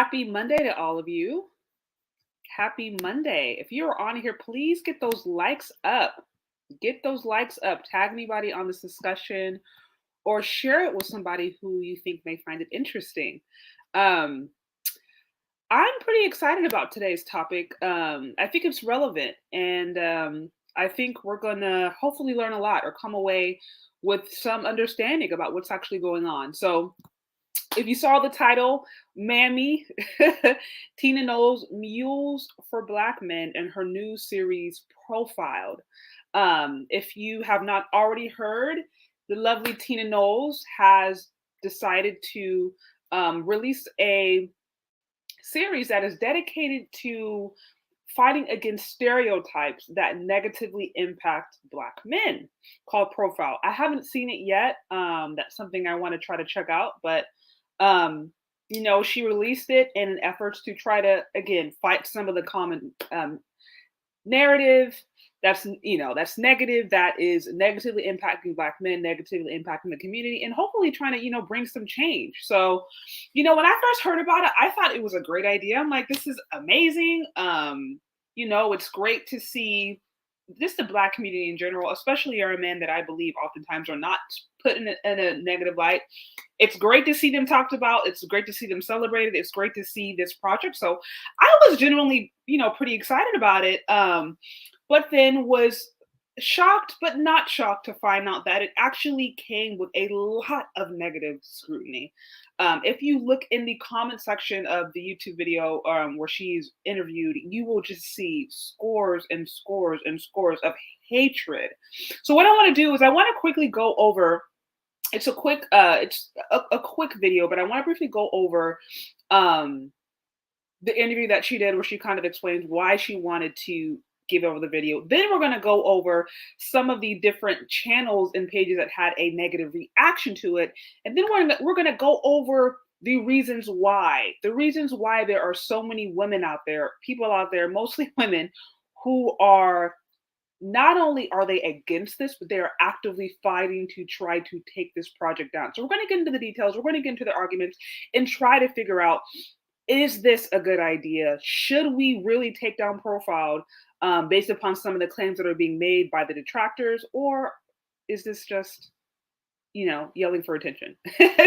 Happy Monday to all of you. Happy Monday. If you're on here, please get those likes up. Get those likes up. Tag anybody on this discussion or share it with somebody who you think may find it interesting. Um, I'm pretty excited about today's topic. I think it's relevant, and I think we're going to hopefully learn a lot or come away with some understanding about what's actually going on. So, if you saw the title, Mammie, Tina Knowles Mules for Black Men, and her new series Profiled. If you have not already heard, the lovely Tina Knowles has decided to release a series that is dedicated to fighting against stereotypes that negatively impact Black men, called Profile. I haven't seen it yet. That's something I want to try to check out, but she released it in an effort to try to, again, fight some of the common narrative that's negative, that is negatively impacting Black men, negatively impacting the community, and hopefully trying to, bring some change. So, when I first heard about it, I thought it was a great idea. I'm like, this is amazing. It's great to see just the Black community in general, especially our men that I believe oftentimes are not put in a negative light. It's great to see them talked about. It's great to see them celebrated. It's great to see this project. So I was genuinely, pretty excited about it. But then was shocked, but not shocked to find out that it actually came with a lot of negative scrutiny. If you look in the comment section of the YouTube video where she's interviewed, you will just see scores and scores and scores of hatred. So what I want to do is I want to quickly go over. It's a quick video, but I want to briefly go over the interview that she did, where she kind of explains why she wanted to give over the video. Then we're going to go over some of the different channels and pages that had a negative reaction to it. And then we're going to go over the reasons why there are so many women out there, people out there, mostly women, who are not only are they against this, but they are actively fighting to try to take this project down. So we're going to get into the details. We're going to get into the arguments and try to figure out, is this a good idea? Should we really take down Profiled based upon some of the claims that are being made by the detractors, or is this just, yelling for attention?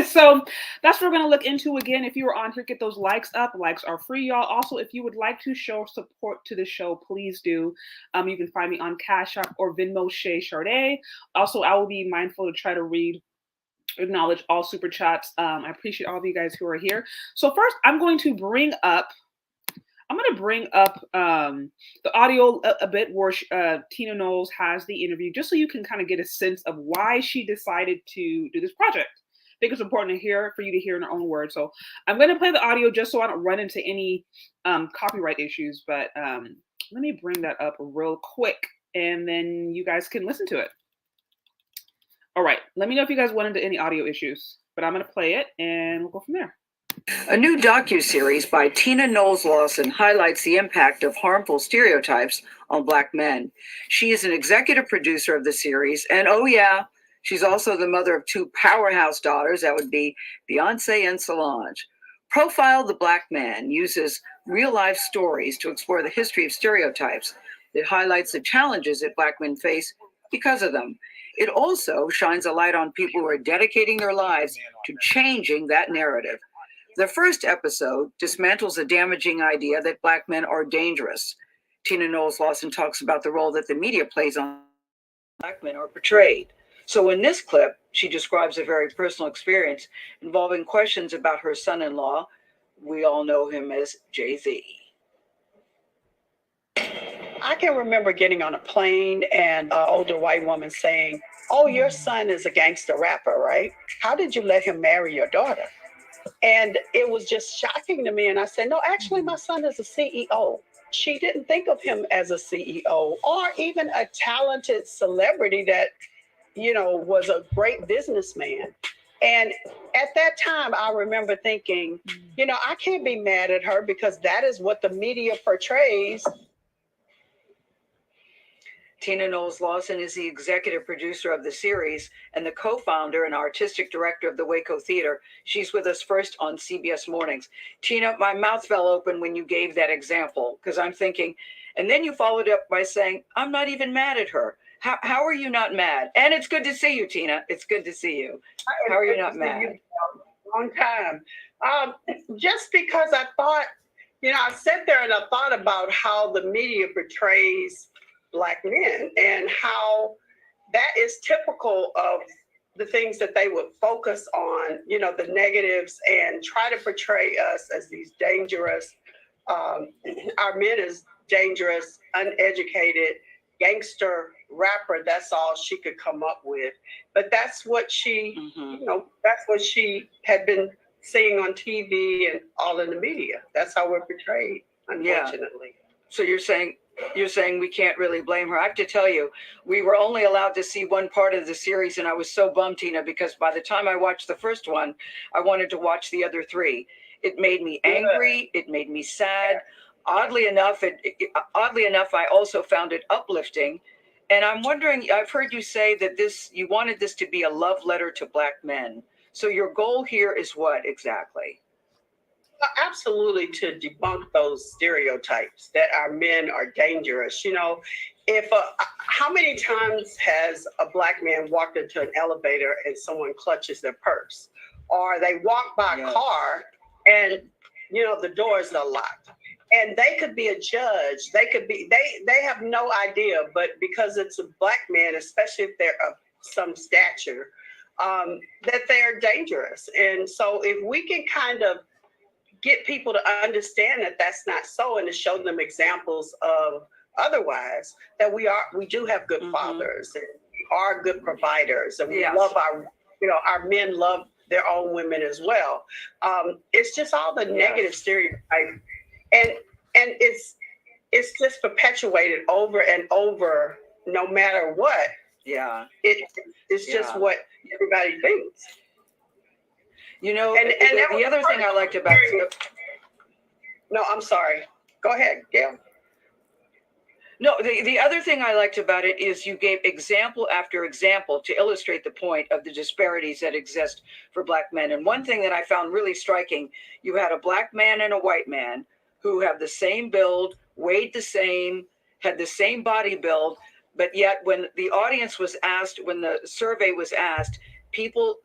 So that's what we're going to look into. Again, if you are on here, get those likes up. Likes are free, y'all. Also, if you would like to show support to the show, please do. You can find me on Cash App or Venmo, Shay Charday. Also, I will be mindful to try to acknowledge all super chats. I appreciate all of you guys who are here. So first, I'm going to bring up the audio a bit where Tina Knowles has the interview, just so you can kind of get a sense of why she decided to do this project. I think it's important for you to hear in her own words. So I'm going to play the audio just so I don't run into any copyright issues. But let me bring that up real quick, and then you guys can listen to it. All right. Let me know if you guys run into any audio issues, but I'm going to play it and we'll go from there. A new docuseries by Tina Knowles Lawson highlights the impact of harmful stereotypes on Black men. She is an executive producer of the series, and oh yeah, she's also the mother of two powerhouse daughters. That would be Beyonce and Solange. Profile the Black Man uses real-life stories to explore the history of stereotypes. It highlights the challenges that Black men face because of them. It also shines a light on people who are dedicating their lives to changing that narrative. The first episode dismantles the damaging idea that Black men are dangerous. Tina Knowles Lawson talks about the role that the media plays on Black men are portrayed. So in this clip, she describes a very personal experience involving questions about her son-in-law. We all know him as Jay-Z. I can remember getting on a plane and an older white woman saying, "Oh, your son is a gangster rapper, right? How did you let him marry your daughter?" And it was just shocking to me. And I said, "No, actually, my son is a CEO." She didn't think of him as a CEO or even a talented celebrity that, was a great businessman. And at that time, I remember thinking, I can't be mad at her because that is what the media portrays. Tina Knowles Lawson is the executive producer of the series and the co-founder and artistic director of the Waco Theater. She's with us first on CBS Mornings. Tina, my mouth fell open when you gave that example because I'm thinking, and then you followed up by saying, I'm not even mad at her. How are you not mad? And it's good to see you, Tina. It's good to see you. How are you not mad? Long time. Just because I thought, I sat there and I thought about how the media portrays Black men and how that is typical of the things that they would focus on, the negatives, and try to portray us as these dangerous, our men as dangerous, uneducated, gangster rapper. That's all she could come up with. But that's what she, that's what she had been seeing on TV and all in the media. That's how we're portrayed, unfortunately. Yeah. So you're saying we can't really blame her. I have to tell you, we were only allowed to see one part of the series, and I was so bummed, Tina, because by the time I watched the first one, I wanted to watch the other three. It made me angry. It made me sad. Oddly enough, I also found it uplifting. And I'm wondering, I've heard you say that you wanted this to be a love letter to Black men. So your goal here is what exactly? Absolutely, to debunk those stereotypes that our men are dangerous. If how many times has a Black man walked into an elevator and someone clutches their purse, or they walk by a car and the doors are locked, and they could be a judge, they could be they have no idea, but because it's a Black man, especially if they're of some stature, that they're dangerous. And so if we can kind of get people to understand that that's not so, and to show them examples of otherwise, that we do have good fathers, and we are good providers, and we love our men love their own women as well. It's just all the negative stereotypes, and it's just perpetuated over and over, no matter what. Yeah, it's just what everybody thinks. And the other thing I liked about it. No, I'm sorry. Go ahead, Gail. No, the other thing I liked about it is you gave example after example to illustrate the point of the disparities that exist for Black men. And one thing that I found really striking, you had a Black man and a white man who have the same build, weighed the same, had the same body build, but yet when the audience was asked, when the survey was asked, people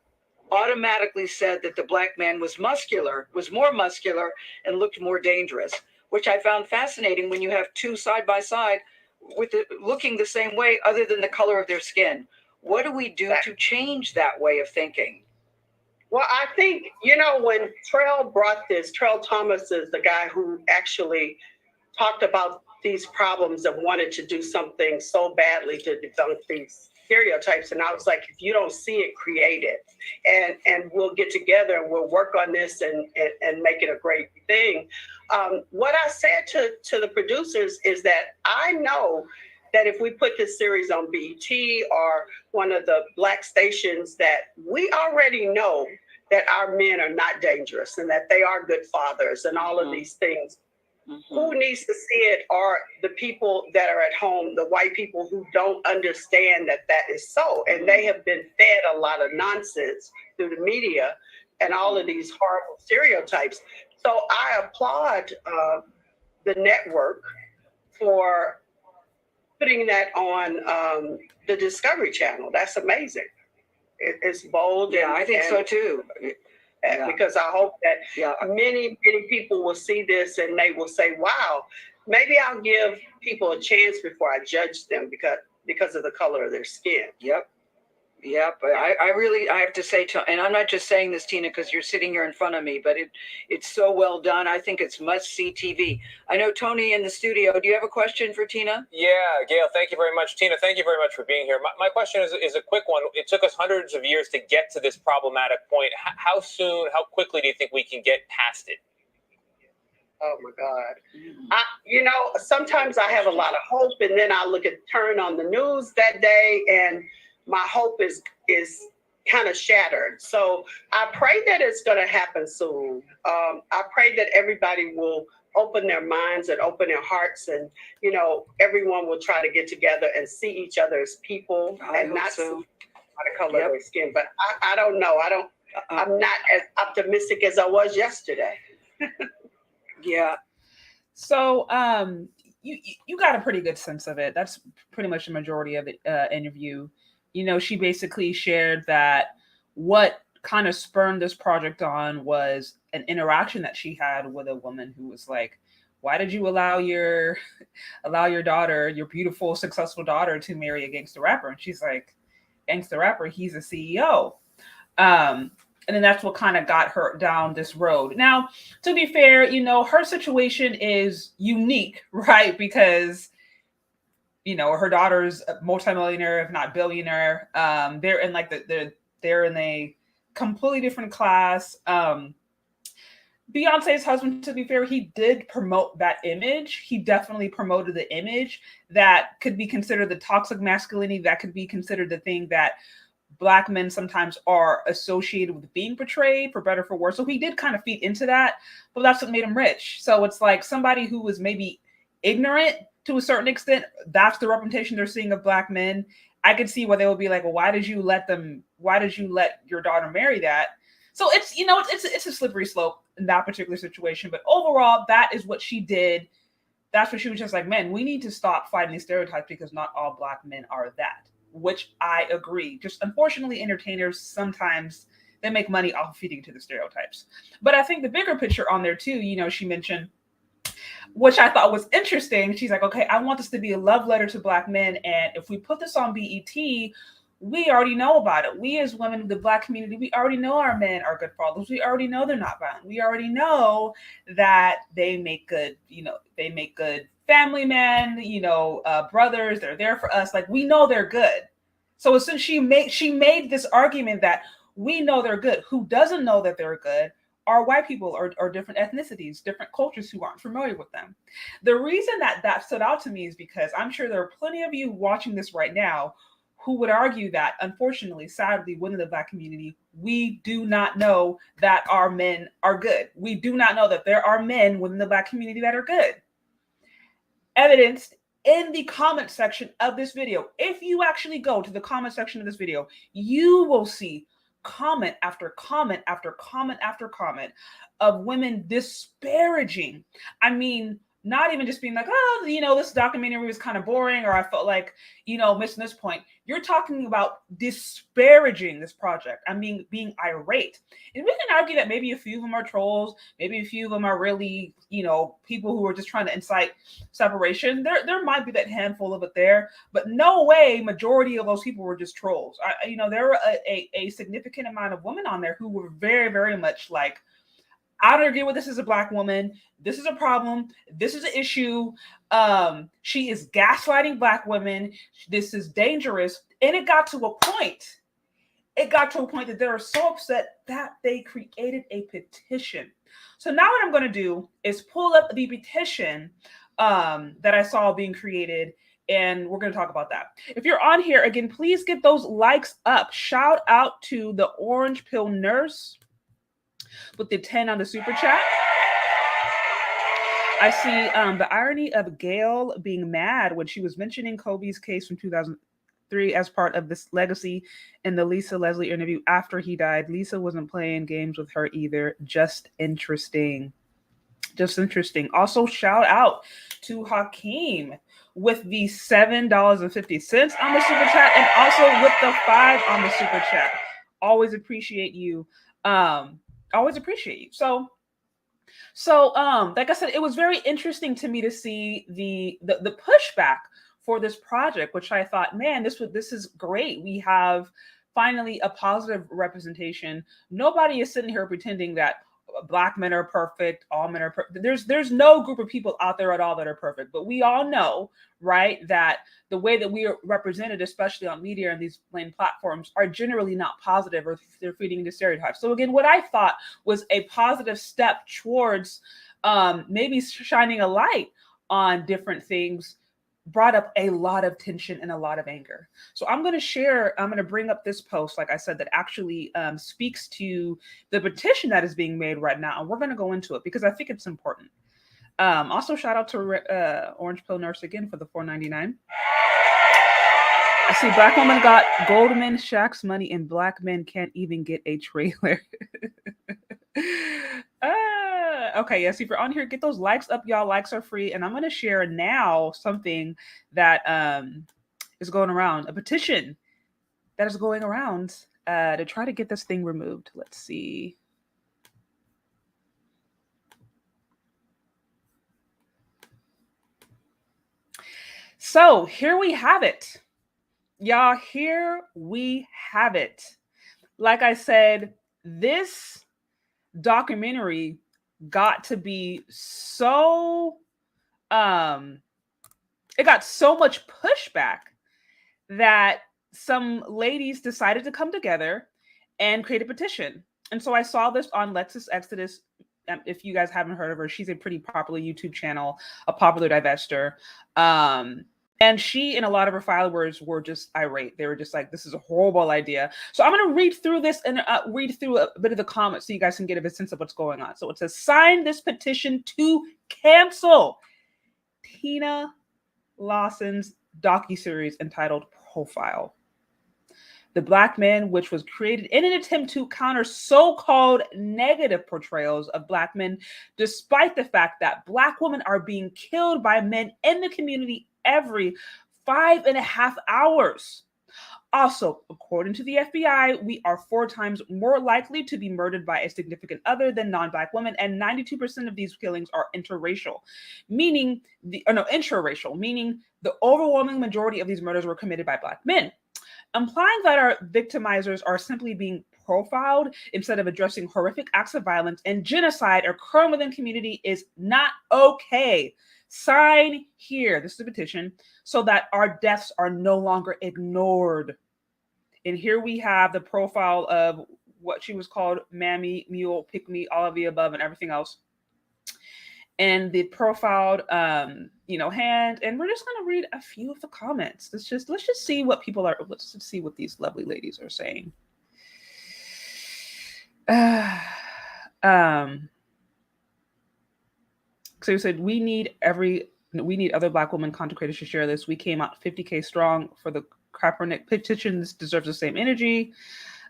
automatically said that the Black man was more muscular, and looked more dangerous, which I found fascinating when you have two side by side looking the same way, other than the color of their skin. What do we do to change that way of thinking? Well, I think, when Trell Thomas is the guy who actually talked about these problems and wanted to do something so badly to debunk these stereotypes. And I was like, if you don't see it, create it. And we'll get together and we'll work on this and make it a great thing. What I said to the producers is that I know that if we put this series on BET or one of the Black stations, that we already know that our men are not dangerous and that they are good fathers and all of these things. Who needs to see it are the people that are at home, the white people who don't understand that is so. And they have been fed a lot of nonsense through the media and all of these horrible stereotypes. So I applaud the network for putting that on the Discovery Channel. That's amazing. It's bold. Yeah, I think so too. Because I hope that many, many people will see this and they will say, wow, maybe I'll give people a chance before I judge them because of the color of their skin. Yep. But I have to say, and I'm not just saying this, Tina, because you're sitting here in front of me, but it's so well done. I think it's must-see TV. I know Tony in the studio. Do you have a question for Tina? Yeah, Gail, thank you very much. Tina, thank you very much for being here. My question is a quick one. It took us hundreds of years to get to this problematic point. How quickly do you think we can get past it? Oh my God. Sometimes I have a lot of hope, and then I turn on the news that day and my hope is kind of shattered. So I pray that it's going to happen soon. I pray that everybody will open their minds and open their hearts, and you know, everyone will try to get together and see each other as people and not see the color of their skin. But I don't know. I'm not as optimistic as I was yesterday. Yeah. So you got a pretty good sense of it. That's pretty much the majority of the interview. You know, she basically shared that what kind of spurned this project on was an interaction that she had with a woman who was like, why did you allow your daughter, your beautiful, successful daughter, to marry a gangster rapper? And she's like, gangster rapper, he's a CEO. And then that's what kind of got her down this road. Now, to be fair, you know, her situation is unique, right? Because, you know, her daughter's a multimillionaire, if not billionaire. They're in like they're in a completely different class. Beyonce's husband, to be fair, he did promote that image. He definitely promoted the image that could be considered the toxic masculinity, that could be considered the thing that Black men sometimes are associated with being portrayed, for better or for worse. So he did kind of feed into that, but that's what made him rich. So it's like somebody who was maybe ignorant to a certain extent, that's the representation they're seeing of Black men. I could see why they would be like, well, why did you let your daughter marry that? So it's, you know, it's a slippery slope in that particular situation. But overall, that is what she did. That's what she was just like, man, we need to stop fighting these stereotypes because not all Black men are that. Which I agree. Just unfortunately, entertainers, sometimes they make money off of feeding to the stereotypes. But I think the bigger picture on there too, you know, she mentioned, which I thought was interesting. She's like, okay, I want this to be a love letter to Black men. And if we put this on BET, we already know about it. We as women in the Black community, we already know our men are good fathers. We already know they're not violent. We already know that they make good, you know, they make good family men, you know, brothers. They're there for us. Like, we know they're good. So since she made this argument that we know they're good, who doesn't know that they're good are white people or different ethnicities, different cultures who aren't familiar with them. The reason that stood out to me is because I'm sure there are plenty of you watching this right now who would argue that, unfortunately, sadly, within the Black community, we do not know that our men are good. We do not know that there are men within the Black community that are good. Evidenced in the comment section of this video. If you actually go to the comment section of this video, you will see comment after comment after comment after comment of women disparaging. I mean, not even just being like, oh, you know, this documentary was kind of boring, or I felt like, you know, missing this point. You're talking about disparaging this project. I mean, being irate. And we can argue that maybe a few of them are trolls, maybe a few of them are really, you know, people who are just trying to incite separation. There might be that handful of it there, but no way majority of those people were just trolls. You know, there were a significant amount of women on there who were very, very much like, I don't agree with this as a Black woman. This is a problem. This is an issue. She is gaslighting Black women. This is dangerous. And it got to a point. That they were so upset that they created a petition. So now what I'm going to do is pull up the petition that I saw being created, and we're going to talk about that. If you're on here, again, please get those likes up. Shout out to the Orange Pill Nurse with the 10 on the super chat. I see the irony of Gail being mad when she was mentioning Kobe's case from 2003 as part of this legacy in the Lisa Leslie interview after he died. Lisa wasn't playing games with her either. Just interesting. Also, shout out to Hakeem with the $7.50 on the super chat, and also with the 5 on the super chat. Always appreciate you. So like I said, it was very interesting to me to see the pushback for this project, which I thought, man, this is great. We have finally a positive representation. Nobody is sitting here pretending that Black men are perfect, all men are perfect. There's no group of people out there at all that are perfect, but we all know, right, that the way that we are represented, especially on media and these main platforms, are generally not positive, or they're feeding into stereotypes. So again, what I thought was a positive step towards maybe shining a light on different things brought up a lot of tension and a lot of anger. So I'm going to bring up this post, like I said, that actually speaks to the petition that is being made right now. And we're going to go into it because I think it's important. Also, shout out to Orange Pill Nurse again for the $4.99. I see black woman got Goldman Sachs money and black men can't even get a trailer. Okay, yes, if you're on here, get those likes up, y'all. Likes are free. And I'm going to share now something that is going around, a petition that is going around to try to get this thing removed. Let's see. So here we have it. Y'all, here we have it. Like I said, this documentary got to be so it got so much pushback that some ladies decided to come together and create a petition. And so I saw this on LexusExodus. If you guys haven't heard of her, she's a pretty popular YouTube channel, a popular divester. And she and a lot of her followers were just irate. They were just like, this is a horrible idea. So I'm going to read through this and read through a bit of the comments so you guys can get a sense of what's going on. So it says, sign this petition to cancel Tina Lawson's docuseries entitled Profile. The Black Men, which was created in an attempt to counter so-called negative portrayals of Black men, despite the fact that Black women are being killed by men in the community every 5.5 hours. Also, according to the FBI, we are 4 times more likely to be murdered by a significant other than non-Black women, and 92% of these killings are intraracial, meaning the overwhelming majority of these murders were committed by Black men, implying that our victimizers are simply being profiled instead of addressing horrific acts of violence and genocide occurring within community is not okay. Sign here, this is a petition, so that our deaths are no longer ignored. And here we have the profile of what she was called, Mammie, Mule, Pick Me, all of the above and everything else. And the profiled, hand, and we're just going to read a few of the comments. Let's just see what people are, let's just see what these lovely ladies are saying. So you said, we need other Black women content creators to share this. We came out 50K strong for the Kaepernick petition. This deserves the same energy.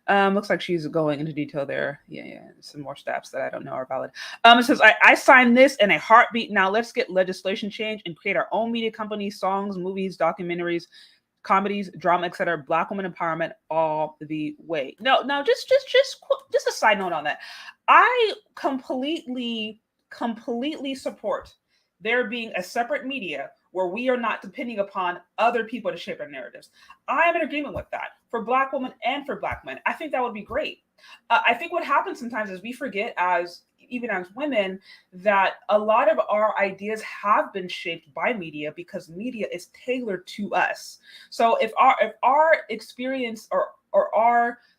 Looks like she's going into detail there. Yeah. Some more stats that I don't know are valid. It says, I signed this in a heartbeat. Now let's get legislation change and create our own media companies, songs, movies, documentaries, comedies, drama, etc. Black woman empowerment all the way. No, just a side note on that. I completely support there being a separate media where we are not depending upon other people to shape our narratives. I am in agreement with that for Black women and for Black men. I think that would be great. I think what happens sometimes is we forget, even as women, that a lot of our ideas have been shaped by media because media is tailored to us. So if our experience or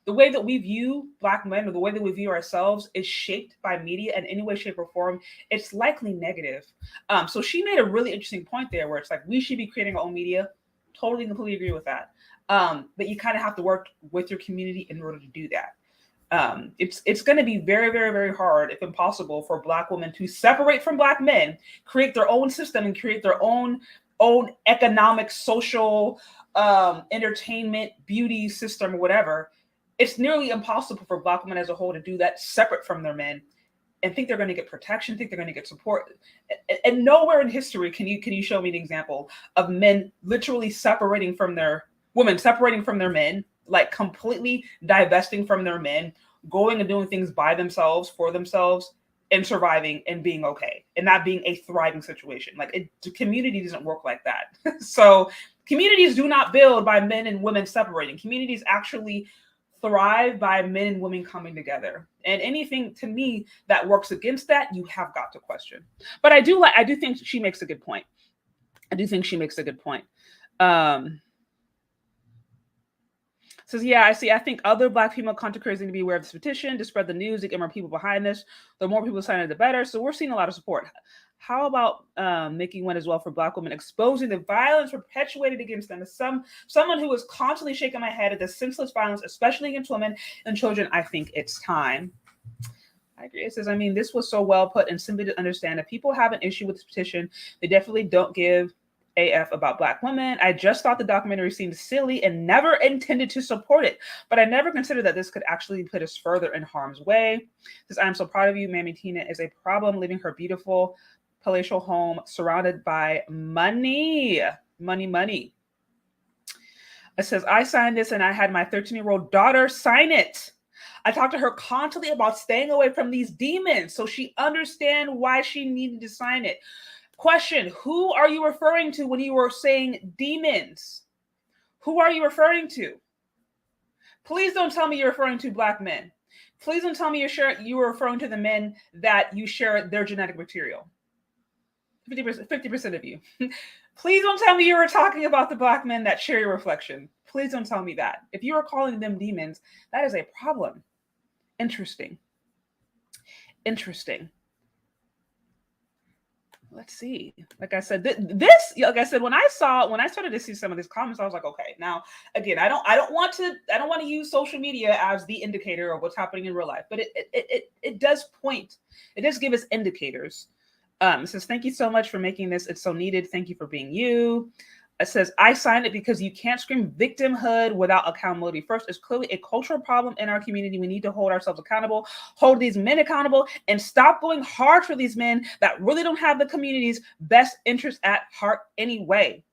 the way that we view Black men or the way that we view ourselves is shaped by media in any way, shape, or form, it's likely negative. So she made a really interesting point there where it's like, we should be creating our own media. Totally, completely agree with that. But you kind of have to work with your community in order to do that. It's going to be very, very, very hard, if impossible, for Black women to separate from Black men, create their own system and create their own economic, social, entertainment, beauty system or whatever. It's nearly impossible for Black women as a whole to do that separate from their men and think they're going to get protection, think they're going to get support. And nowhere in history can you show me an example of men literally separating from their men, like completely divesting from their men, going and doing things by themselves, for themselves, and surviving and being okay, and that being a thriving situation. Like the community doesn't work like that. So communities do not build by men and women separating. Communities actually thrive by men and women coming together. And anything to me that works against that, you have got to question. But I do think she makes a good point. Says, yeah, I think other Black female content creators need to be aware of this petition to spread the news, to get more people behind this. The more people sign it, the better. So we're seeing a lot of support. How about making one as well for Black women, exposing the violence perpetuated against them? As someone who is constantly shaking my head at the senseless violence, especially against women and children, I think it's time. I agree. It says, I mean, this was so well put and simply to understand. If people have an issue with this petition, they definitely don't give AF about Black women. I just thought the documentary seemed silly and never intended to support it, but I never considered that this could actually put us further in harm's way. It says, I'm so proud of you. Mammie Tina is a problem, leaving her beautiful palatial home surrounded by money. Money. It says, I signed this and I had my 13-year-old daughter sign it. I talked to her constantly about staying away from these demons so she understand why she needed to sign it. Question, who are you referring to when you were saying demons? Who are you referring to? Please don't tell me you're referring to Black men. Please don't tell me you were referring to the men that you share their genetic material. 50% of you. Please don't tell me you were talking about the Black men that share your reflection. Please don't tell me that. If you are calling them demons, that is a problem. Interesting. Let's see. Like I said, like I said, when I started to see some of these comments, I was like, okay, now again, I don't want to use social media as the indicator of what's happening in real life, but it does point, it does give us indicators. It says, thank you so much for making this. It's so needed. Thank you for being you. It says, I signed it because you can't scream victimhood without accountability. First, it's clearly a cultural problem in our community. We need to hold ourselves accountable, hold these men accountable, and stop going hard for these men that really don't have the community's best interest at heart anyway.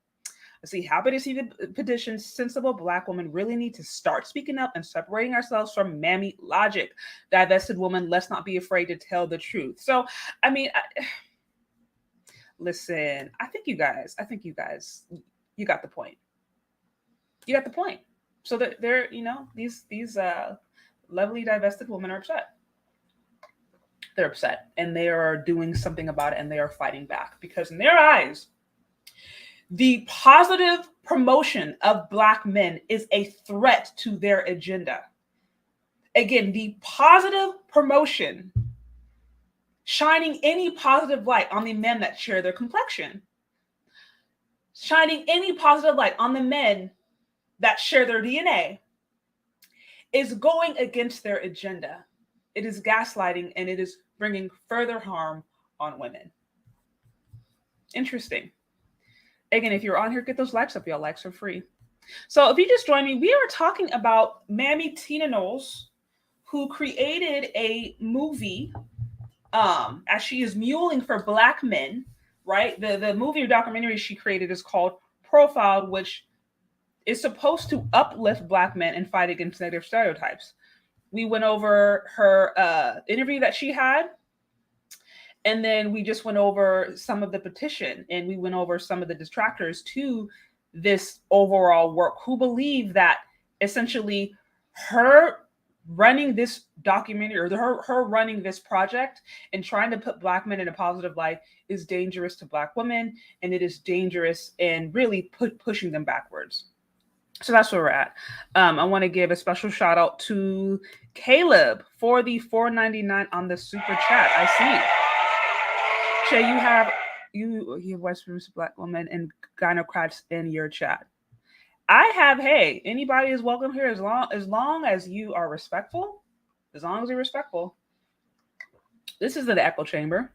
Let's see, happy to see the petition. Sensible Black women really need to start speaking up and separating ourselves from Mammie logic. Divested woman, let's not be afraid to tell the truth. So, I mean, listen, I think you guys, you got the point. You got the point. So that they're, these lovely divested women are upset. They're upset and they are doing something about it and they are fighting back because in their eyes, the positive promotion of Black men is a threat to their agenda. Again, the positive promotion, shining any positive light on the men that share their complexion, shining any positive light on the men that share their DNA is going against their agenda. It is gaslighting and it is bringing further harm on women. Interesting. Again, if you're on here, get those likes up, y'all. Likes are free. So if you just joined me, we are talking about Mammie Tina Knowles, who created a movie as she is muling for Black men. Right? The movie or documentary she created is called Profiled, which is supposed to uplift Black men and fight against negative stereotypes. We went over her interview that she had, and then we just went over some of the petition, and we went over some of the detractors to this overall work who believe that essentially her running this documentary or her running this project and trying to put Black men in a positive light is dangerous to Black women, and it is dangerous and really pushing them backwards. So that's where we're at. I want to give a special shout out to Caleb for the $4.99 on the super chat. I see. Shay, you have West Virginia Black women and gynocrats in your chat. I have, hey, anybody is welcome here as long as you are respectful. As long as you're respectful. This isn't the echo chamber.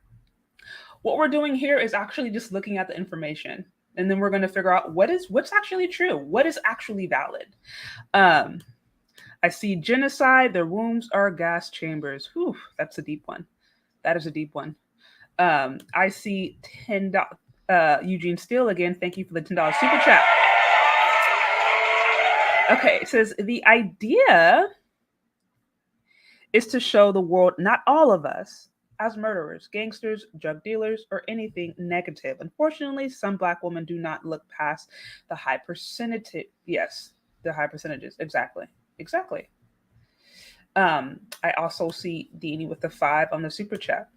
What we're doing here is actually just looking at the information. And then we're going to figure out what's actually true. What is actually valid. I see genocide. Their wombs are gas chambers. Whew, that's a deep one. That is a deep one. I see $10. Eugene Steele again. Thank you for the $10 super chat. Okay, it says the idea is to show the world, not all of us, as murderers, gangsters, drug dealers, or anything negative. Unfortunately, some Black women do not look past the high percentage. Yes, the high percentages. Exactly. I also see Deanie with the 5 on the super chat.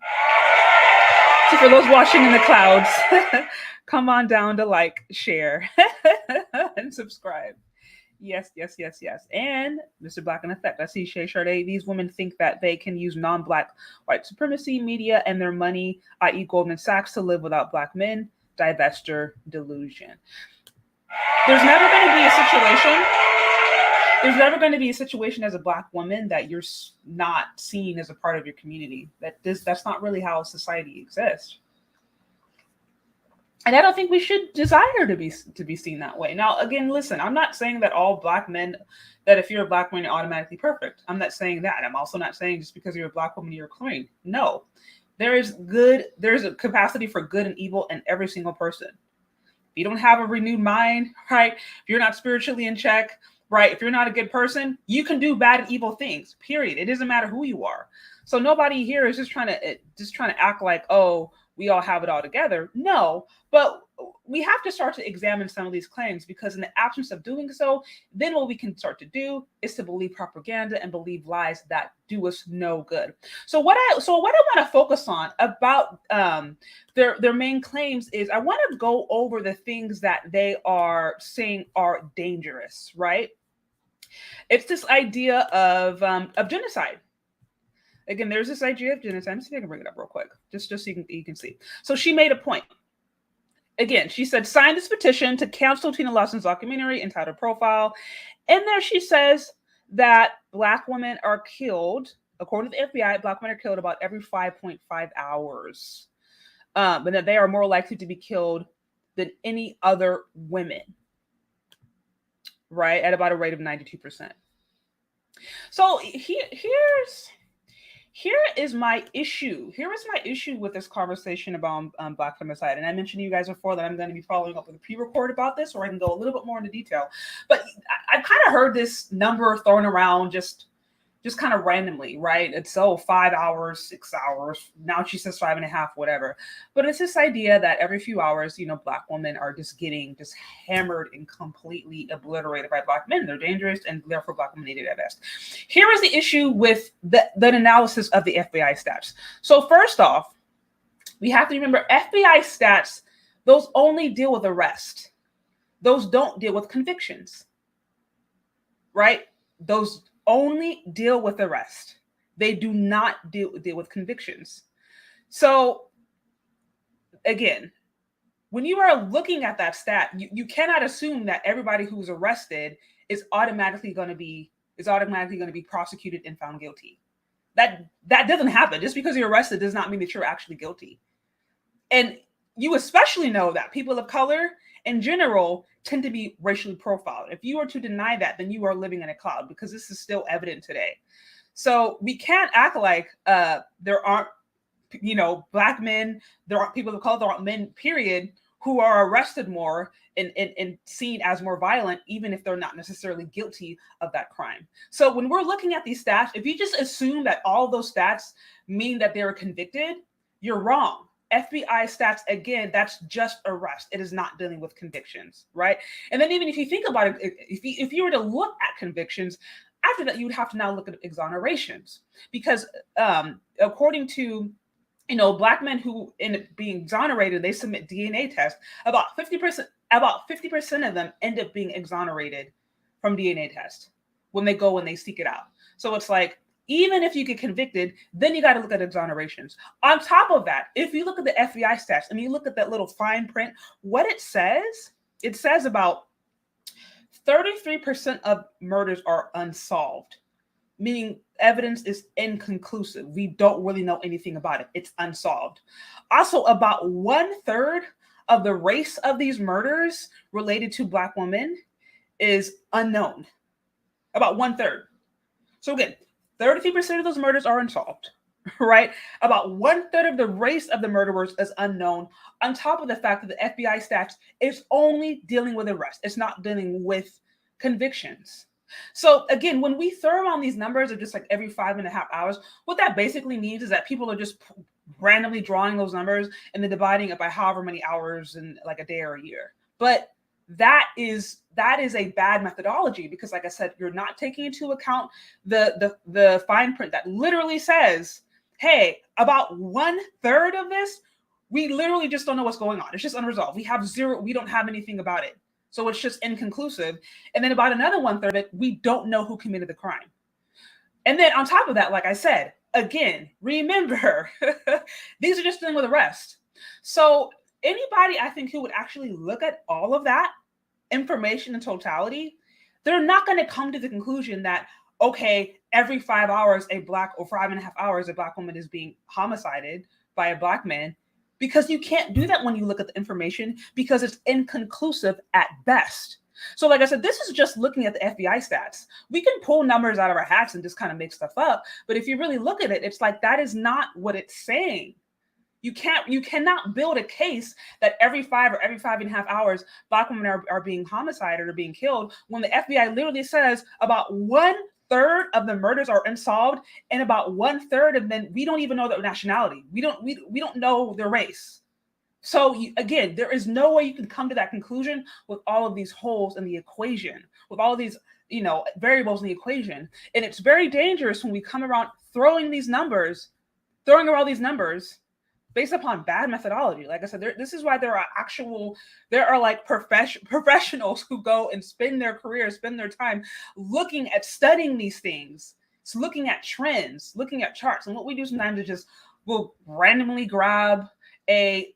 So for those watching in the clouds, come on down to like, share, and subscribe. Yes. And Mr. Black in Effect. I see Shay Sade. These women think that they can use non-Black white supremacy, media, and their money, i.e. Goldman Sachs, to live without Black men. Divestiture delusion. There's never going to be a situation. There's never going to be a situation as a Black woman that you're not seen as a part of your community. That's not really how society exists. And I don't think we should desire to be seen that way. Now, again, listen, I'm not saying that all Black men, that if you're a Black woman, you're automatically perfect. I'm not saying that. I'm also not saying just because you're a Black woman, you're clean. No, there's a capacity for good and evil in every single person. If you don't have a renewed mind, right? If you're not spiritually in check, right? If you're not a good person, you can do bad and evil things, period. It doesn't matter who you are. So nobody here is just trying to act like, oh, we all have it all together. No, but we have to start to examine some of these claims, because in the absence of doing so, then what we can start to do is to believe propaganda and believe lies that do us no good. So what I want to focus on about their main claims is I want to go over the things that they are saying are dangerous, right? It's this idea of genocide. Again, there's this idea of genocide. Let's see if I can bring it up real quick, just so you can see. So she made a point. Again, she said, sign this petition to cancel Tina Lawson's documentary entitled Profile. In there, she says that Black women are killed, according to the FBI, Black women are killed about every 5.5 hours. But that they are more likely to be killed than any other women, right? At about a rate of 92%. So here is my issue. Here is my issue with this conversation about Black femicide. And I mentioned to you guys before that I'm going to be following up with a pre-record about this, or I can go a little bit more into detail. But I've kind of heard this number thrown around just kind of randomly, right? It's 5 hours, 6 hours. Now she says 5.5, whatever. But it's this idea that every few hours, Black women are just getting hammered and completely obliterated by Black men. They're dangerous, and therefore Black women need to divest. Here is the issue with the analysis of the FBI stats. So first off, we have to remember FBI stats, those only deal with arrest. Those don't deal with convictions, right? Those only deal with arrest. They do not deal with convictions. So again, when you are looking at that stat, you cannot assume that everybody who's arrested is automatically going to be prosecuted and found guilty. That doesn't happen. Just because you're arrested does not mean that you're actually guilty. And you especially know that people of color in general tend to be racially profiled. If you are to deny that, then you are living in a cloud, because this is still evident today. So we can't act like there aren't, Black men, there aren't people of color, there aren't men, period, who are arrested more and seen as more violent, even if they're not necessarily guilty of that crime. So when we're looking at these stats, if you just assume that all those stats mean that they were convicted, you're wrong. FBI stats, again, that's just arrest. It is not dealing with convictions, right? And then even if you think about it, if you were to look at convictions, after that, you would have to now look at exonerations, because according to Black men who end up being exonerated, they submit DNA tests. About 50% of them end up being exonerated from DNA tests when they seek it out. So it's like, even if you get convicted, then you got to look at exonerations. On top of that, if you look at the FBI stats and you look at that little fine print, what it says about 33% of murders are unsolved, meaning evidence is inconclusive. We don't really know anything about it. It's unsolved. Also, about 1/3 of the race of these murders related to Black women is unknown. About 1/3. So again, 33% of those murders are unsolved, right? About 1/3 of the race of the murderers is unknown, on top of the fact that the FBI stats is only dealing with arrest. It's not dealing with convictions. So again, when we throw around these numbers of just like every 5.5 hours, what that basically means is that people are just randomly drawing those numbers and then dividing it by however many hours in like a day or a year. But that is a bad methodology, because like I said, you're not taking into account the fine print that literally says, hey, about 1/3 of this, we literally just don't know what's going on. It's just unresolved. We don't have anything about it. So it's just inconclusive. And then about another 1/3 of it, we don't know who committed the crime. And then on top of that, like I said, again, remember, these are just dealing with arrest. So anybody, I think, who would actually look at all of that information in totality, they're not going to come to the conclusion that, okay, every 5 hours, a Black, or 5.5 hours, a Black woman is being homicided by a Black man, because you can't do that when you look at the information, because it's inconclusive at best. So like I said, this is just looking at the FBI stats. We can pull numbers out of our hats and just kind of make stuff up. But if you really look at it, it's like, that is not what it's saying. You cannot build a case that every 5 or every 5.5 hours, Black women are being homicided or being killed, when the FBI literally says about 1/3 of the murders are unsolved, and about 1/3 of them, we don't even know their nationality. We don't know their race. So again, there is no way you can come to that conclusion with all of these holes in the equation, with all of these, variables in the equation. And it's very dangerous when we come around throwing around these numbers based upon bad methodology. Like I said, this is why there are like professionals who go and spend their time looking at studying these things. It's looking at trends, looking at charts. And what we do sometimes is we'll randomly grab a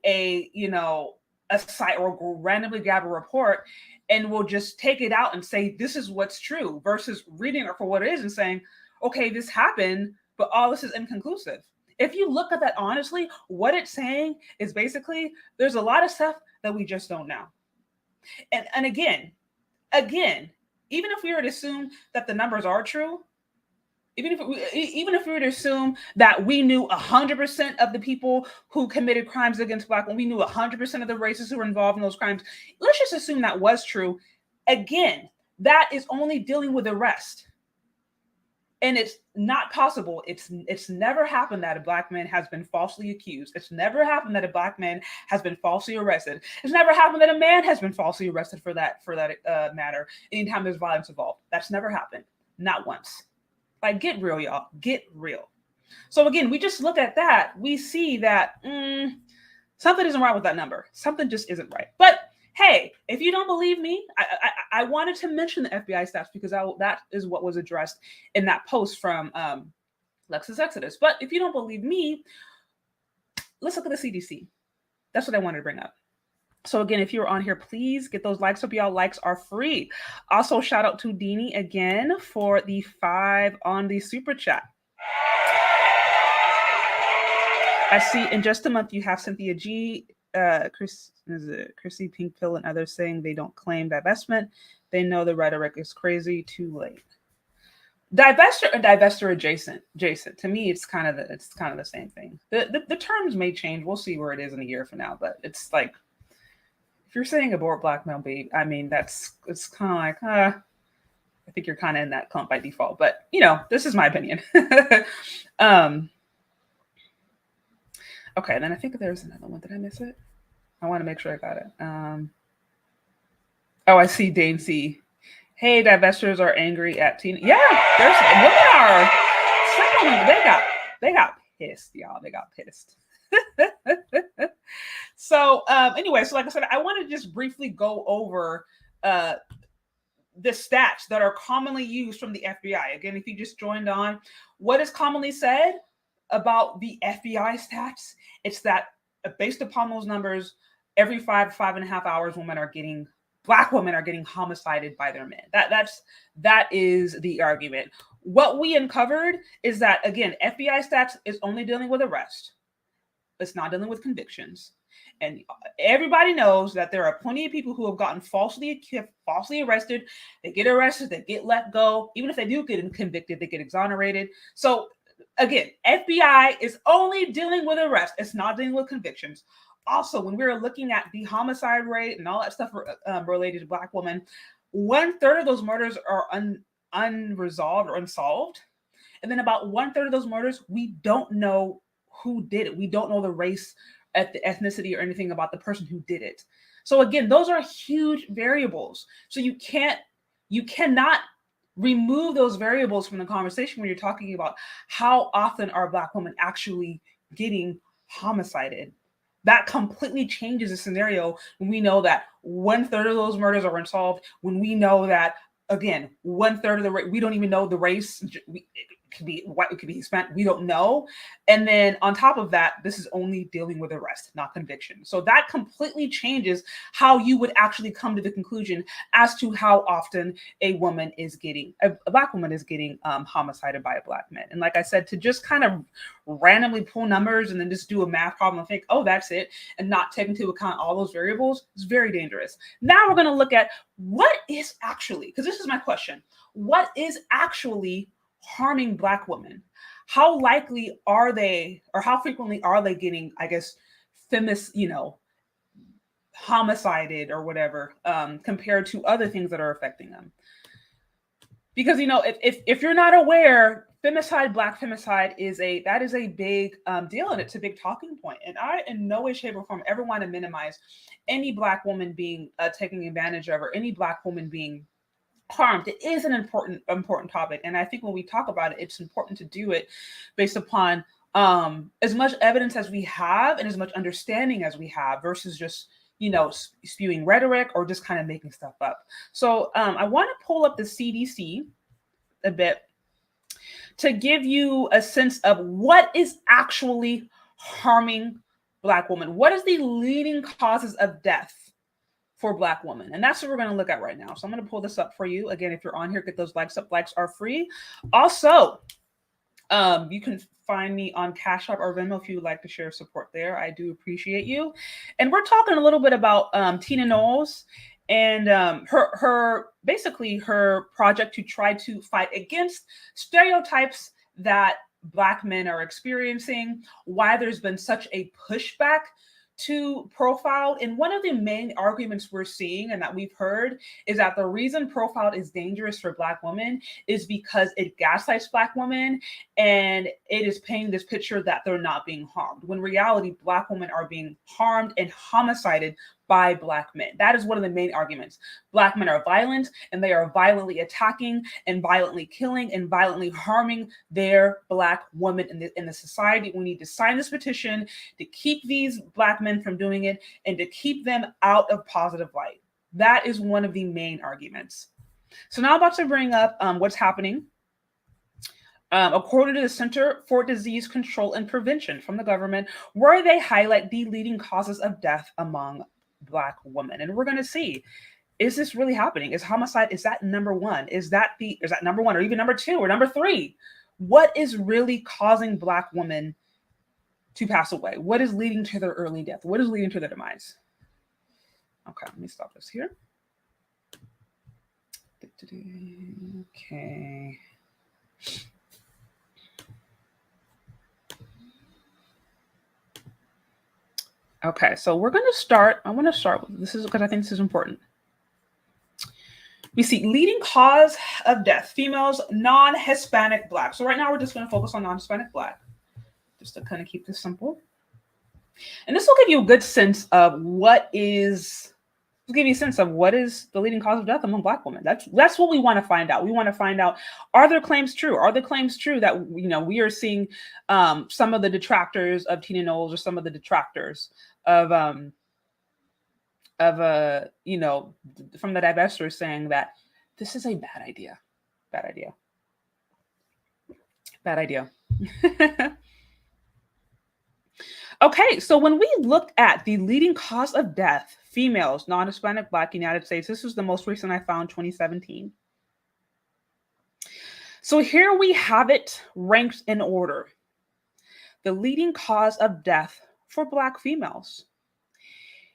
site, or we'll randomly grab a report, and we'll just take it out and say, this is what's true, versus reading it for what it is and saying, okay, this happened, but all this is inconclusive. If you look at that honestly, what it's saying is basically, there's a lot of stuff that we just don't know. And again, even if we were to assume that the numbers are true, even if we were to assume that we knew 100% of the people who committed crimes against Black women, we knew 100% of the racists who were involved in those crimes, let's just assume that was true. Again, that is only dealing with arrest. And it's not possible. It's never happened that a Black man has been falsely accused. It's never happened that a Black man has been falsely arrested. It's never happened that a man has been falsely arrested for that matter. Anytime there's violence involved, that's never happened. Not once. Like, get real, y'all. Get real. So again, we just look at that. We see that something isn't right with that number. Something just isn't right. But hey, if you don't believe me, I wanted to mention the FBI stats because that is what was addressed in that post from LexusExodus. But if you don't believe me, let's look at the CDC. That's what I wanted to bring up. So again, if you're on here, please get those likes up, y'all. Likes are free. Also, shout out to Deanie again for the 5 on the super chat. I see in just a month you have Cynthia G, Chrissy Pink Pill, and others saying they don't claim divestment. They know the rhetoric is crazy. Too late. Divestor and divestor adjacent. To me, it's kind of the same thing. The terms may change. We'll see where it is in a year from now. But it's like, if you're saying abort black male babe, I mean, it's kind of like, I think you're kind of in that clump by default. But this is my opinion. Okay, then I think there's another one. Did I miss it? I want to make sure I got it. Oh, I see Dane C. Hey, divestors are angry at Tina. Yeah, there's women are. They got pissed, y'all. They got pissed. So anyway, so like I said, I want to just briefly go over the stats that are commonly used from the FBI. Again, if you just joined on, what is commonly said about the FBI stats? It's that based upon those numbers, every 5.5 hours, Black women are getting homicided by their men. That is the argument. What we uncovered is that, again, FBI stats is only dealing with arrest. It's not dealing with convictions. And everybody knows that there are plenty of people who have gotten falsely arrested. They get arrested, they get let go. Even if they do get convicted, they get exonerated. So again, FBI is only dealing with arrest. It's not dealing with convictions. Also, when we were looking at the homicide rate and all that stuff related to Black women, 1/3 of those murders are unresolved or unsolved. And then about 1/3 of those murders, we don't know who did it. We don't know the race, the ethnicity, or anything about the person who did it. So again, those are huge variables. So you cannot remove those variables from the conversation when you're talking about how often are Black women actually getting homicided. That completely changes the scenario when we know that 1/3 of those murders are unsolved, when we know that, again, 1/3 of we don't even know the race. It could be white, it could be Hispanic, we don't know. And then on top of that, this is only dealing with arrest, not conviction. So that completely changes how you would actually come to the conclusion as to how often a Black woman is getting homicided by a Black man. And like I said, to just kind of randomly pull numbers and then just do a math problem and think, oh, that's it, and not take into account all those variables is very dangerous. Now we're going to look at what is actually, because this is my question, what is actually harming Black women? How likely are they, or how frequently are they getting, I guess, homicided or whatever, compared to other things that are affecting them? Because, if you're not aware, femicide, Black femicide is a big deal, and it's a big talking point. And I, in no way, shape, or form, ever want to minimize any Black woman being taken advantage of, or any Black woman being harmed. It is an important topic, and I think when we talk about it, it's important to do it based upon as much evidence as we have and as much understanding as we have, versus just spewing rhetoric or just kind of making stuff up. So I want to pull up the CDC a bit to give you a sense of what is actually harming Black women. What is the leading causes of death for Black women? And that's what we're going to look at right now. So I'm going to pull this up for you. Again, if you're on here, get those likes up. Likes are free. Also, you can find me on Cash App or Venmo if you would like to share support there. I do appreciate you. And we're talking a little bit about Tina Knowles and her project to try to fight against stereotypes that Black men are experiencing, why there's been such a pushback to profile. And one of the main arguments we're seeing and that we've heard is that the reason profiled is dangerous for Black women is because it gaslights Black women, and it is painting this picture that they're not being harmed, when in reality, Black women are being harmed and homicided by Black men. That is one of the main arguments. Black men are violent, and they are violently attacking and violently killing and violently harming their Black women in the society. We need to sign this petition to keep these Black men from doing it and to keep them out of positive light. That is one of the main arguments. So now I'm about to bring up what's happening. According to the Center for Disease Control and Prevention from the government, where they highlight the leading causes of death among Black women. And we're going to see, is this really happening? Is homicide, is that number one? Is that number one, or even number two, or number three? What is really causing Black women to pass away? What is leading to their early death? What is leading to their demise? Okay, let me stop this here. Okay. Okay, so we're going to start. I want to start with this, is because I think this is important. We see leading cause of death, females, non-Hispanic Black. So right now we're just going to focus on non-Hispanic Black, just to kind of keep this simple. And this will give you a good sense of what is the leading cause of death among Black women. That's what we want to find out. We want to find out, are their claims true? Are the claims true that we are seeing some of the detractors of Tina Knowles, or some of the detractors of from the divestors saying that this is a bad idea. Okay, so when we look at the leading cause of death, females, non-Hispanic Black, United States, this was the most recent I found, 2017. So here we have it ranked in order. The leading cause of death for Black females.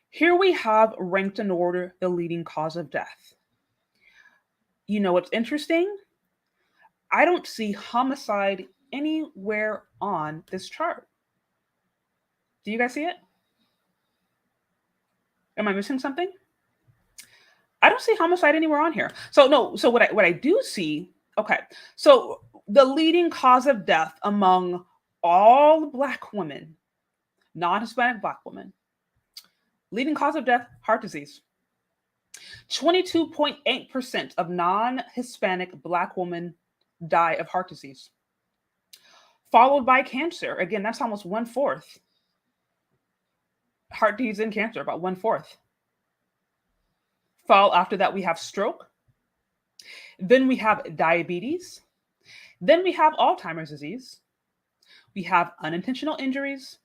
Here we have ranked in order the leading cause of death. You know what's interesting? I don't see homicide anywhere on this chart. Do you guys see it? Am I missing something? I don't see homicide anywhere on here. So what I do see, okay, so the leading cause of death among all Black women, non-Hispanic Black women, leading cause of death, heart disease. 22.8% of non-Hispanic Black women die of heart disease, followed by cancer. Again, that's almost 1/4. Heart disease and cancer, about 1/4. After that, we have stroke. Then we have diabetes, Then we have Alzheimer's disease. We have unintentional injuries,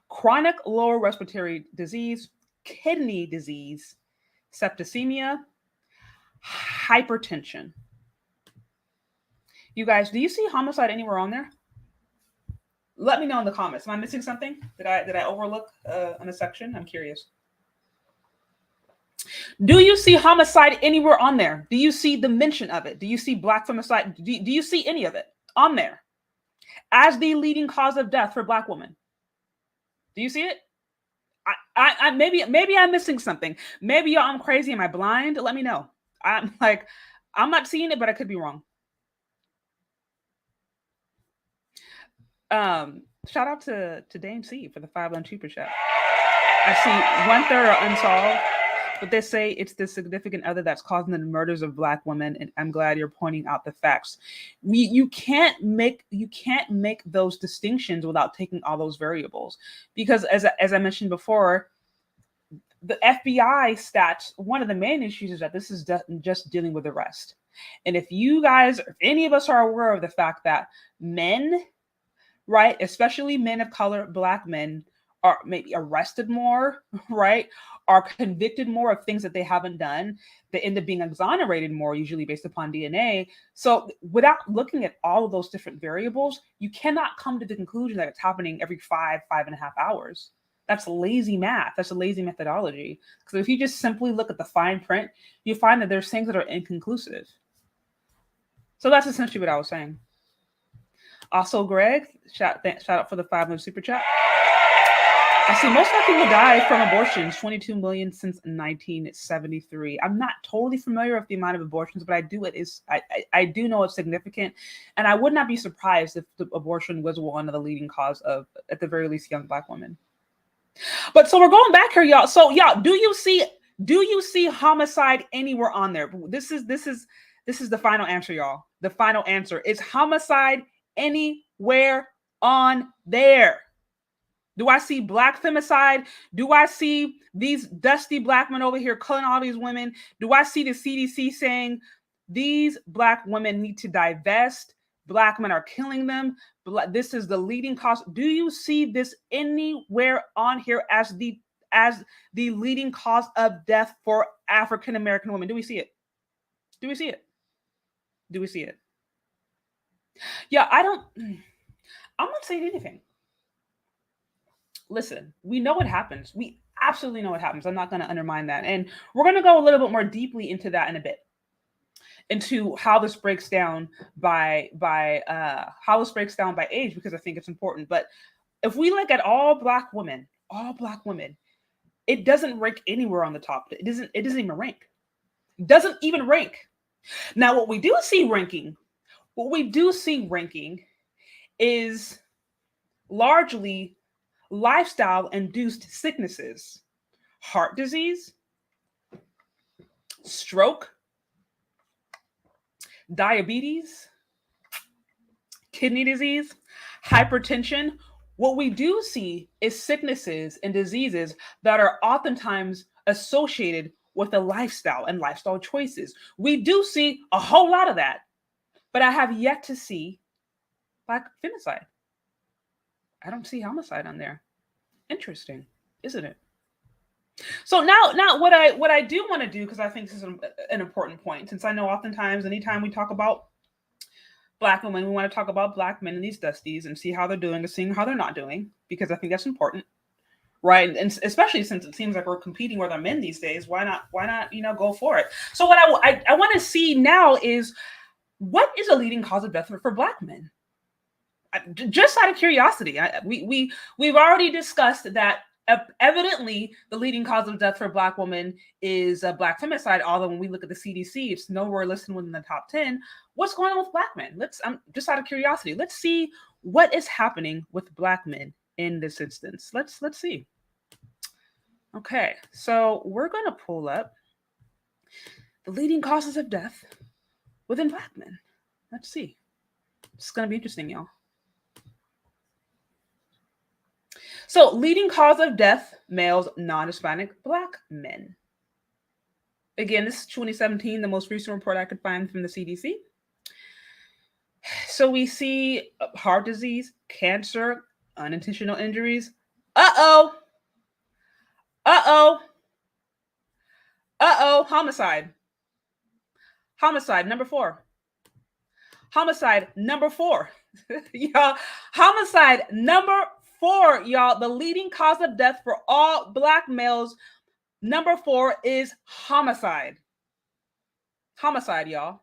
chronic lower respiratory disease, kidney disease, septicemia, hypertension. You guys, do you see homicide anywhere on there? Let me know in the comments. Am I missing something? Did I overlook in a section? I'm curious. Do you see homicide anywhere on there? Do you see the mention of it? Do you see Black femicide? Do you see any of it on there as the leading cause of death for Black women? Do you see it? I maybe I'm missing something. Maybe I'm crazy. Am I blind? Let me know. I'm not seeing it, but I could be wrong. Shout out to Dame C for the $5 super chat. I see 1/3 are unsolved, but they say it's the significant other that's causing the murders of Black women, and I'm glad you're pointing out the facts. You can't make those distinctions without taking all those variables, because as I mentioned before, the FBI stats, one of the main issues is that this is just dealing with arrest. And if any of us are aware of the fact that men, right, especially men of color, Black men, are maybe arrested more, right, are convicted more of things that they haven't done, they end up being exonerated more, usually based upon DNA. So without looking at all of those different variables, you cannot come to the conclusion that it's happening every 5.5 hours. That's lazy math. That's a lazy methodology. Because if you just simply look at the fine print, you find that there's things that are inconclusive. So that's essentially what I was saying. Also, Greg, shout out for the $5 super chat. I see most of the people die from abortions, 22 million since 1973. I'm not totally familiar with the amount of abortions, but I do know it's significant. And I would not be surprised if the abortion was one of the leading cause of, at the very least, young Black women. But so we're going back here, y'all. So y'all, do you see homicide anywhere on there? This is the final answer, y'all. The final answer is homicide anywhere on there. Do I see Black femicide? Do I see these dusty Black men over here killing all these women? Do I see the CDC saying these Black women need to divest? Black men are killing them. This is the leading cause. Do you see this anywhere on here as the leading cause of death for African American women? Do we see it? Do we see it? Do we see it? Yeah, I'm not saying anything. Listen, we know what happens. We absolutely know what happens. I'm not going to undermine that. And we're going to go a little bit more deeply into that in a bit, into how this breaks down by age, because I think it's important. But if we look at all Black women, it doesn't rank anywhere on the top. It doesn't even rank. It doesn't even rank. Now, what we do see ranking is largely lifestyle-induced sicknesses, heart disease, stroke, diabetes, kidney disease, hypertension. What we do see is sicknesses and diseases that are oftentimes associated with a lifestyle and lifestyle choices. We do see a whole lot of that, but I have yet to see Black femicide. I don't see homicide on there. Interesting, isn't it? So now what I do want to do, because I think this is an important point, since I know oftentimes anytime we talk about Black women, we want to talk about Black men and these dusties and see how they're doing and seeing how they're not doing, because I think that's important, right? And especially since it seems like we're competing with our men these days, why not go for it? So what I want to see now is, what is a leading cause of death for Black men? Just out of curiosity, we've already discussed that evidently the leading cause of death for Black women is Black femicide. Although when we look at the CDC, it's nowhere listed within the top 10. What's going on with Black men? Just out of curiosity, let's see what is happening with Black men in this instance. Let's see. Okay, so we're going to pull up the leading causes of death within Black men. Let's see. It's going to be interesting, y'all. So, leading cause of death, males, non-Hispanic Black men. Again, this is 2017, the most recent report I could find from the CDC. So we see heart disease, cancer, unintentional injuries. Uh-oh. Uh-oh. Uh-oh. Homicide. Homicide, number 4. Homicide, number 4. Y'all, homicide, number 4, y'all. The leading cause of death for all Black males, number 4 is homicide. Homicide, y'all.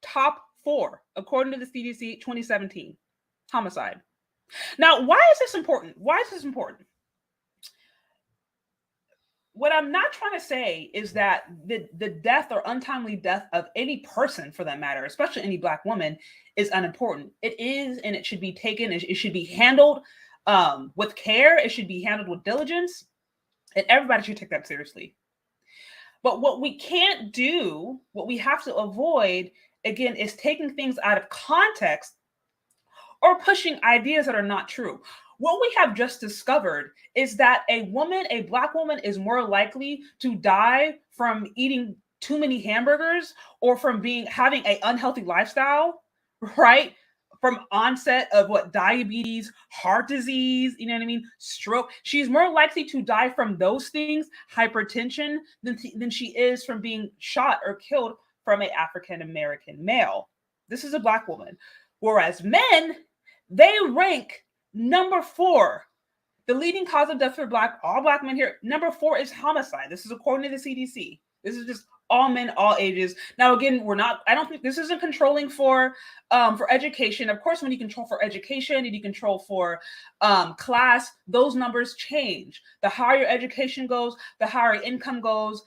Top 4, according to the CDC 2017. Homicide. Now, why is this important? Why is this important? What I'm not trying to say is that the death or untimely death of any person, for that matter, especially any Black woman, is unimportant. It is, and it should be taken, it should be handled with care. It should be handled with diligence, and everybody should take that seriously. But what we can't do, what we have to avoid, again, is taking things out of context or pushing ideas that are not true. What we have just discovered is that a Black woman, is more likely to die from eating too many hamburgers or from having an unhealthy lifestyle, right? From onset of diabetes, heart disease, you know what I mean? Stroke. She's more likely to die from those things, hypertension, than she is from being shot or killed from an African-American male. This is a Black woman. Whereas men, they rank number 4. The leading cause of death for all Black men here, number 4 is homicide. This is according to the CDC. This is just all men, all ages. Now, again, I don't think this isn't controlling for education. Of course, when you control for education and you control for class, those numbers change. The higher your education goes, the higher income goes,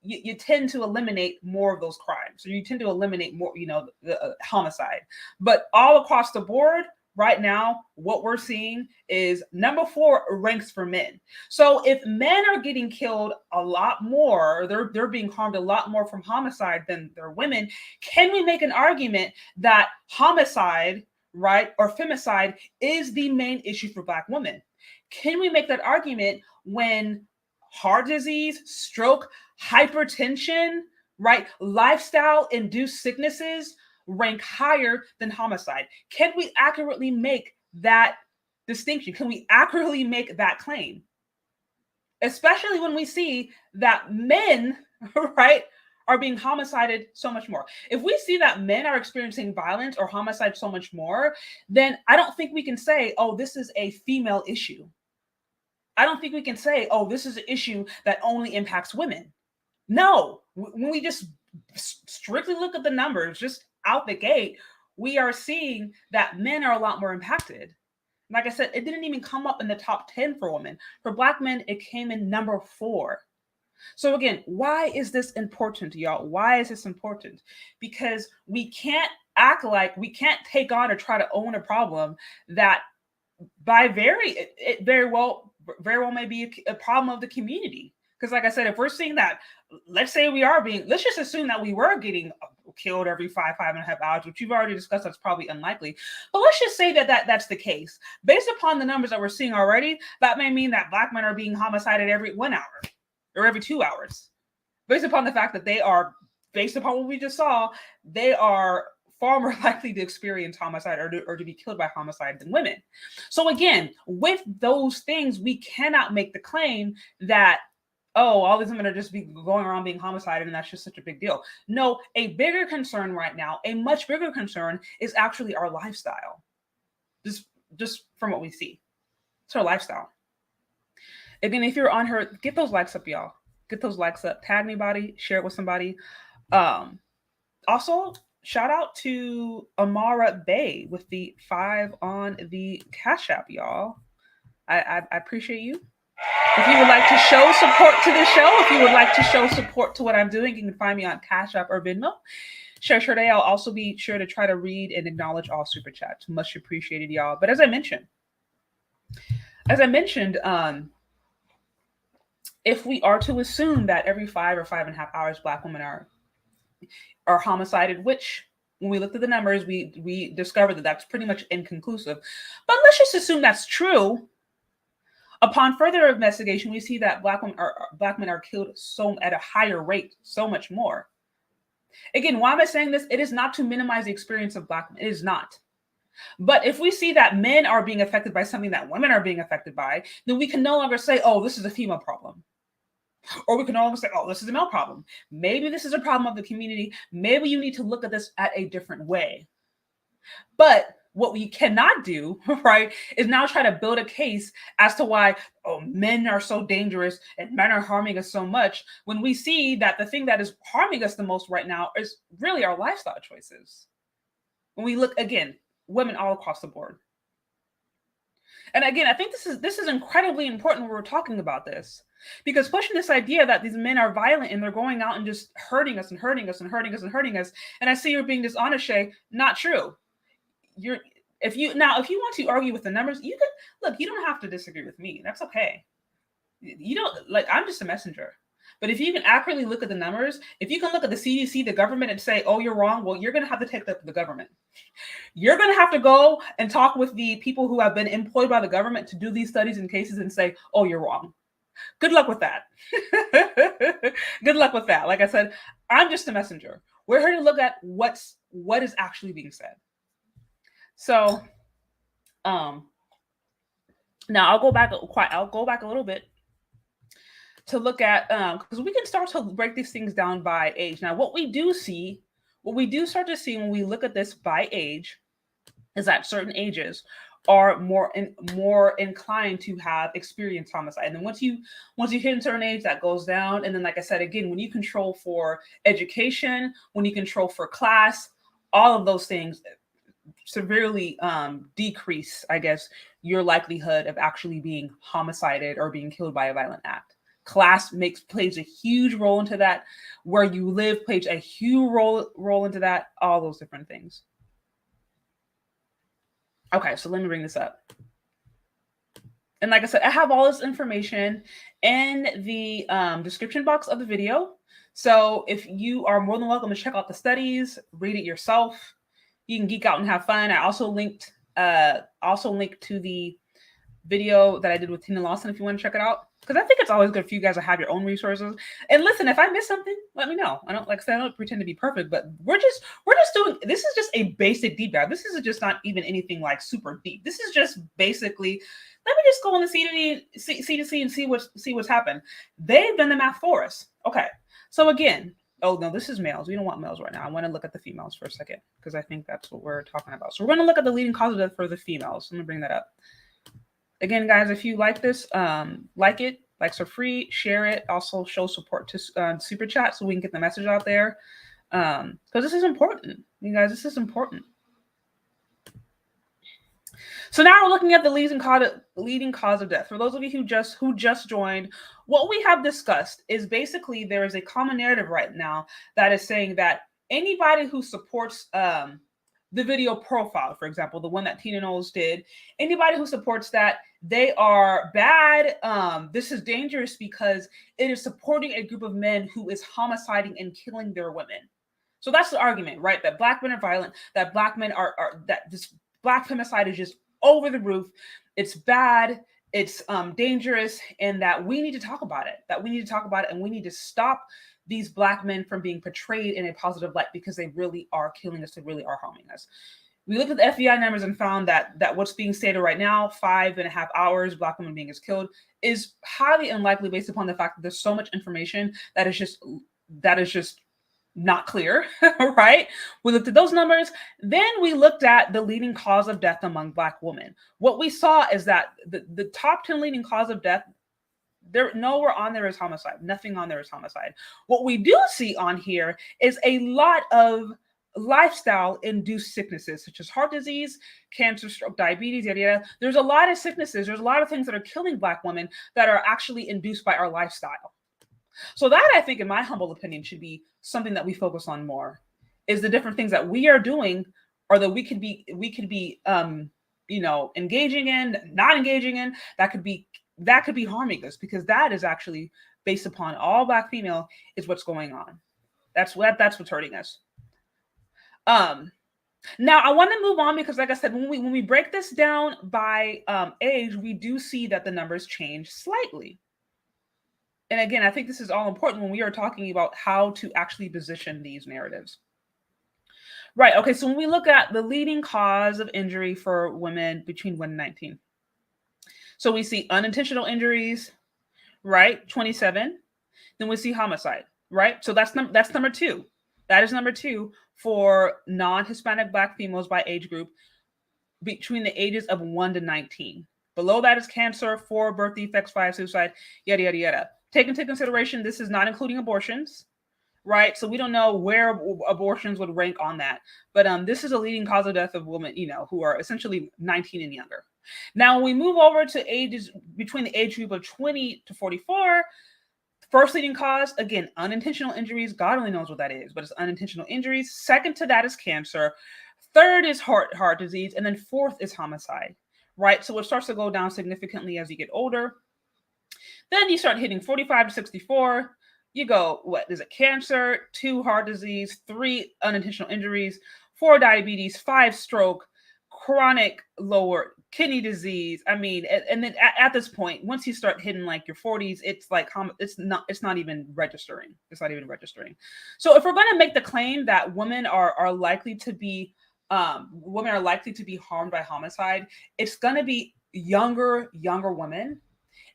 you tend to eliminate more of those crimes. So you tend to eliminate more, the homicide. But all across the board, right now, what we're seeing is number 4 ranks for men. So if men are getting killed a lot more, they're being harmed a lot more from homicide than their women, can we make an argument that homicide, right, or femicide is the main issue for Black women? Can we make that argument when heart disease, stroke, hypertension, right, lifestyle-induced sicknesses rank higher than homicide? Can we accurately make that distinction? Can we accurately make that claim? Especially when we see that men, right, are being homicided so much more. If we see that men are experiencing violence or homicide so much more, then I don't think we can say, oh, this is a female issue. I don't think we can say, oh, this is an issue that only impacts women. No, when we just strictly look at the numbers, just out the gate, we are seeing that men are a lot more impacted. Like I said, it didn't even come up in the top 10 for women. For Black men, it came in number 4. So again, why is this important, y'all? Why is this important? Because we can't act like we can't take on or try to own a problem that it very well may be a problem of the community. Because like I said, if we're seeing that, let's just assume that we were getting killed every 5.5 hours, which you've already discussed, that's probably unlikely. But let's just say that's the case. Based upon the numbers that we're seeing already, that may mean that Black men are being homicided every 1 hour or every 2 hours. Based upon the fact that based upon what we just saw, they are far more likely to experience homicide or to be killed by homicide than women. So again, with those things, we cannot make the claim that, oh, all these women are just going around being homicided and that's just such a big deal. No, a bigger concern right now, a much bigger concern, is actually our lifestyle. Just from what we see. It's our lifestyle. Again, if you're on her, get those likes up, y'all. Get those likes up. Tag anybody, share it with somebody. Also, shout out to Amara Bay with the 5 on the Cash App, y'all. I appreciate you. If you would like to show support to the show, if you would like to show support to what I'm doing, you can find me on Cash App or Venmo. Sure day. I'll also be sure to try to read and acknowledge all super chats. Much appreciated, y'all. But as I mentioned, if we are to assume that every 5 or 5.5 hours Black women are homicided, which when we looked at the numbers, we discovered that that's pretty much inconclusive. But let's just assume that's true. Upon further investigation, we see that Black men are killed at a higher rate, so much more. Again, why am I saying this? It is not to minimize the experience of Black men. It is not. But if we see that men are being affected by something that women are being affected by, then we can no longer say, oh, this is a female problem. Or we can no longer say, oh, this is a male problem. Maybe this is a problem of the community. Maybe you need to look at this at a different way. But what we cannot do, right, is now try to build a case as to why, oh, men are so dangerous and men are harming us so much, when we see that the thing that is harming us the most right now is really our lifestyle choices. When we look, again, women all across the board. And again, I think this is incredibly important when we're talking about this, because pushing this idea that these men are violent and they're going out and just hurting us and hurting us and hurting us and hurting us. And I see you're being dishonest, Shay. Not true. If you want to argue with the numbers, you can look. You don't have to disagree with me. That's okay. You don't like. I'm just a messenger. But if you can accurately look at the numbers, if you can look at the CDC, the government, and say, oh, you're wrong, well, you're going to have to take that to the government. You're going to have to go and talk with the people who have been employed by the government to do these studies and cases and say, oh, you're wrong. Good luck with that. Good luck with that. Like I said, I'm just a messenger. We're here to look at what is actually being said. So now I'll go back a little bit to look at, because we can start to break these things down by age. Now, what we do start to see when we look at this by age is that certain ages are more inclined to have experienced homicide. And then once you hit a certain age, that goes down. And then, like I said, again, when you control for education, when you control for class, all of those things severely decrease, I guess, your likelihood of actually being homicided or being killed by a violent act. Class plays a huge role into that. Where you live plays a huge role into that. All those different things. Okay, so let me bring this up. And like I said, I have all this information in the description box of the video. So if you are more than welcome to check out the studies, read it yourself. You can geek out and have fun. I also linked to the video that I did with Tina Lawson if you want to check it out. Because I think it's always good for you guys to have your own resources. And listen, if I miss something, let me know. I don't pretend to be perfect, but we're just doing, this is just a basic deep dive. This is just not even anything like super deep. This is just basically, let me just go on the CDC and see what's happened. They've done the math for us. Okay. So again, oh no, this is males. We don't want males right now. I want to look at the females for a second, because I think that's what we're talking about. So we're going to look at the leading cause of death for the females. Let me bring that up. Again, guys, if you like this, like it. Likes are free. Share it. Also show support to Super Chat so we can get the message out there. Because this is important. You guys, this is important. So now we're looking at the leading cause of death. For those of you who just joined, what we have discussed is basically there is a common narrative right now that is saying that anybody who supports the video profile, for example, the one that Tina Knowles did, anybody who supports that, they are bad. This is dangerous because it is supporting a group of men who is homiciding and killing their women. So that's the argument, right? That Black men are violent, that Black men that this Black femicide is just over the roof. It's bad. It's dangerous, and that we need to talk about it. That we need to talk about it, and we need to stop these Black men from being portrayed in a positive light, because they really are killing us. They really are harming us. We looked at the FBI numbers and found that what's being stated right now, 5.5 hours, Black women being killed, is highly unlikely based upon the fact that there's so much information that is just not clear, right? We looked at those numbers. Then we looked at the leading cause of death among Black women. What we saw is that the top 10 leading cause of death, nowhere on there is homicide. Nothing on there is homicide. What we do see on here is a lot of lifestyle-induced sicknesses, such as heart disease, cancer, stroke, diabetes, yada, yada. There's a lot of sicknesses. There's a lot of things that are killing Black women that are actually induced by our lifestyle. So that, I think, in my humble opinion, should be something that we focus on more, is the different things that we are doing, or that we could be engaging in, not engaging in, that could be harming us, because that is actually based upon all Black female is what's going on. That's what's hurting us. Now I want to move on, because like I said, when we break this down by age, we do see that the numbers change slightly. And again, I think this is all important when we are talking about how to actually position these narratives. Right. Okay. So when we look at the leading cause of injury for women between 1 and 19, so we see unintentional injuries, right? 27. Then we see homicide, right? So that's number 2. That is number 2 for non-Hispanic Black females by age group between the ages of 1 to 19. Below that is cancer, 4 birth defects, 5 suicide, yada, yada, yada. Take into consideration, this is not including abortions, right? So we don't know where abortions would rank on that. But this is a leading cause of death of women, who are essentially 19 and younger. Now, when we move over to ages between the age group of 20 to 44, first leading cause, again, unintentional injuries. God only knows what that is, but it's unintentional injuries. Second to that is cancer. Third is heart disease. And then fourth is homicide, right? So it starts to go down significantly as you get older. Then you start hitting 45 to 64. You go, what is it? Cancer, 2 heart disease, 3 unintentional injuries, 4 diabetes, 5 stroke, chronic lower kidney disease. I mean, and then at this point, once you start hitting like your 40s, it's like it's not even registering. It's not even registering. So if we're going to make the claim that women are likely to be harmed by homicide, it's going to be younger women,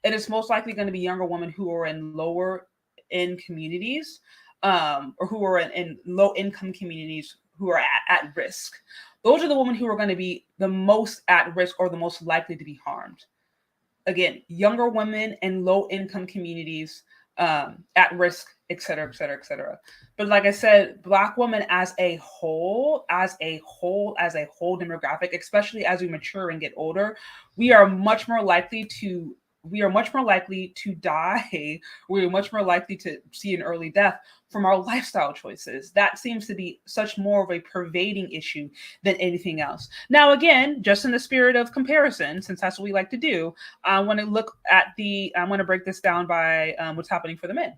and it's most likely going to be younger women who are in lower end communities, or who are in low income communities who are at risk. Those are the women who are going to be the most at risk or the most likely to be harmed. Again, younger women in low income communities, at risk, et cetera, et cetera, et cetera. But like I said, Black women as a whole demographic, especially as we mature and get older, we are much more likely to die. We are much more likely to see an early death from our lifestyle choices. That seems to be such more of a pervading issue than anything else. Now, again, just in the spirit of comparison, since that's what we like to do, I want to break this down by what's happening for the men,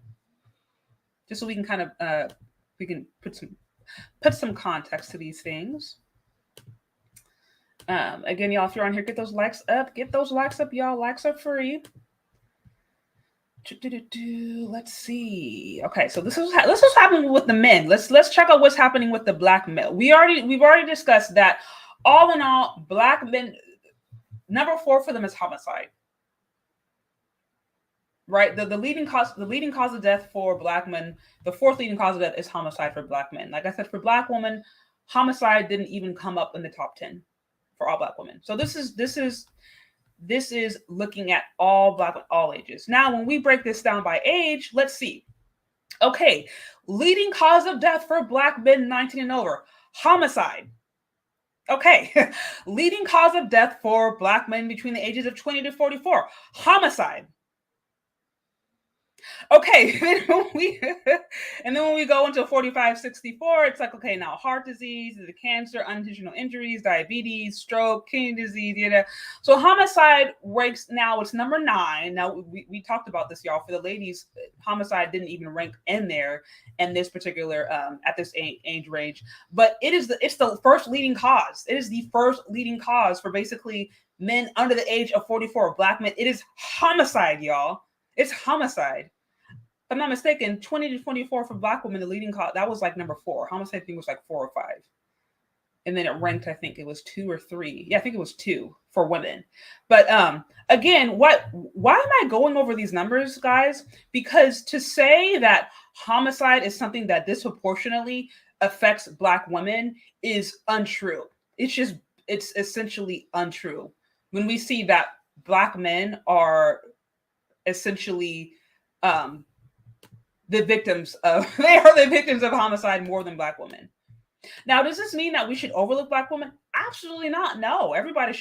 just so we can kind of put some context to these things. Again, y'all, if you're on here, get those likes up. Get those likes up, y'all. Likes are free. Let's see. Okay, so this is what's happening with the men. Let's check out what's happening with the Black male. We've already discussed that. All in all, Black men, number 4 for them is homicide. Right, the leading cause of death for Black men. The 4th leading cause of death is homicide for Black men. Like I said, for Black women, homicide didn't even come up in the top 10 for all Black women. So this is looking at all Black, all ages. Now, when we break this down by age, let's see. Okay, leading cause of death for Black men 19 and over, homicide. Okay, leading cause of death for Black men between the ages of 20 to 44, homicide. Okay, and then when we go into 45, 64, it's like, okay, now heart disease, the cancer, unintentional injuries, diabetes, stroke, kidney disease, So homicide ranks now, it's number 9. Now, we talked about this, y'all. For the ladies, homicide didn't even rank in there in this particular, at this age range. But it's the first leading cause. It is the first leading cause for basically men under the age of 44, Black men. It is homicide, y'all. It's homicide. If I'm not mistaken, 20 to 24 for Black women, the leading cause, that was like number 4. Homicide, I think, was like 4 or 5. And then it ranked, I think it was 2 or 3. Yeah, I think it was 2 for women. But again, why am I going over these numbers, guys? Because to say that homicide is something that disproportionately affects Black women is untrue. It's essentially untrue. When we see that Black men are essentially they are the victims of homicide more than Black women. Now, does this mean that we should overlook Black women? Absolutely not. No, everybody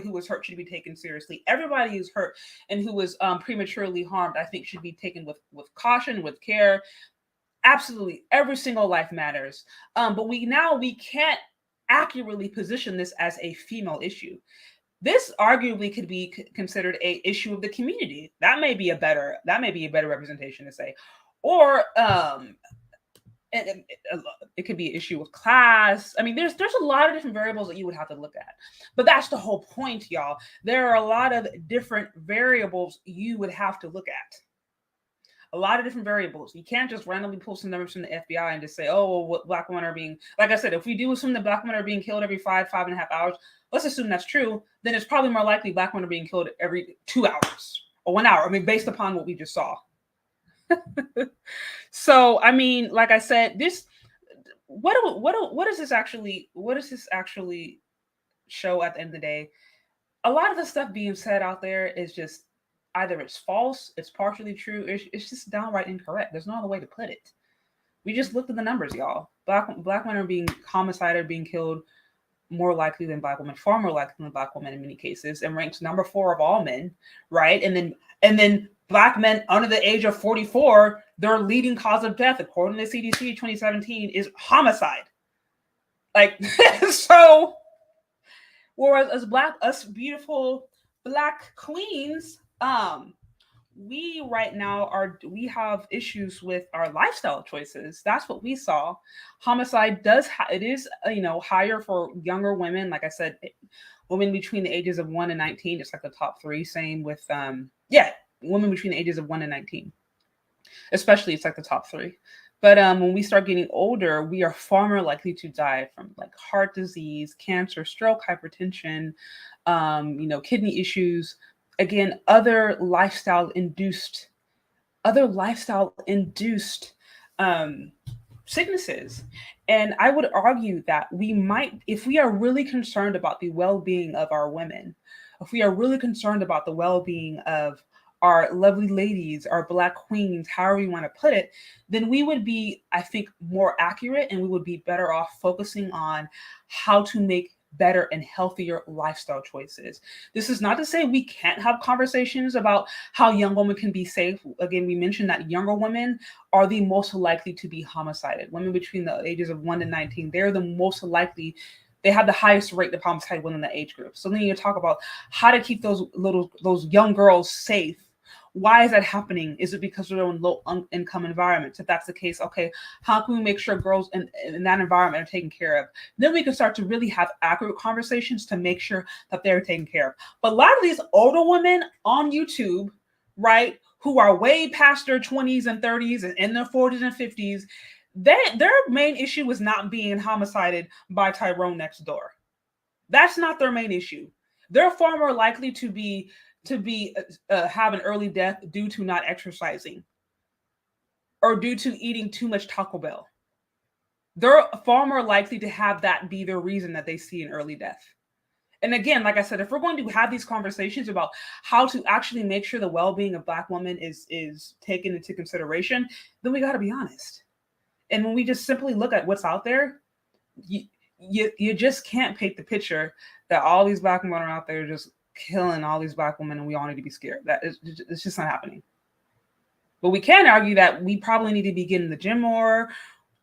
who was hurt should be taken seriously. Everybody who's hurt and who was prematurely harmed, I think, should be taken with caution, with care. Absolutely, every single life matters. But we can't accurately position this as a female issue. This arguably could be considered an issue of the community. That may be a better representation to say, or it could be an issue with class. I mean, there's a lot of different variables that you would have to look at. But that's the whole point, y'all. There are a lot of different variables you would have to look at. a lot of different variables. You can't just randomly pull some numbers from the FBI and just say, oh, well, black women are being, like I said, if we do assume that black women are being killed every 5.5 hours, let's assume that's true, then it's probably more likely black women are being killed every 2 hours or 1 hour. I mean, based upon what we just saw. So, I mean, like I said, this, what does this actually show at the end of the day? A lot of the stuff being said out there is just either it's false, it's partially true, it's just downright incorrect. There's no other way to put it. We just looked at the numbers, y'all. Black women are being homicided, being killed more likely than black women, far more likely than black women in many cases, and ranks number 4 of all men, right? And then black men under the age of 44, their leading cause of death, according to CDC 2017, is homicide. Like, so, whereas us beautiful black queens, we right now we have issues with our lifestyle choices. That's what we saw. Homicide it is higher for younger women. Like I said, women between the ages of 1 and 19, it's like the top 3. Same with women between the ages of 1 and 19, especially it's like the top 3. But when we start getting older, we are far more likely to die from like heart disease, cancer, stroke, hypertension, kidney issues. Again, other lifestyle induced sicknesses. And I would argue that we might, if we are really concerned about the well-being of our women, if we are really concerned about the well-being of our lovely ladies, our black queens, however you want to put it, then we would be, I think, more accurate, and we would be better off focusing on how to make better and healthier lifestyle choices. This is not to say we can't have conversations about how young women can be safe. Again, we mentioned that younger women are the most likely to be homicided. Women between the ages of 1 and 19, they're the most likely, they have the highest rate of homicide within the age group. So then you talk about how to keep those young girls safe. Why is that happening? Is it because they're in low income environments? If that's the case, okay, how can we make sure girls in that environment are taken care of? Then we can start to really have accurate conversations to make sure that they're taken care of. But a lot of these older women on YouTube, right, who are way past their 20s and 30s and in their 40s and 50s, their main issue is not being homicided by Tyrone next door. That's not their main issue. They're far more likely to have an early death due to not exercising or due to eating too much Taco Bell. They're far more likely to have that be their reason that they see an early death. And again, like I said, if we're going to have these conversations about how to actually make sure the well-being of black women is taken into consideration, then we got to be honest. And when we just simply look at what's out there, you just can't paint the picture that all these black women are out there just killing all these black women and we all need to be scared. It's just not happening. But we can argue that we probably need to be getting in the gym more.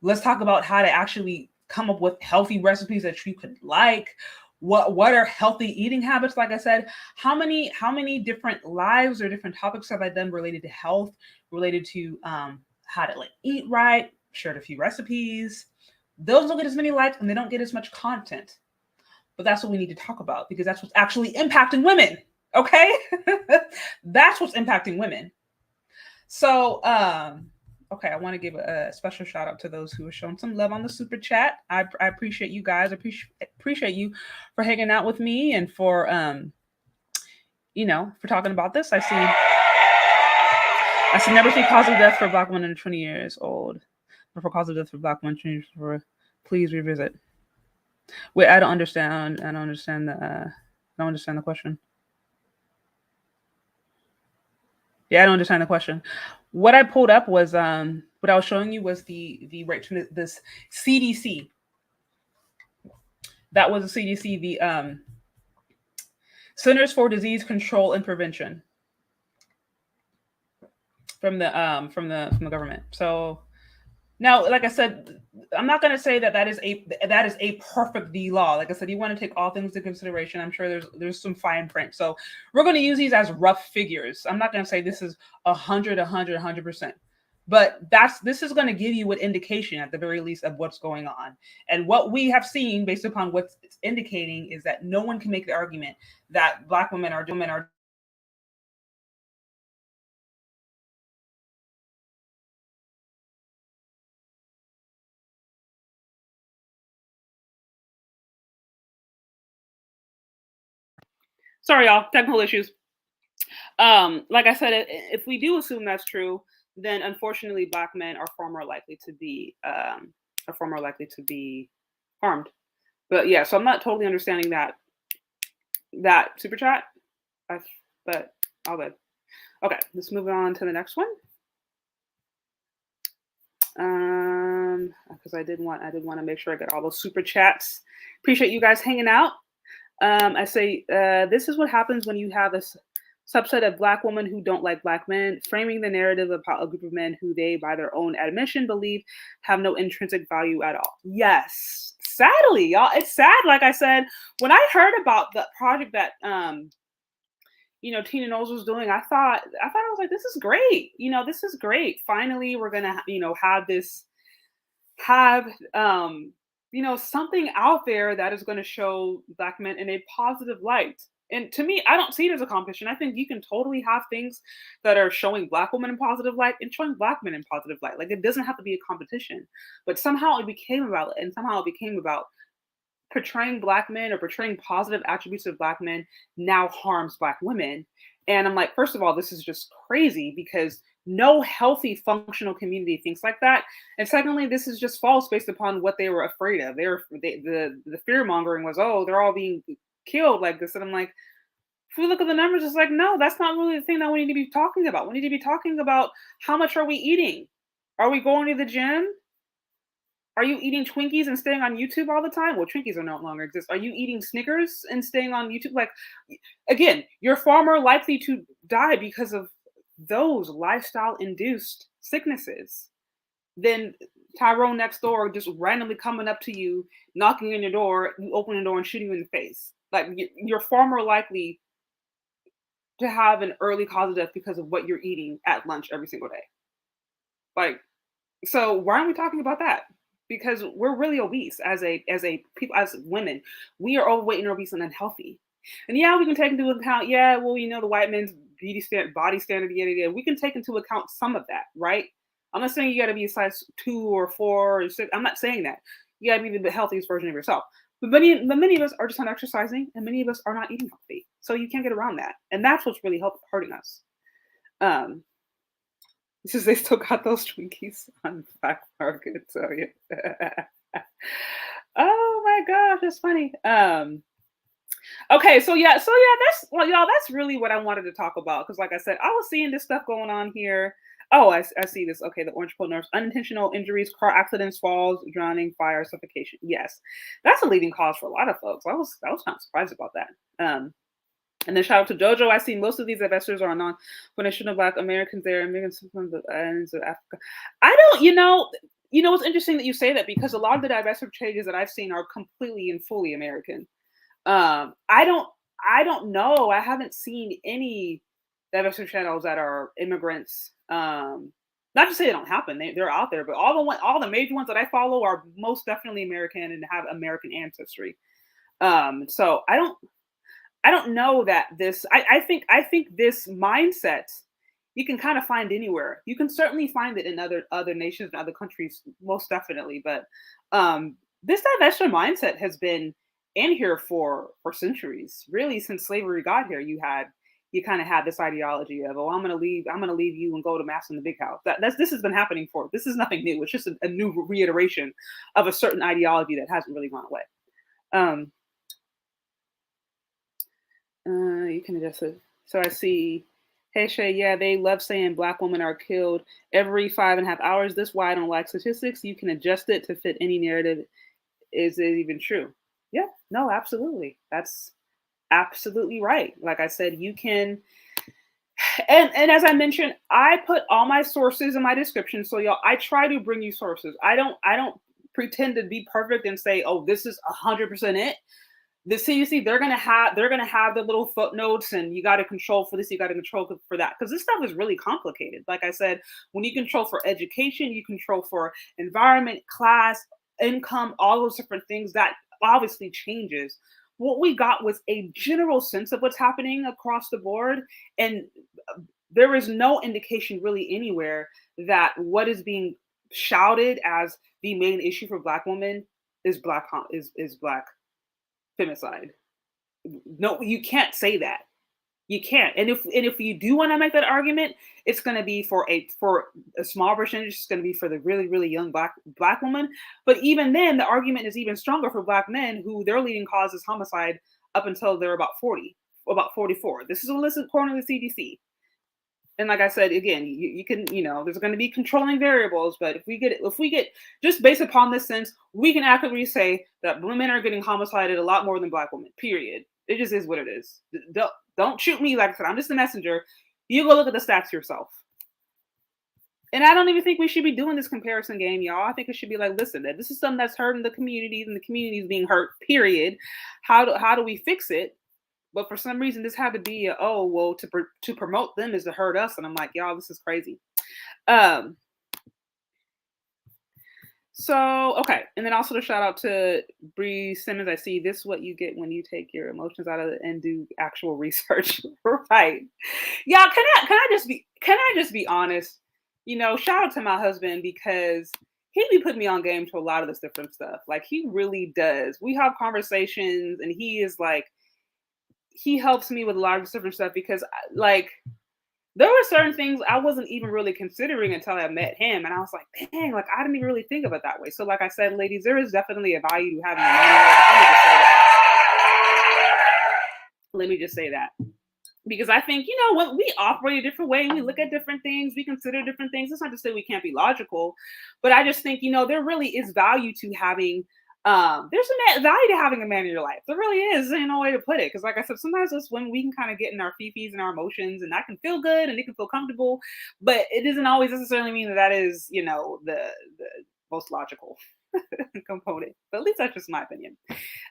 Let's talk about how to actually come up with healthy recipes that you could like. What are healthy eating habits? Like I said, how many different lives or different topics have I done related to health, related to how to eat right, shared a few recipes. Those don't get as many likes and they don't get as much content. But that's what we need to talk about because that's what's actually impacting women. Okay? That's what's impacting women. So, okay, I want to give a special shout out to those who have shown some love on the super chat. I appreciate you guys. I appreciate you for hanging out with me and for, for talking about this. I see never see cause of death for black women under 20 years old. For cause of death for black women, please revisit. Wait, I don't understand the question. Yeah, I don't understand the question. What I pulled up was what I was showing you was the rate from this CDC. That was the CDC, the Centers for Disease Control and Prevention from the government. So now, like I said, I'm not going to say that is a perfect law. Like I said, you want to take all things into consideration. I'm sure there's some fine print. So we're going to use these as rough figures. I'm not going to say this is 100%. But this is going to give you an indication at the very least of what's going on. And what we have seen based upon what's indicating is that no one can make the argument that black women are Sorry, y'all, technical issues. Like I said, if we do assume that's true, then unfortunately, Black men are far more likely to be harmed. But yeah, so I'm not totally understanding that super chat, but all good. Okay, let's move on to the next one. Because I did want to make sure I get all those super chats. Appreciate you guys hanging out. I say this is what happens when you have a subset of Black women who don't like Black men, framing the narrative about a group of men who they, by their own admission, believe have no intrinsic value at all. Yes, sadly, y'all, it's sad. Like I said, when I heard about the project that Tina Knowles was doing, I thought I was like, this is great. This is great. Finally, we're gonna have something out there that is going to show Black men in a positive light. And to me, I don't see it as a competition. I think you can totally have things that are showing Black women in positive light and showing Black men in positive light. Like, it doesn't have to be a competition. But somehow it became about it, and somehow it became about portraying Black men or portraying positive attributes of Black men now harms Black women. And I'm like, first of all, this is just crazy because no healthy, functional community thinks like that. And secondly, this is just false based upon what they were afraid of. The fear mongering was, oh, they're all being killed like this. And I'm like, if we look at the numbers, it's like, no, that's not really the thing that we need to be talking about. We need to be talking about how much are we eating? Are we going to the gym? Are you eating Twinkies and staying on YouTube all the time? Well, Twinkies are no longer exist. Are you eating Snickers and staying on YouTube? Like, again, you're far more likely to die because of those lifestyle-induced sicknesses than Tyrone next door just randomly coming up to you, knocking on your door, you open the door and shooting you in the face. Like, you're far more likely to have an early cause of death because of what you're eating at lunch every single day. Like, so why aren't we talking about that? Because we're really obese as women. We are overweight and obese and unhealthy. And yeah, we can take into account, the white men's body standard, we can take into account some of that, right? I'm not saying you got to be a size 2 or 4 or 6. I'm not saying that. You got to be the healthiest version of yourself. But many of us are just not exercising, and many of us are not eating healthy. So you can't get around that. And that's what's really hurting us. Since they still got those Twinkies on Black Market. So yeah. Oh my gosh, that's funny. Okay, so that's really what I wanted to talk about. Because like I said, I was seeing this stuff going on here. Oh, I see this. Okay, the orange pill nurse, unintentional injuries, car accidents, falls, drowning, fire, suffocation. Yes, that's a leading cause for a lot of folks. I was kind of surprised about that. And then shout out to Jojo. I see most of these investors are non-foundational Black Americans. They're immigrants from the islands of Africa. I don't, it's interesting that you say that because a lot of the divestiture changes that I've seen are completely and fully American. I don't know. I haven't seen any divestiture channels that are immigrants. Not to say they don't happen. They're out there, but all the major ones that I follow are most definitely American and have American ancestry. So I don't know that this. I think this mindset you can kind of find anywhere. You can certainly find it in other nations and other countries, most definitely. But this divestiture mindset has been in here for centuries. Really, since slavery got here, you kind of had this ideology of, oh, I'm gonna leave you and go to mass in the big house. This has been happening this is nothing new. It's just a new reiteration of a certain ideology that hasn't really gone away. You can adjust it. So I see, hey Shay, yeah, they love saying Black women are killed every 5.5 hours. That's why I don't like statistics. You can adjust it to fit any narrative. Is it even true? Yeah, no, absolutely. That's absolutely right. Like I said, you can, and as I mentioned, I put all my sources in my description. So y'all, I try to bring you sources. I don't pretend to be perfect and say, oh, this is 100% it. The CDC, they're gonna have the little footnotes, and you got to control for this, you got to control for that, because this stuff is really complicated. Like I said, when you control for education, you control for environment, class, income, all those different things, that obviously changes. What we got was a general sense of what's happening across the board, and there is no indication really anywhere that what is being shouted as the main issue for Black women is Black femicide. No, you can't say that. You can't. And if you do want to make that argument, it's going to be for a small percentage. It's going to be for the really, really young black woman. But even then, the argument is even stronger for black men who their leading cause is homicide up until they're about 40, about 44. This is a list according to the CDC. And like I said, again, you can, there's going to be controlling variables, but if we get just based upon this sense, we can accurately say that women are getting homicided a lot more than black women, period. It just is what it is. Don't shoot me. Like I said, I'm just a messenger. You go look at the stats yourself. And I don't even think we should be doing this comparison game, y'all. I think it should be like, listen, this is something that's hurting the communities and the community is being hurt, period. How do we fix it? But for some reason, this had to be to promote them is to hurt us. And I'm like, y'all, this is crazy. So, okay. And then also to shout out to Bree Simmons. I see this is what you get when you take your emotions out of it and do actual research. Right. Yeah. Can I just be honest? Shout out to my husband because he be putting me on game to a lot of this different stuff. Like he really does. We have conversations and he is like, he helps me with a lot of different stuff because like there were certain things I wasn't even really considering until I met him. And I was like, dang, like I didn't even really think of it that way. So like I said, ladies, there is definitely a value to having a man. Let me just say that. Because I think, when we operate a different way, we look at different things, we consider different things. It's not to say we can't be logical, but I just think, there really is value to having there's a value to having a man in your life. There really is. There's no way to put it. Because like I said, sometimes it's when we can kind of get in our fifis and our emotions and that can feel good and it can feel comfortable, but it doesn't always necessarily mean that is, the most logical component. But at least that's just my opinion.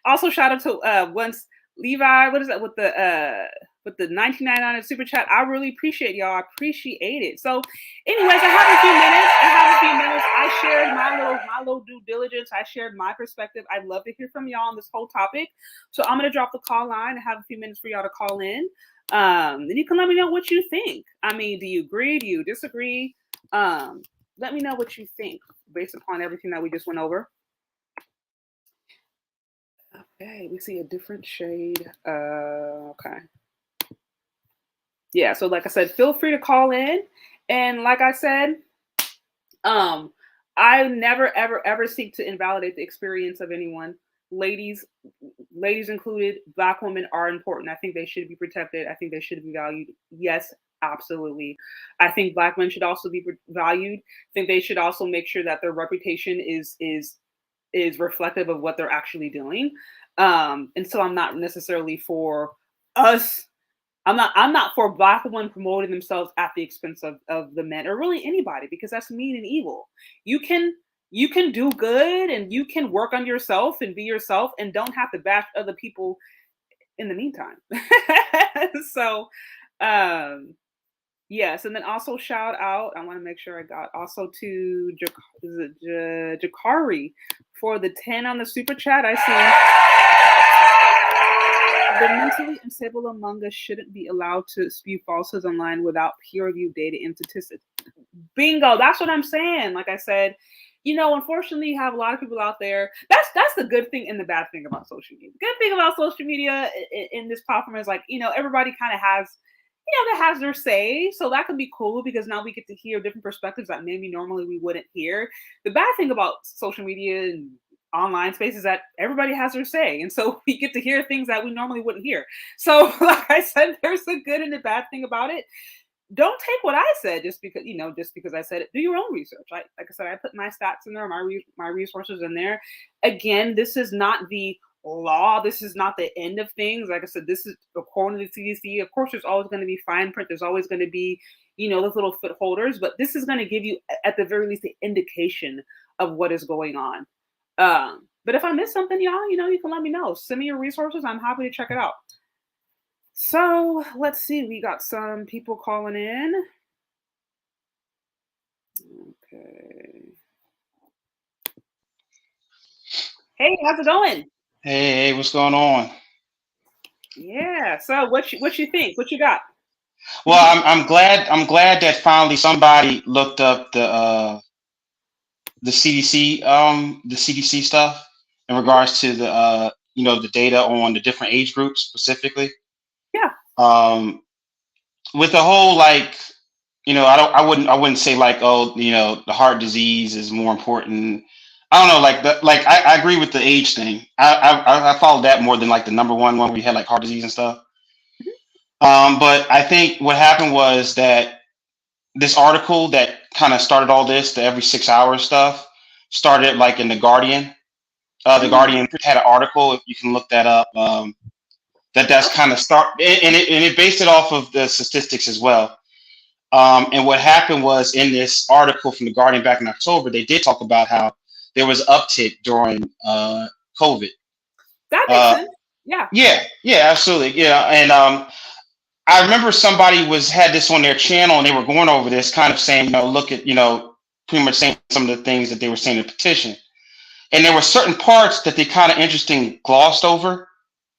Also, shout out to once Levi, what is that with the 1999 super chat? I really appreciate y'all. I appreciate it. So, anyways, I have a few minutes. I shared my little due diligence. I shared my perspective. I'd love to hear from y'all on this whole topic. So I'm gonna drop the call line and have a few minutes for y'all to call in. And you can let me know what you think. I mean, do you agree? Do you disagree? Let me know what you think based upon everything that we just went over. Okay, we see a different shade. Okay. Yeah, so like I said, feel free to call in. And like I said, I never, ever, ever seek to invalidate the experience of anyone. Ladies included, Black women are important. I think they should be protected. I think they should be valued. Yes, absolutely. I think Black men should also be valued. I think they should also make sure that their reputation is reflective of what they're actually doing. And so I'm not necessarily for us. I'm not for Black women promoting themselves at the expense of the men or really anybody, because that's mean and evil. You can do good and you can work on yourself and be yourself and don't have to bash other people in the meantime. So, yes. And then also shout out, I want to make sure I got also to Jakari for the 10 on the super chat. I see. The mentally unstable among us shouldn't be allowed to spew falsehoods online without peer-reviewed data and statistics. Bingo, that's what I'm saying. Like I said, unfortunately, you have a lot of people out there. That's the good thing and the bad thing about social media. The good thing about social media in this platform is like, everybody kind of has, that has their say. So that can be cool because now we get to hear different perspectives that maybe normally we wouldn't hear. The bad thing about social media and online spaces that everybody has their say, and so we get to hear things that we normally wouldn't hear. So like I said, there's the good and the bad thing about it. Don't take what I said just because I said it. Do your own research. Like I said, I put my stats in there, my resources in there. Again, this is not the law. This is not the end of things. Like I said, this is according to the CDC. Of course, there's always going to be fine print. There's always going to be, those little footholders, but this is going to give you at the very least the indication of what is going on. But if I miss something, y'all, you can let me know. Send me your resources. I'm happy to check it out. So let's see. We got some people calling in. Okay. Hey, how's it going? Hey, what's going on? Yeah. So what you think? What you got? Well, I'm glad that finally somebody looked up the CDC stuff in regards to the the data on the different age groups specifically. Yeah. With the whole like, I wouldn't say like, oh, the heart disease is more important. I don't know, I agree with the age thing. I followed that more than like the number one where we had like heart disease and stuff. But I think what happened was that this article that kind of started all this, the every 6 hours stuff, started like in the Guardian. The Guardian had an article, if you can look that up. That's kind of and it based it off of the statistics as well. And what happened was in this article from the Guardian back in October, they did talk about how there was uptick during COVID. That makes sense. Yeah. Yeah, absolutely. Yeah, and I remember somebody had this on their channel, and they were going over this, kind of saying, look at, pretty much saying some of the things that they were saying in the petition, and there were certain parts that they kind of interesting glossed over.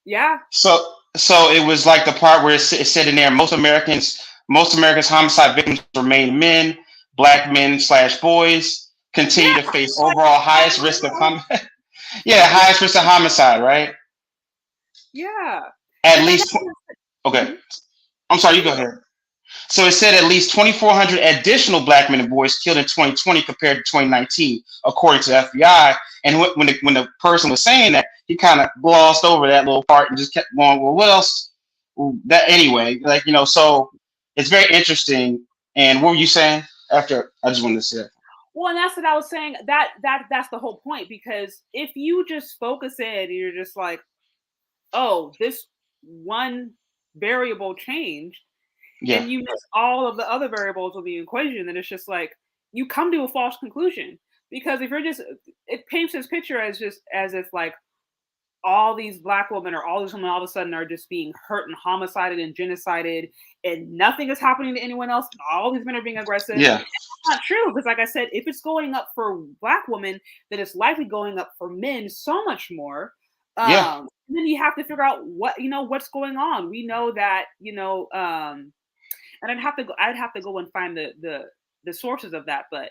Yeah. So it was like the part where it said in there, most Americans homicide victims remain men, black men / boys continue to face overall highest risk of highest risk of homicide, right? Yeah. At least okay. I'm sorry, you go ahead. So it said at least 2,400 additional black men and boys killed in 2020 compared to 2019, according to the FBI. And when the person was saying that, he kind of glossed over that little part and just kept going, well, what else? That anyway, so it's very interesting. And what were you saying after? I just wanted to say that. Well, and that's what I was saying. That's the whole point, because if you just focus in and you're just like, oh, this one variable changed, and you miss all of the other variables of the equation, then it's just like you come to a false conclusion. Because if it paints this picture as if like all these black women or all these women all of a sudden are just being hurt and homicided and genocided, and nothing is happening to anyone else, and all these men are being aggressive. Yeah. It's not true, because like I said, if it's going up for black women, then it's likely going up for men so much more. And then you have to figure out what's going on. We know that, and I'd have to go and find the sources of that. But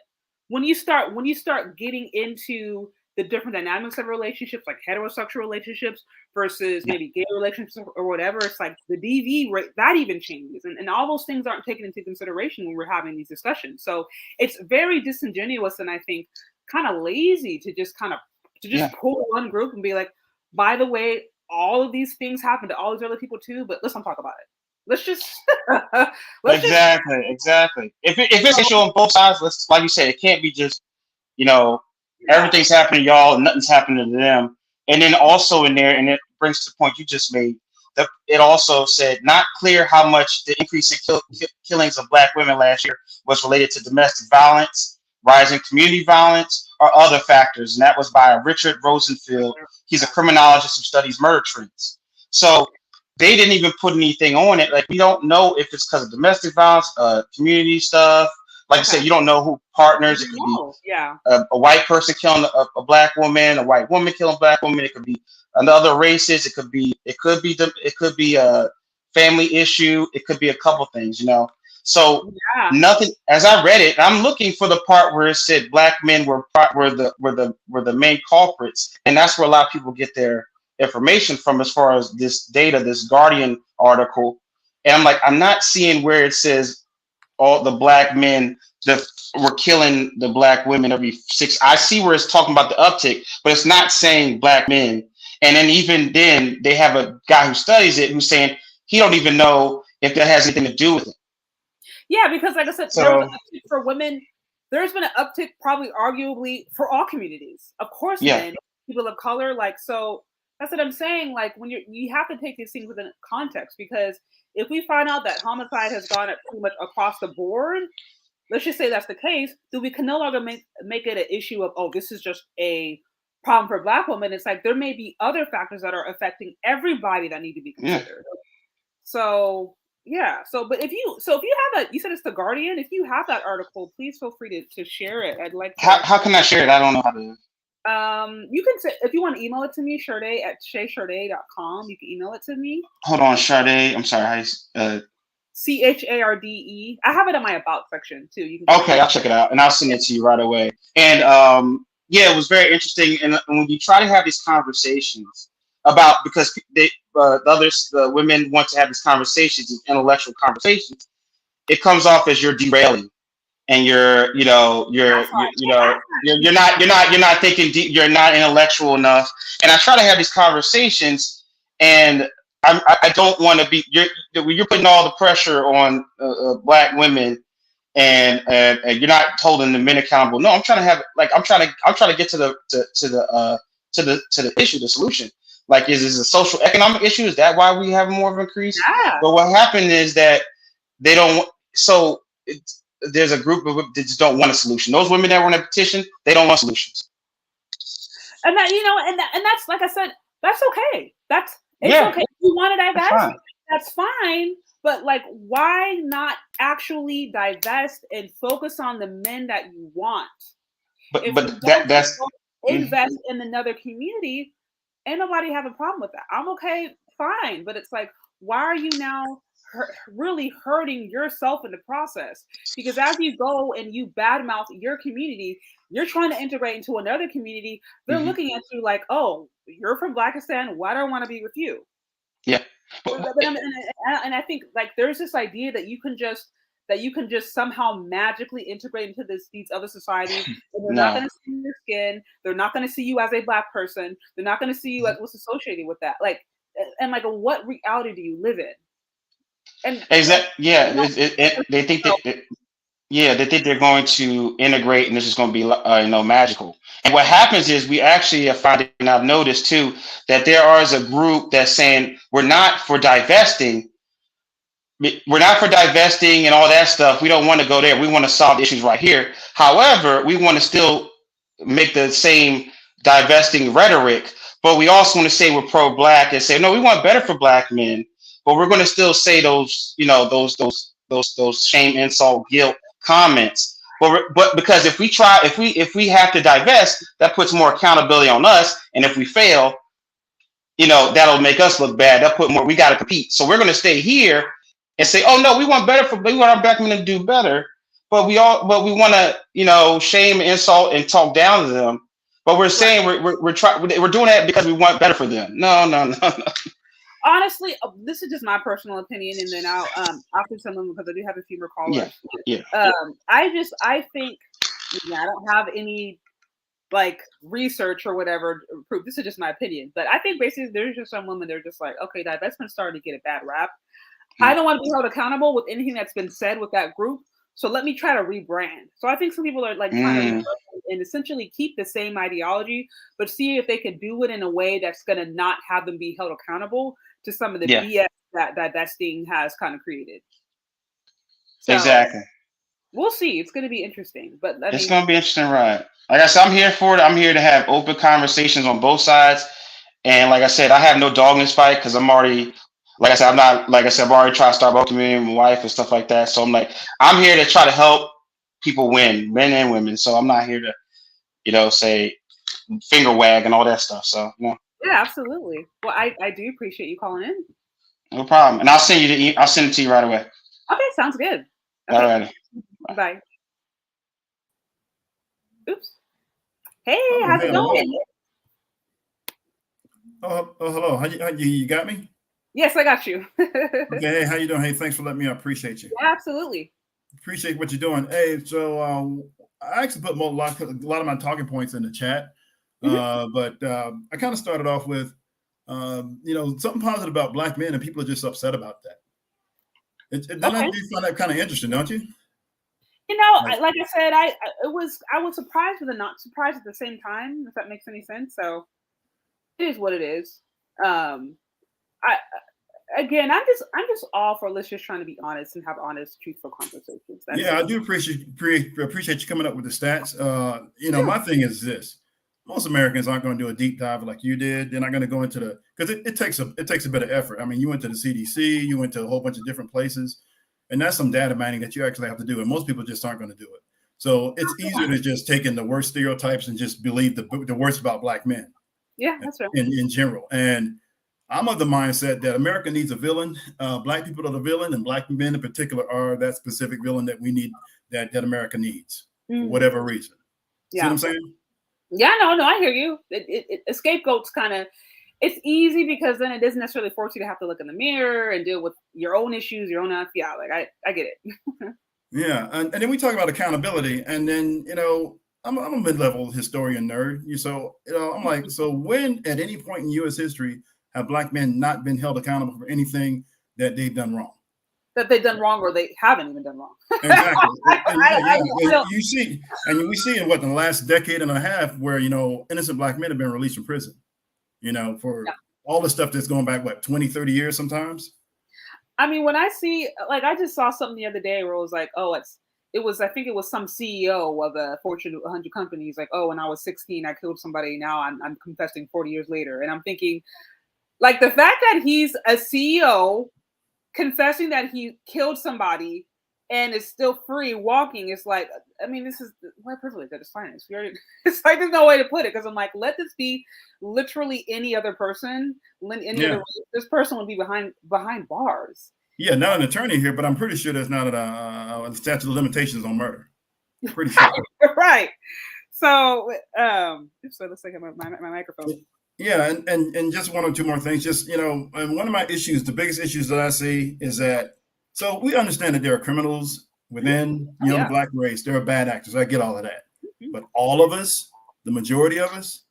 when you start getting into the different dynamics of relationships, like heterosexual relationships versus maybe gay relationships or whatever, it's like the DV rate that even changes, and all those things aren't taken into consideration when we're having these discussions. So it's very disingenuous, and I think kind of lazy to just pull one group and be like, by the way, all of these things happen to all these other people too, but let's not talk about it. Let's just exactly. If it's issue on both sides, like you said, it can't be just everything's happening to y'all and nothing's happening to them. And then also in there, and it brings to the point you just made, that it also said not clear how much the increase in killings of black women last year was related to domestic violence, rising community violence, or other factors. And that was by Richard Rosenfield. He's a criminologist who studies murder trends. So they didn't even put anything on it. Like, we don't know if it's because of domestic violence, community stuff. Like I said, you don't know who partners. It could be a white person killing a black woman, a white woman killing a black woman. It could be another races. It could be a family issue. It could be a couple things, So nothing. As I read it, I'm looking for the part where it said black men were the main culprits, and that's where a lot of people get their information from as far as this data, this Guardian article. And I'm like, I'm not seeing where it says all the black men that were killing the black women every 6. I see where it's talking about the uptick, but it's not saying black men. And then even then, they have a guy who studies it who's saying he don't even know if that has anything to do with it. Yeah, because like I said, there was an uptick for women. There's been an uptick, probably arguably for all communities. Of course, men, people of color, so that's what I'm saying. Like, when you have to take these things within context, because if we find out that homicide has gone up pretty much across the board, let's just say that's the case, then we can no longer make it an issue of, oh, this is just a problem for black women. It's like there may be other factors that are affecting everybody that need to be considered. So but if you have that, you said it's the Guardian. If you have that article, please feel free to share it. I'd like to. How can I share it? I don't know how to. You can say, if you want to email it to me, Sharde@shaycharde.com. You can email it to me. Hold on, Sharde. I'm sorry. CHARDE. I have it in my about section too. You can I'll check it out and I'll send it to you right away. And it was very interesting. And when you try to have these conversations about because the women want to have these conversations, these intellectual conversations. It comes off as you're derailing, and you're not thinking deep, you're not intellectual enough. And I try to have these conversations, and I don't want to be you're putting all the pressure on Black women, and you're not holding the men accountable. No, I'm trying to have I'm trying to get to the issue, the solution. Like, is this a social economic issue? Is that why we have more of an increase? Yeah. But what happened is that they don't. So there's a group of women that just don't want a solution. Those women that were in a petition, they don't want solutions. And that, and that's, like I said, that's okay. It's okay. If you want to divest, that's fine. But like, why not actually divest and focus on the men that you want? But that's invest in another community. Ain't nobody have a problem with that. I'm okay, fine. But it's like, why are you now really hurting yourself in the process? Because as you go and you badmouth your community, you're trying to integrate into another community. They're looking at you like, oh, you're from Blackistan. Why do I want to be with you? Yeah. And I think like there's this idea that you can just somehow magically integrate into these other societies, and they're not going to see your skin. They're not going to see you as a Black person. They're not going to see you as what's associated with that. Like, and like, what reality do you live in? And they think that. They think they're going to integrate and it's just going to be magical. And what happens is we actually are finding, and I've noticed too, that there is a group that's saying we're not for divesting. We're not for divesting and all that stuff. We don't want to go there. We want to solve the issues right here. However, we want to still make the same divesting rhetoric, but we also want to say we're pro-Black and say, no, we want better for Black men, but we're going to still say those shame, insult, guilt comments, but because if we have to divest, that puts more accountability on us, and if we fail, that'll make us look bad. That put more. We got to compete, so we're going to stay here and say, oh no, we want our Black men to do better, but we want to shame, insult, and talk down to them, but we're saying we're doing that because we want better for them. No. Honestly, this is just my personal opinion, and then I'll do something because I do have a few more callers. Yeah. I think I don't have any like research or whatever proof. This is just my opinion, but I think basically there's just some women they're just like, okay, divestment's starting to get a bad rap. I don't want to be held accountable with anything that's been said with that group. So let me try to rebrand. So I think some people are like trying to and essentially keep the same ideology, but see if they can do it in a way that's going to not have them be held accountable to some of the BS that divesting has kind of created. So, exactly. We'll see. It's going to be interesting, but it's going to be interesting, right? Like I said, I'm here for it. I'm here to have open conversations on both sides. And like I said, I have no dog in this fight because I'm already, I've already tried to start welcoming my wife and stuff like that. So I'm here to try to help people win, men and women. So I'm not here to, say finger wag and all that stuff. So, Yeah, absolutely. Well, I do appreciate you calling in. No problem. And I'll send it to you right away. Okay, sounds good. Okay. All right. Bye. Oops. Hey, how's it going? Oh, hello. How you got me? Yes, I got you. Okay, hey, how you doing? Hey, thanks for letting me. I appreciate you. Yeah, absolutely. Appreciate what you're doing. Hey, so I actually put a lot of my talking points in the chat, but I kind of started off with, something positive about Black men, and people are just upset about that. I do find that kind of interesting, don't you? Like I said, I was surprised but not surprised at the same time, if that makes any sense. So it is what it is. I'm just all for let's just trying to be honest and have honest, truthful conversations. I do appreciate you coming up with the stats. My thing is this: most Americans aren't going to do a deep dive like you did. They're not going to go into because it takes a bit of effort. I mean, you went to the CDC, you went to a whole bunch of different places, and that's some data mining that you actually have to do, and most people just aren't going to do it. So it's easier to just take in the worst stereotypes and just believe the worst about Black men. Yeah, that's right. In general, and I'm of the mindset that America needs a villain. Black people are the villain, and Black men in particular are that specific villain that we need, that America needs for whatever reason. Yeah. See what I'm saying? Yeah, no, I hear you. Scapegoats kind of, it's easy because then it doesn't necessarily force you to have to look in the mirror and deal with your own issues, your own yeah, like I get it. Yeah, and then we talk about accountability, and then I'm a mid-level historian nerd. So I'm like, so when at any point in U.S. history have Black men not been held accountable for anything that they've done wrong? That they've done wrong or they haven't even done wrong. Exactly. You see, and we see in the last decade and a half where innocent Black men have been released from prison, for all the stuff that's going back 20, 30 years sometimes. I mean, when I see, like, I just saw something the other day where it was like, oh, I think it was some CEO of a Fortune 100 company. He's like, oh, when I was 16, I killed somebody. Now I'm confessing 40 years later. And I'm thinking, like, the fact that he's a CEO confessing that he killed somebody and is still free walking is like, I mean, this is white privilege at its finest. It's like, there's no way to put it, because I'm like, let this be literally any other person. This person would be behind bars. Yeah, not an attorney here, but I'm pretty sure there's not a statute of limitations on murder. I'm pretty sure. Right. So, so let's take my microphone. Yeah, and just one or two more things. Just and one of my issues, the biggest issues that I see is that, so we understand that there are criminals within the Black race. There are bad actors. I get all of that, but all of us, the majority of us,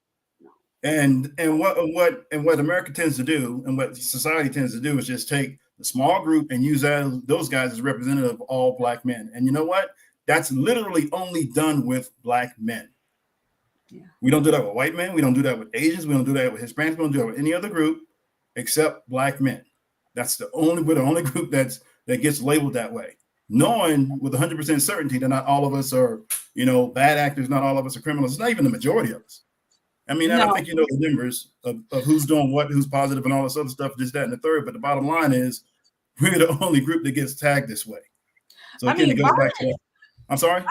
and what America tends to do, and what society tends to do, is just take the small group and use those guys as representative of all Black men. And you know what? That's literally only done with Black men. Yeah. We don't do that with white men. We don't do that with Asians. We don't do that with Hispanics. We don't do that with any other group except Black men. We're the only group that gets labeled that way, knowing with 100% certainty that not all of us are, bad actors. Not all of us are criminals. It's not even the majority of us. I mean, I don't think the numbers of who's doing what, who's positive, and all this other stuff, this, that, and the third. But the bottom line is, we're the only group that gets tagged this way. So again, it goes back to that. I'm sorry?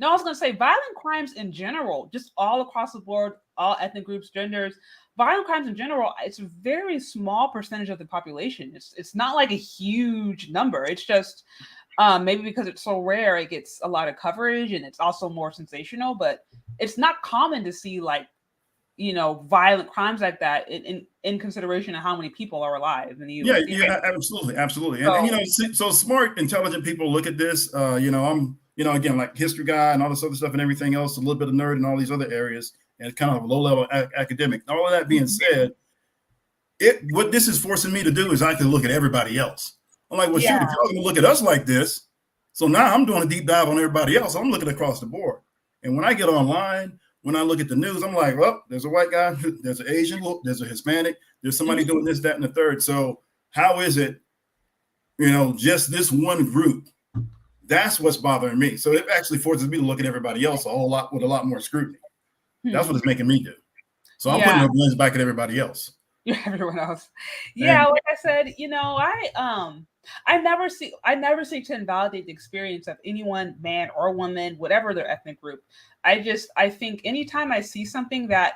No, I was going to say violent crimes in general, just all across the board, all ethnic groups, genders, violent crimes in general, it's a very small percentage of the population. It's not like a huge number. It's just maybe because it's so rare, it gets a lot of coverage, and it's also more sensational. But it's not common to see violent crimes like that in consideration of how many people are alive in the U.S. Yeah, absolutely. And so smart, intelligent people look at this. I'm again, like history guy and all this other stuff and everything else, a little bit of nerd in all these other areas, and kind of low level academic. All of that being said, what this is forcing me to do is I can look at everybody else. I'm like, well, shoot, if y'all gonna look at us like this, so now I'm doing a deep dive on everybody else. I'm looking across the board, and when I get online, when I look at the news, I'm like, well, there's a white guy, there's an Asian, there's a Hispanic, there's somebody doing this, that, and the third. So how is it, just this one group? That's what's bothering me. So it actually forces me to look at everybody else a lot more scrutiny. That's what it's making me do. So I'm putting the lens back at everybody else. Everyone else. Yeah, like I said, I never seek to invalidate the experience of anyone, man or woman, whatever their ethnic group. I think anytime I see something that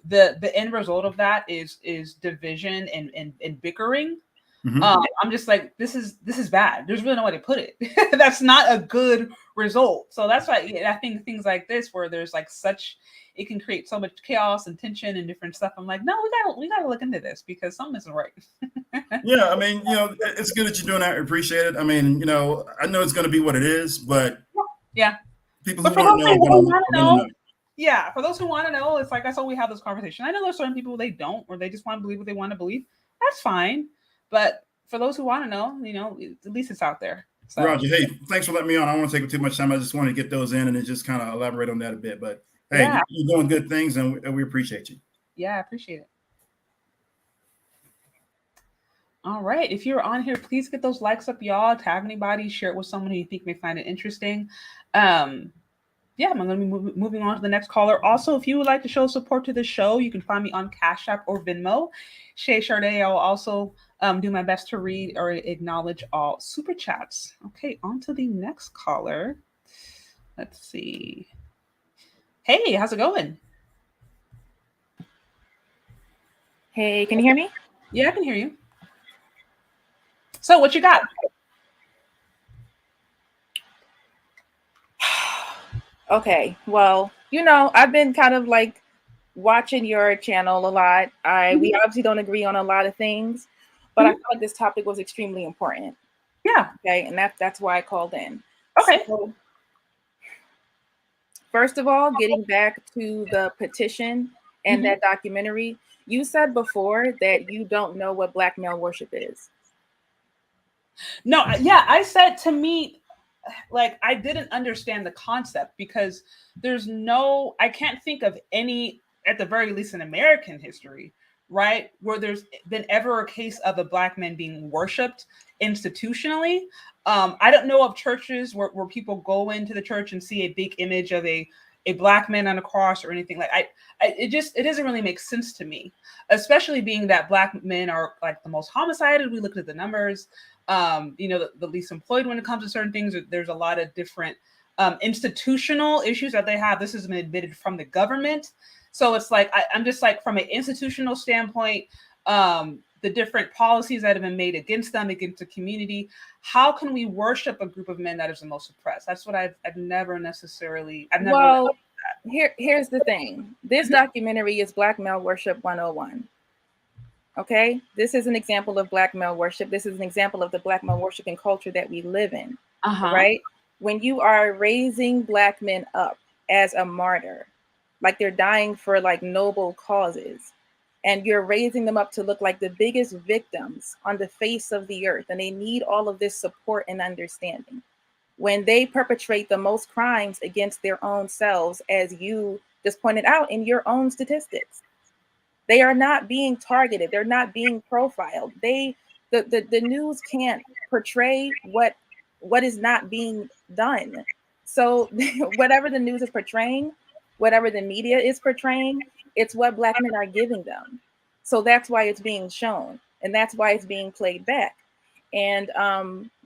the end result of that is division and bickering, I'm just like, this is bad. There's really no way to put it. That's not a good result. So that's why I think things like this, where there's it can create so much chaos and tension and different stuff. I'm like, no, we gotta look into this because something isn't right. Yeah, I mean, it's good that you're doing that. I appreciate it. I mean, I know it's going to be what it is, but people who want to know. Yeah, for those who want to know, it's like, that's why we have this conversation. I know there's certain people they don't, or they just want to believe what they want to believe. That's fine. But for those who want to know, at least it's out there. So. Roger, hey, thanks for letting me on. I don't want to take too much time. I just want to get those in and then just kind of elaborate on that a bit. But hey, you're doing good things, and we appreciate you. Yeah, I appreciate it. All right. If you're on here, please get those likes up, y'all. Tag anybody, share it with someone who you think may find it interesting. I'm going to be moving on to the next caller. Also, if you would like to show support to the show, you can find me on Cash App or Venmo. Shay Charday, I will also do my best to read or acknowledge all super chats. Okay, on to the next caller. Let's see. Hey, how's it going? Hey, can you hear me? Yeah, I can hear you. So what you got? Okay, well, I've been kind of like watching your channel a lot. We obviously don't agree on a lot of things, but I felt like this topic was extremely important. Yeah. Okay, and that's why I called in. Okay. So, first of all, getting back to the petition and that documentary, you said before that you don't know what Black male worship is. No, yeah, I said, to me, like, I didn't understand the concept because I can't think of any, at the very least in American history, right, where there's been ever a case of a Black man being worshipped institutionally. I don't know of churches where people go into the church and see a big image of a Black man on a cross or anything. Like, it doesn't really make sense to me, especially being that Black men are like the most homicided. We looked at the numbers. The least employed when it comes to certain things. There's a lot of different institutional issues that they have. This has been admitted from the government. So it's like, I'm just like, from an institutional standpoint, the different policies that have been made against them, against the community, how can we worship a group of men that is the most oppressed? That's what I've never necessarily, well, here's the thing. This documentary is Black Male Worship 101. Okay, this is an example of Black male worship. This is an example of the Black male worshiping culture that we live in, right? When you are raising Black men up as a martyr, like they're dying for like noble causes, and you're raising them up to look like the biggest victims on the face of the earth, and they need all of this support and understanding. When they perpetrate the most crimes against their own selves, as you just pointed out in your own statistics, they are not being targeted. They're not being profiled. The news can't portray what is not being done. So whatever the news is portraying, whatever the media is portraying, it's what Black men are giving them. So that's why it's being shown, and that's why it's being played back. And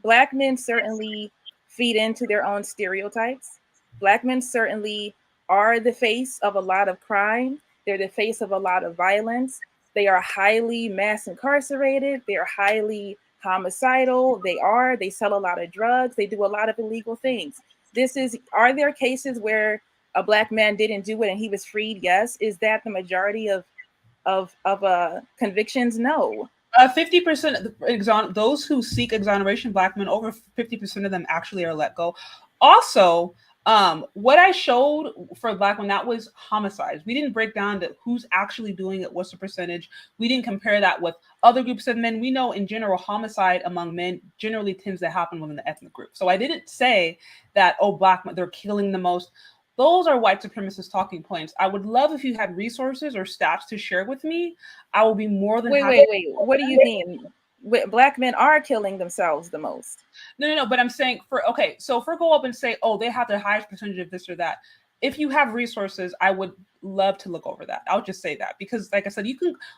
Black men certainly feed into their own stereotypes. Black men certainly are the face of a lot of crime. They're the face of a lot of violence. They are highly mass incarcerated. They're highly homicidal. They sell a lot of drugs. They do a lot of illegal things. Are there cases where a Black man didn't do it and he was freed? Yes. Is that the majority of convictions? No. 50% those who seek exoneration, Black men, over 50% of them actually are let go. Also, what I showed for Black men, that was homicides. We didn't break down to who's actually doing it, what's the percentage. We didn't compare that with other groups of men. We know in general, homicide among men generally tends to happen within the ethnic group. So I didn't say that, Black men, they're killing the most. Those are white supremacist talking points. I would love if you had resources or stats to share with me. I will be more than happy. Wait. What do you mean? Black men are killing themselves the most. No. But I'm saying so if we go up and say, they have the highest percentage of this or that. If you have resources, I would love to look over that. I'll just say that because, like I said,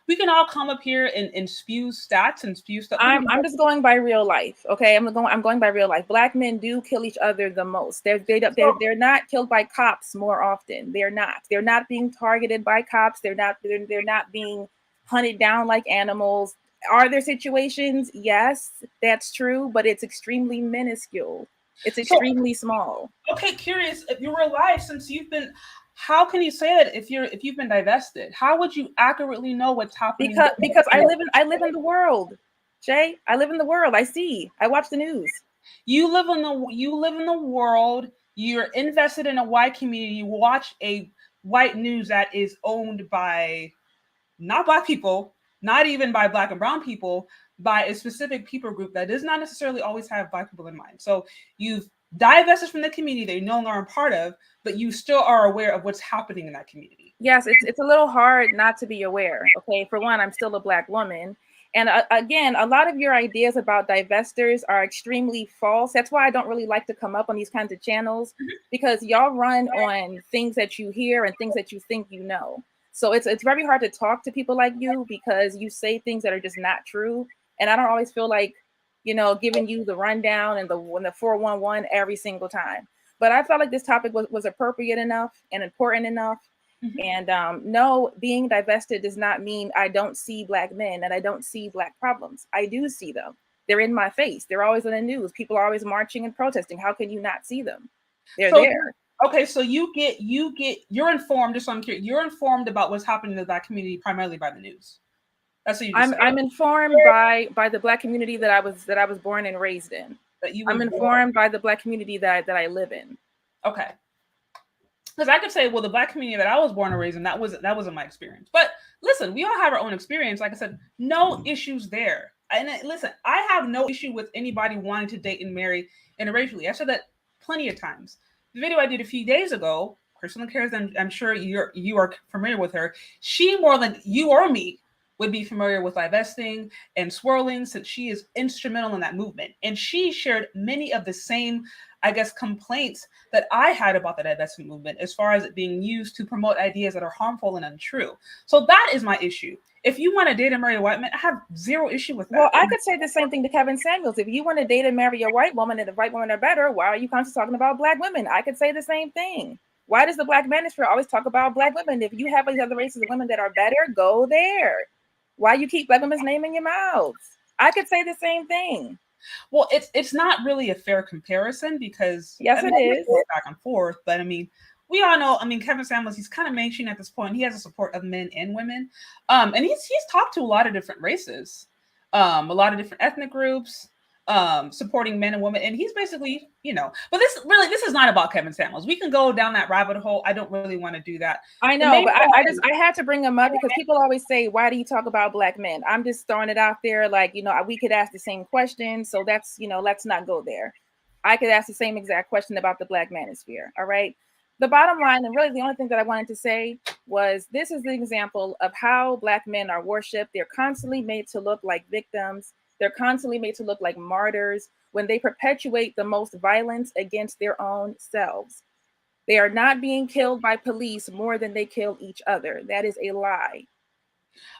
we can all come up here and spew stats and spew stuff. I'm just going by real life. Okay, I'm going by real life. Black men do kill each other the most. They're not killed by cops more often. They're not being targeted by cops. They're not being hunted down like animals. Are there situations? Yes, that's true, but it's extremely minuscule. It's extremely small. Okay, curious, if you were alive since you've been, how can you say that if you've been divested? How would you accurately know what's happening? Because I live in the world, Jay. I live in the world. I watch the news. You live in the world. You're invested in a white community. You watch a white news that is owned by not Black people, not even by Black and brown people, by a specific people group that does not necessarily always have Black people in mind. So you've divested from the community that you no longer are part of, but you still are aware of what's happening in that community. Yes, it's a little hard not to be aware. Okay, for one, I'm still a Black woman. And again, a lot of your ideas about divestors are extremely false. That's why I don't really like to come up on these kinds of channels, because y'all run on things that you hear and things that you think you know. So it's very hard to talk to people like you because you say things that are just not true. And I don't always feel like, giving you the rundown and the 411 every single time. But I felt like this topic was appropriate enough and important enough. Mm-hmm. And no, being divested does not mean I don't see Black men and I don't see Black problems. I do see them. They're in my face. They're always in the news. People are always marching and protesting. How can you not see them? They're there. Okay, so you're informed. Just so I'm curious, you're informed about what's happening in the Black community primarily by the news. That's what you just said. I'm informed by the Black community that I was born and raised in. I'm informed by the Black community that I live in. Okay. Because I could say, well, the Black community that I was born and raised in, that wasn't my experience. But listen, we all have our own experience. Like I said, no issues there. And listen, I have no issue with anybody wanting to date and marry interracially. I said that plenty of times. The video I did a few days ago, Crystal Cares, I'm sure you are familiar with her. She, more than you or me, would be familiar with divesting and swirling, since she is instrumental in that movement. And she shared many of the same, I guess, complaints that I had about the divestment movement, as far as it being used to promote ideas that are harmful and untrue. So that is my issue. If you want to date and marry a white man, I have zero issue with that. Well, I could say the same thing to Kevin Samuels. If you want to date and marry a white woman and the white women are better, why are you constantly talking about Black women? I could say the same thing. Why does the Black manosphere always talk about Black women? If you have these other races of women that are better, go there. Why you keep Black women's name in your mouths? I could say the same thing. Well, it's not really a fair comparison, because yes, it is back and forth. But I mean, we all know. I mean, Kevin Samuels, he's kind of mainstream at this point. He has the support of men and women, and he's talked to a lot of different races, a lot of different ethnic groups, supporting men and women, and he's basically, But this is not about Kevin Samuels. We can go down that rabbit hole. I don't really want to do that. I know, but I had to bring him up because people always say, "Why do you talk about Black men?" I'm just throwing it out there, like, we could ask the same question. So that's, let's not go there. I could ask the same exact question about the Black manosphere. All right. The bottom line, and really the only thing that I wanted to say was, this is the example of how Black men are worshipped. They're constantly made to look like victims. They're constantly made to look like martyrs when they perpetuate the most violence against their own selves. They are not being killed by police more than they kill each other. That is a lie.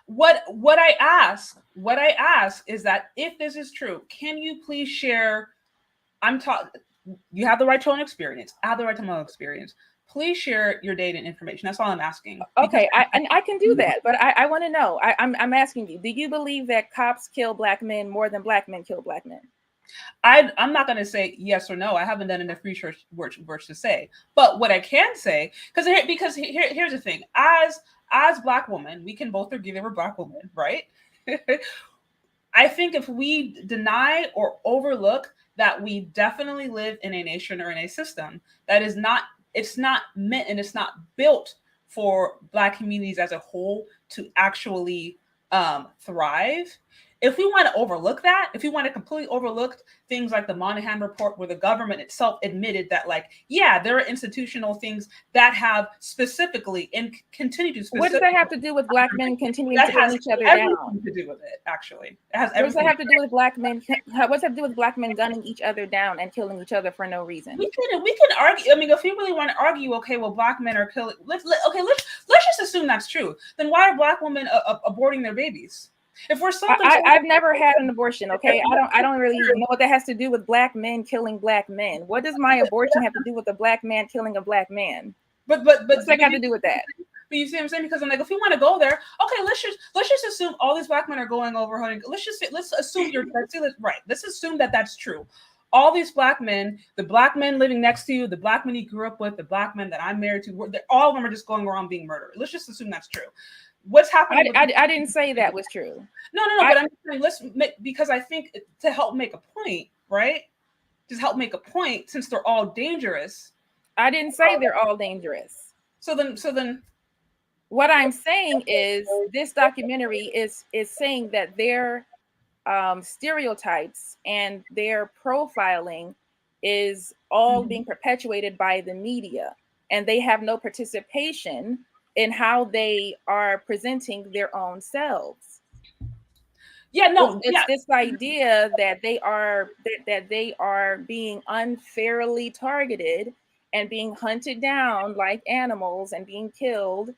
What I ask is that if this is true, can you please share? You have the right to own experience. I have the right to my own experience. Please share your data and information. That's all I'm asking. Okay, I can do that, but I want to know. I'm asking you. Do you believe that cops kill Black men more than Black men kill Black men? I'm not going to say yes or no. I haven't done enough research to say. But what I can say, because here's the thing: as Black women, we can both agree that we're Black women, right? I think if we deny or overlook that we definitely live in a nation or in a system that is not. It's not meant and it's not built for Black communities as a whole to actually thrive. If we want to overlook that, if we want to completely overlook things like the Moynihan Report, where the government itself admitted that, like, yeah, there are institutional things that have specifically and continue to. What does that have to do with Black men continuing to gun each other down? To do with it, actually, it has. What does that have to do with Black men? What's that have to do with Black men gunning each other down and killing each other for no reason? We can argue. I mean, if you really want to argue, okay, well, Black men are killing. Let's just assume that's true. Then why are Black women aborting their babies? If we're I've never had an abortion, okay? I don't really know what that has to do with Black men killing Black men. What does my abortion have to do with a Black man killing a Black man? But what's that got to do with that? But you see what I'm saying? Because I'm like, if we want to go there, okay, let's just assume all these Black men are going over hunting. Let's assume Let's assume that that's true. All these Black men, the Black men living next to you, the Black men you grew up with, the Black men that I'm married to, all of them are just going around being murdered. Let's just assume that's true. What's happening? I didn't say that was true. No. But I'm saying because I think to help make a point, right? Just help make a point, since they're all dangerous. I didn't say they're all dangerous. So then, what I'm saying is this documentary is saying that their stereotypes and their profiling is all being perpetuated by the media, and they have no participation in how they are presenting their own selves. Yeah, no, it's this idea that they are being unfairly targeted and being hunted down like animals and being killed,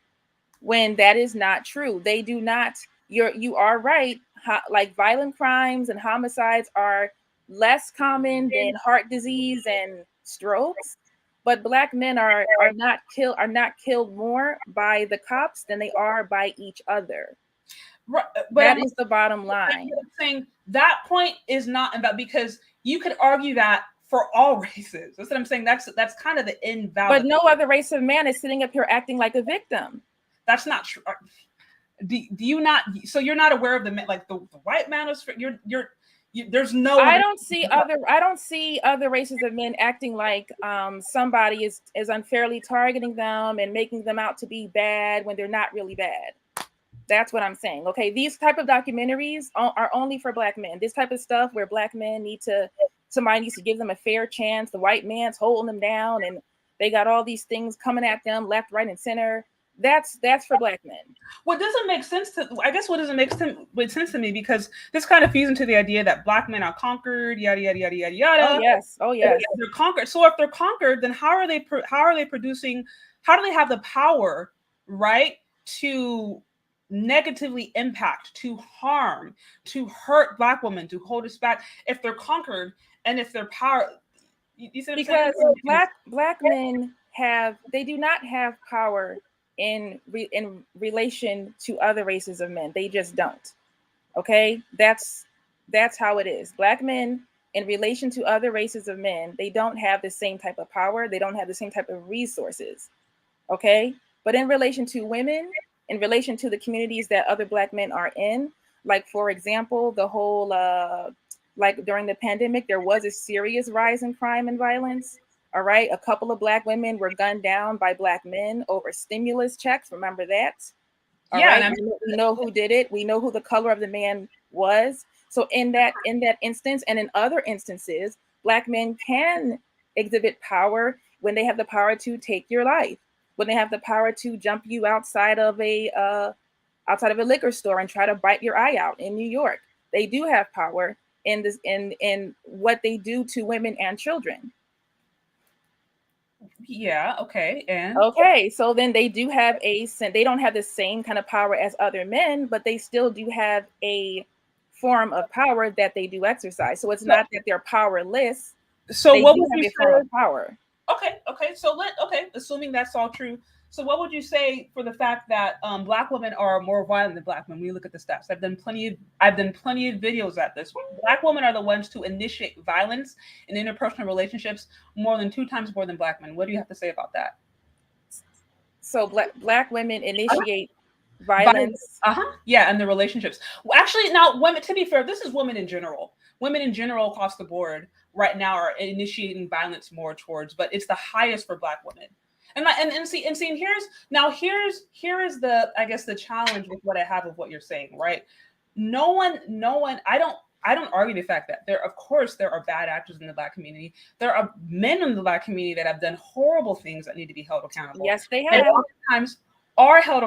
when that is not true. They do not. You are right. Like, violent crimes and homicides are less common than heart disease and strokes. But Black men are not killed more by the cops than they are by each other. Right, that is the bottom line. I'm saying that point is not about, because you could argue that for all races. That's what I'm saying. That's kind of the invalid. But no other race of man is sitting up here acting like a victim. That's not true. Do you not? So you're not aware of the like the white manosphere. There's no. I don't see other races of men acting like somebody is unfairly targeting them and making them out to be bad when they're not really bad. That's what I'm saying. Okay, these type of documentaries are only for Black men. This type of stuff where Black men somebody needs to give them a fair chance. The white man's holding them down and they got all these things coming at them left, right, and center. That's for Black men. What doesn't make sense to me, because this kind of feeds into the idea that Black men are conquered, yada yada yada yada yada. Oh yes. They're conquered. So if they're conquered, then how are they producing? How do they have the power, right, to negatively impact, to harm, to hurt Black women, to hold us back if they're conquered and if their power? You see what I'm saying? Because Black men do not have power in relation to other races of men. They just don't. Okay, that's how it is. Black men in relation to other races of men, they don't have the same type of power. They don't have the same type of resources. Okay, but in relation to women, in relation to the communities that other Black men are in, like for example, the whole like during the pandemic, there was a serious rise in crime and violence. All right, a couple of Black women were gunned down by Black men over stimulus checks. Remember that? All right? We know who did it. We know who the color of the man was. So in that instance, and in other instances, Black men can exhibit power when they have the power to take your life, when they have the power to jump you outside of a liquor store and try to bite your eye out in New York. They do have power in what they do to women and children. Yeah, okay. And okay, so then they do have they don't have the same kind of power as other men, but they still do have a form of power that they do exercise. So it's not that they're powerless. So what would you say? Form of power. Okay. Assuming that's all true. So what would you say for the fact that Black women are more violent than Black men? When you look at the stats, I've done plenty of videos at this. Black women are the ones to initiate violence in interpersonal relationships more than 2 times more than Black men. What do you have to say about that? So Black women initiate violence. Yeah, and the relationships. Well, actually, now women. To be fair, this is women in general. Women in general across the board right now are initiating violence more towards, but it's the highest for Black women. And here is the, I guess, the challenge with what I have with what you're saying, right? No one, I don't argue the fact that there are bad actors in the Black community. There are men in the Black community that have done horrible things that need to be held accountable. Yes, they have. And oftentimes are held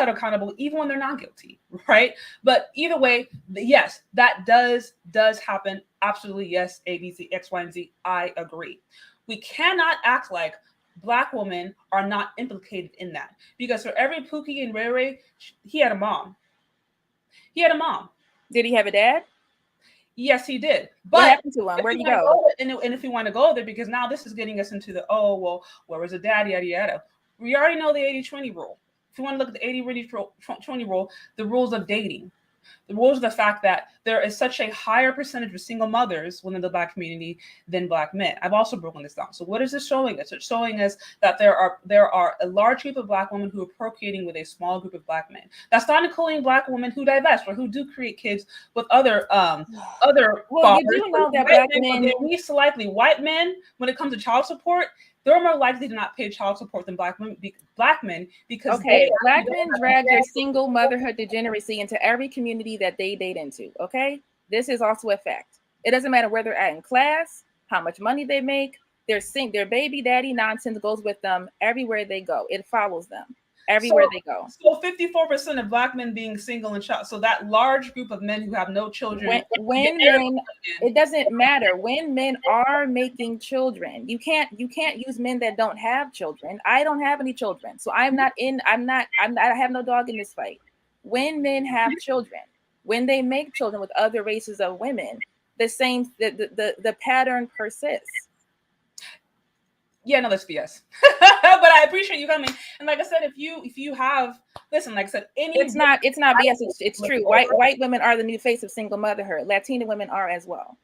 accountable even when they're not guilty, right? But either way, yes, that does happen. Absolutely, yes. A, B, C, X, Y, and Z. I agree. We cannot act like Black women are not implicated in that, because for every Pookie and Ray Ray, he had a mom. Did he have a dad? Yes, he did. But what happened to him? Where'd he go? And if you want to go there, because now this is getting us into the, where was the dad, yada yada. We already know the 80-20 rule. If you want to look at the 80-20 rule, the rules of dating. The rules of the fact that there is such a higher percentage of single mothers within the Black community than Black men. I've also broken this down. So what is this showing us? It's showing us that there are a large group of Black women who are procreating with a small group of Black men. That's not including Black women who divest or who do create kids with other fathers. You do know that Black men, at least likely white men, when it comes to child support, they're more likely to not pay child support than Black men because Black men drag their single motherhood degeneracy into every community that they date into. Okay, this is also a fact. It doesn't matter where they're at in class, how much money they make. Their baby daddy nonsense goes with them everywhere they go. It follows them everywhere they go. So 54% of Black men being single and child. So that large group of men who have no children. When men, it doesn't matter. When men are making children, you can't use men that don't have children. I don't have any children, so I have no dog in this fight. When men have children, when they make children with other races of women, the pattern persists. Yeah, no, that's BS. But I appreciate you coming. And like I said, if you have, listen, like I said, it's not BS. It's true. White women are the new face of single motherhood. Latina women are as well.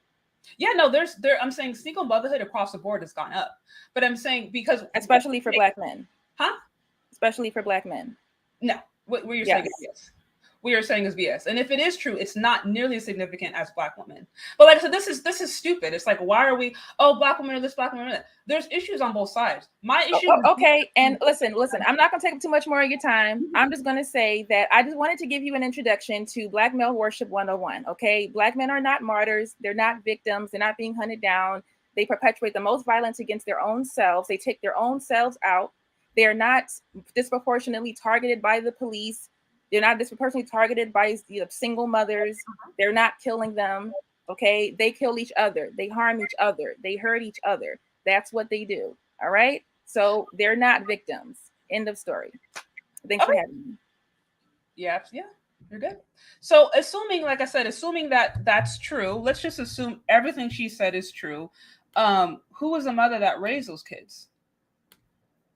Yeah, no, I'm saying single motherhood across the board has gone up. But I'm saying because especially for Black men. Huh? Especially for Black men. No. What you're saying is yes. What you're saying is BS. And if it is true, it's not nearly as significant as Black women. But like I said, this is stupid. It's like, why are we, Black women are this, Black women are that. There's issues on both sides. My issue okay, and listen, I'm not gonna take up too much more of your time. I'm just gonna say that I just wanted to give you an introduction to Black Male Worship 101. Okay, Black men are not martyrs, they're not victims, they're not being hunted down. They perpetuate the most violence against their own selves, they take their own selves out, they're not disproportionately targeted by the police. They're not disproportionately targeted by single mothers. They're not killing them. Okay. They kill each other. They harm each other. They hurt each other. That's what they do. All right. So they're not victims. End of story. Thanks for having me. Yeah. You're good. So assuming, like I said, assuming that that's true, let's just assume everything she said is true. Who was the mother that raised those kids?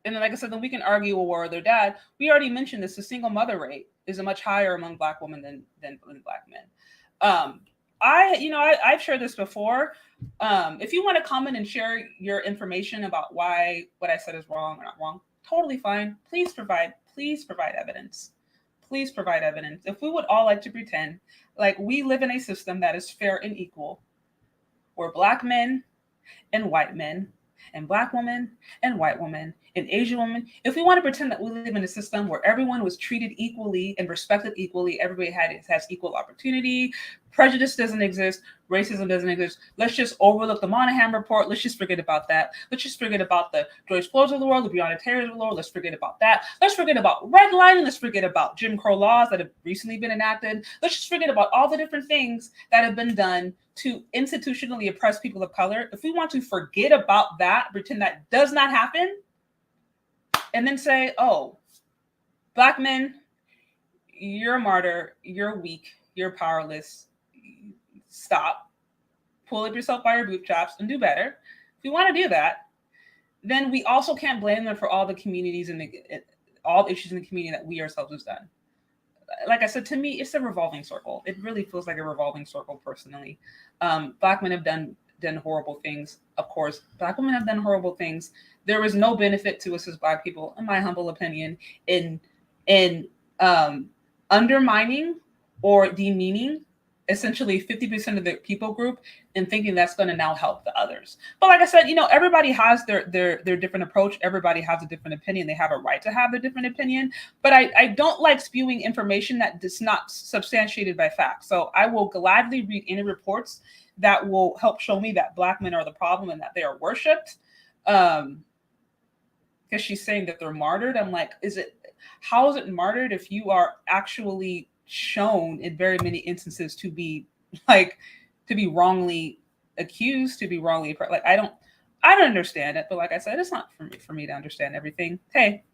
And then, like I said, then we can argue, well, where their dad. We already mentioned this. The single mother rate is a much higher among Black women than Black men. I've shared this before. If you want to comment and share your information about why what I said is wrong or not wrong, totally fine. Please provide evidence. Please provide evidence. If we would all like to pretend like we live in a system that is fair and equal, where Black men and white men and Black women and white women and Asian women, if we want to pretend that we live in a system where everyone was treated equally and respected equally, everybody has equal opportunity, prejudice doesn't exist, racism doesn't exist, let's just overlook the Monahan report. Let's just forget about that. Let's just forget about the George Floyds of the world, the Breonna Taylors of the world. Let's forget about that. Let's forget about redlining. Let's forget about Jim Crow laws that have recently been enacted. Let's just forget about all the different things that have been done to institutionally oppress people of color. If we want to forget about that, pretend that does not happen, and then say, Black men, you're a martyr, you're weak, you're powerless, stop, pull up yourself by your bootstraps and do better. If we want to do that, then we also can't blame them for all the communities and all issues in the community that we ourselves have done. Like I said, to me, it's a revolving circle. It really feels like a revolving circle personally. Black men have done horrible things. Of course, Black women have done horrible things. There is no benefit to us as Black people, in my humble opinion, in undermining or demeaning essentially 50% of the people group and thinking that's going to now help the others. But like I said, everybody has their different approach. Everybody has a different opinion. They have a right to have a different opinion. But I don't like spewing information that is not substantiated by facts. So I will gladly read any reports that will help show me that Black men are the problem and that they are worshipped. Because she's saying that they're martyred. I'm like, how is it martyred if you are actually shown in very many instances to be wrongly accused, to be wrongly like I don't understand it, but like I said, it's not for me to understand everything. Hey,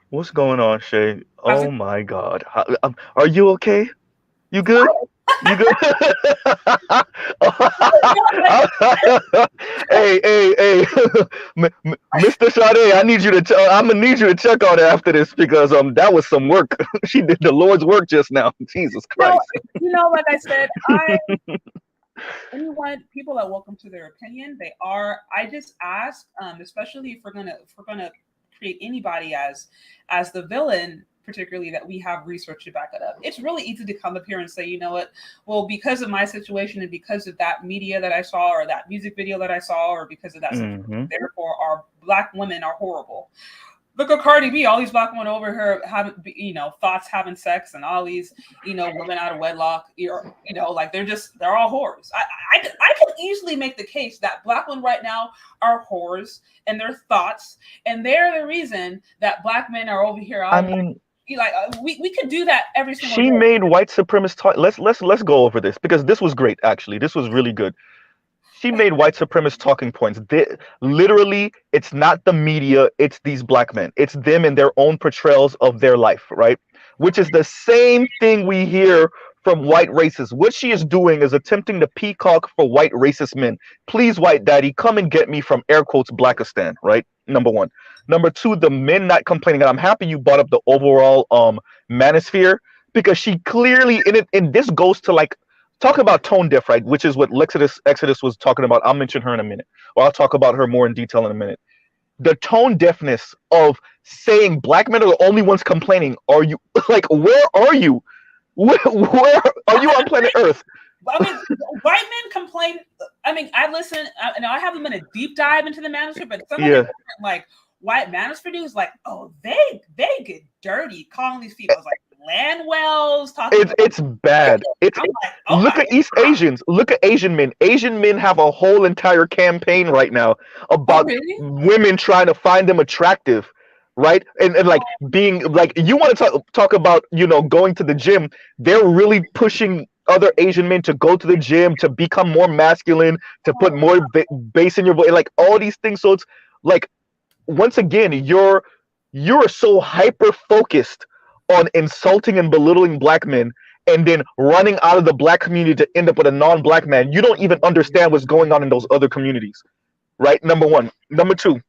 what's going on, Shay? Oh my God, are you okay? You good? You good? Hey, Mr. Sade, I'm gonna need you to check on it after this because that was some work. She did the Lord's work just now. Jesus Christ. Like I said, people are welcome to their opinion. They are. I just ask, especially if we're gonna create anybody as the villain, particularly, that we have research to back it up. It's really easy to come up here and say, you know what, well, because of my situation and because of that media that I saw or that music video that I saw or because of that, therefore our Black women are horrible. Look at Cardi B, all these Black women over here having, thoughts having sex and all these, women out of wedlock, they're all whores. I could easily make the case that Black women right now are whores and their thoughts, and they're the reason that Black men are over here. We could do that every single day. She made white supremacist talk. Let's go over this because this was great. Actually, this was really good. She made white supremacist talking points. Literally, it's not the media, it's these Black men. It's them and their own portrayals of their life, right? Which is the same thing we hear from white racists. What she is doing is attempting to peacock for white racist men. Please, white daddy, come and get me from air quotes Blackistan, right? Number one. Number two, the men not complaining. And I'm happy you brought up the overall manosphere because she clearly, and this goes to talk about tone deaf, right? Which is what LexusExodus was talking about. I'll mention her in a minute, or I'll talk about her more in detail in a minute. The tone deafness of saying black men are the only ones complaining. Are you like, where are you? Where are you on planet Earth? I mean, white men complain. I mean, I listen, and I haven't been a deep dive into the manosphere, but some of the like white manosphere dudes, like, oh, they get dirty, calling these people like land wells. It's bad. It's like, oh, look at East Asians. Look at Asian men. Asian men have a whole entire campaign right now about women trying to find them attractive. Right, and like being like, you want to talk about, you know, going to the gym. They're really pushing other Asian men to go to the gym, to become more masculine, to put more bass in your voice, like all these things. So it's like, once again, you're so hyper focused on insulting and belittling black men, and then running out of the black community to end up with a non-black man. You don't even understand what's going on in those other communities, right? Number one. Number two,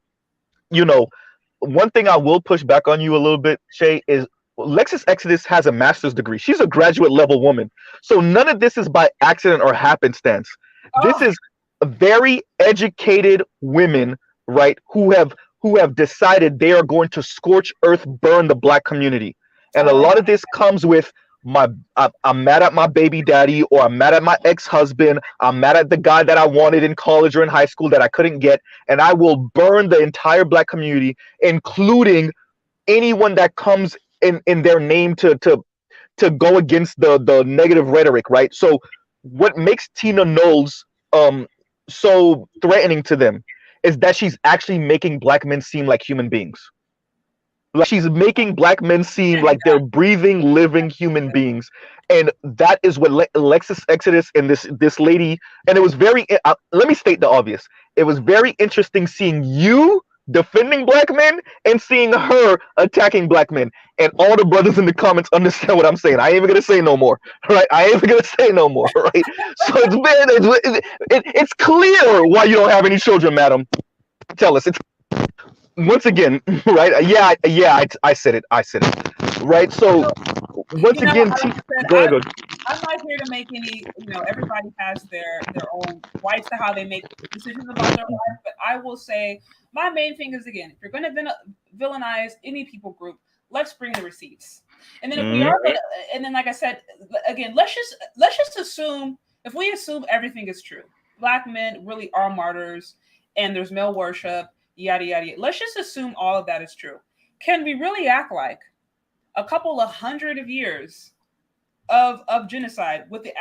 you know, one thing I will push back on you a little bit, Shay, is LexusExodus has a master's degree. She's a graduate level woman. So none of this is by accident or happenstance. This is very educated women, right, who have decided they are going to scorch earth, burn the black community. And a lot of this comes with I'm mad at my baby daddy, or I'm mad at my ex-husband, I'm mad at the guy that I wanted in college or in high school that I couldn't get, and I will burn the entire black community, including anyone that comes in their name to go against the negative rhetoric, right? So what makes Tina Knowles so threatening to them is that she's actually making black men seem like human beings. Like, she's making black men seem like they're breathing, living human beings, and that is what LexusExodus and this lady. And it was very. Let me state the obvious. It was very interesting seeing you defending black men and seeing her attacking black men. And all the brothers in the comments understand what I'm saying. I ain't even gonna say no more, right? I ain't even gonna say no more, right? So it's clear why you don't have any children, madam. Tell us. It's once again, right? Yeah, I said it, right? So once again, go ahead. I'm not here to make any, everybody has their own rights to how they make decisions about their life, but I will say my main thing is, again, if you're going to villainize any people group, let's bring the receipts. And then if we are, and then like I said, again, let's just assume, if we assume everything is true, black men really are martyrs, and there's male worship, yada, yada, yada. Let's just assume all of that is true. Can we really act like a couple of hundred of years of genocide with the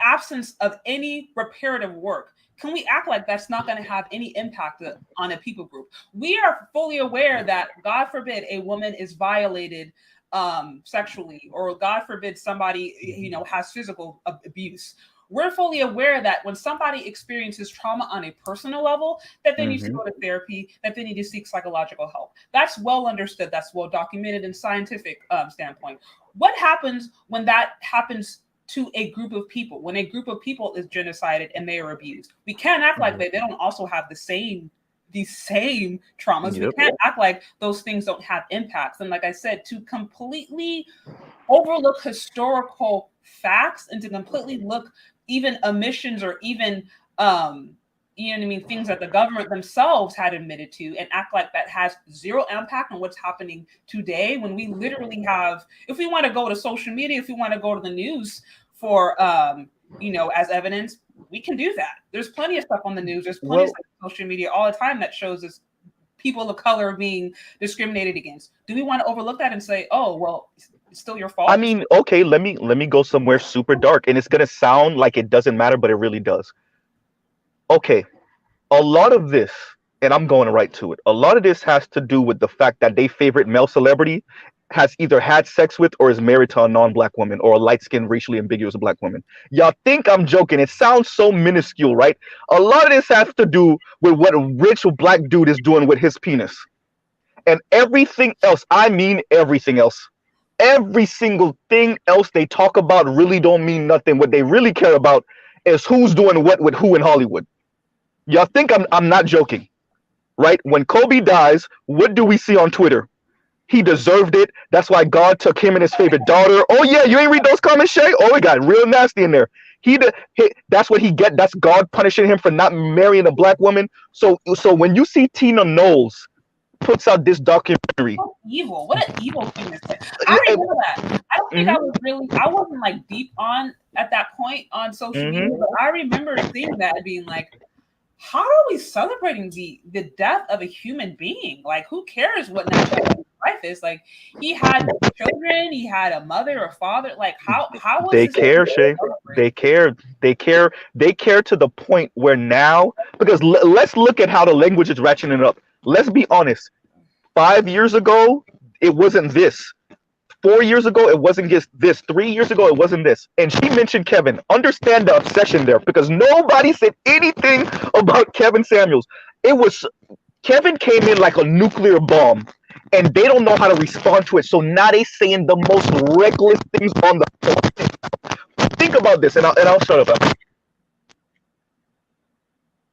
absence of any reparative work? Can we act like that's not going to have any impact on a people group? We are fully aware that, God forbid, a woman is violated sexually, or God forbid somebody, has physical abuse. We're fully aware that when somebody experiences trauma on a personal level, that they need to go to therapy, that they need to seek psychological help. That's well understood. That's well documented in scientific standpoint. What happens when that happens to a group of people, when a group of people is genocided and they are abused? We can't act like they don't also have the same traumas. Yep. We can't act like those things don't have impacts. And like I said, to completely overlook historical facts and to completely look even omissions or even things that the government themselves had admitted to, and act like that has zero impact on what's happening today, when we literally have, if we want to go to social media, if we want to go to the news for as evidence, we can do that. There's plenty of stuff on the news, there's plenty of stuff on social media all the time that shows us people of color being discriminated against. Do we want to overlook that and say, oh, well, it's still your fault? I mean, okay, let me go somewhere super dark, and it's gonna sound like it doesn't matter, but it really does. Okay, a lot of this, and I'm going right to it, a lot of this has to do with the fact that their favorite male celebrity has either had sex with or is married to a non-black woman, or a light-skinned, racially ambiguous black woman. Y'all think I'm joking. It sounds so minuscule, right? A lot of this has to do with what a rich black dude is doing with his penis. And everything else, I mean everything else, every single thing else they talk about really don't mean nothing. What they really care about is who's doing what with who in Hollywood. Y'all think I'm not joking, right? When Kobe dies, what do we see on Twitter? He deserved it. That's why God took him and his favorite daughter. Oh yeah, you ain't read those comments, Shay? Oh, it got real nasty in there. That's what he get. That's God punishing him for not marrying a black woman. So when you see Tina Knowles puts out this documentary, evil. What an evil thing to say. I remember that. I don't think I wasn't like deep on at that point on social media, but I remember seeing that and being like, how are we celebrating the death of a human being? Like, who cares what nationality life is? Like, he had children, he had a mother or father. Like, how was they care, Shay? They care to the point where now, because let's look at how the language is ratcheting up. Let's be honest. 5 years ago, it wasn't this. 4 years ago, it wasn't just this. 3 years ago, it wasn't this. And she mentioned Kevin. Understand the obsession there, because nobody said anything about Kevin Samuels. It was Kevin came in like a nuclear bomb, and they don't know how to respond to it. So now they saying the most reckless things on the phone. Think about this, and I'll shut up.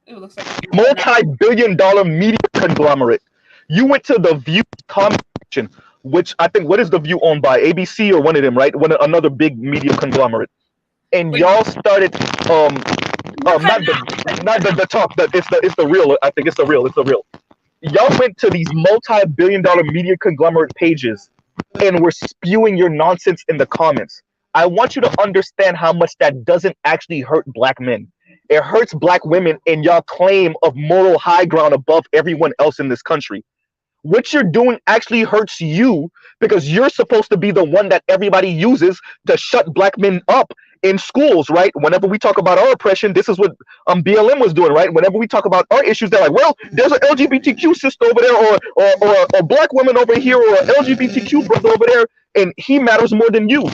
It looks like multi-billion-dollar media conglomerate. You went to the View comment section, which I think, what is the View owned by? ABC or one of them, right? Another big media conglomerate. And y'all started not the talk, it's the real. I think it's the real. Y'all went to these multi-billion-dollar media conglomerate pages and were spewing your nonsense in the comments. I want you to understand how much that doesn't actually hurt black men. It hurts black women in y'all claim of moral high ground above everyone else in this country. What you're doing actually hurts you, because you're supposed to be the one that everybody uses to shut black men up in schools, right? Whenever we talk about our oppression, this is what BLM was doing, right? Whenever we talk about our issues, they're like, well, there's an LGBTQ sister over there, or a black woman over here, or an LGBTQ brother over there, and he matters more than you.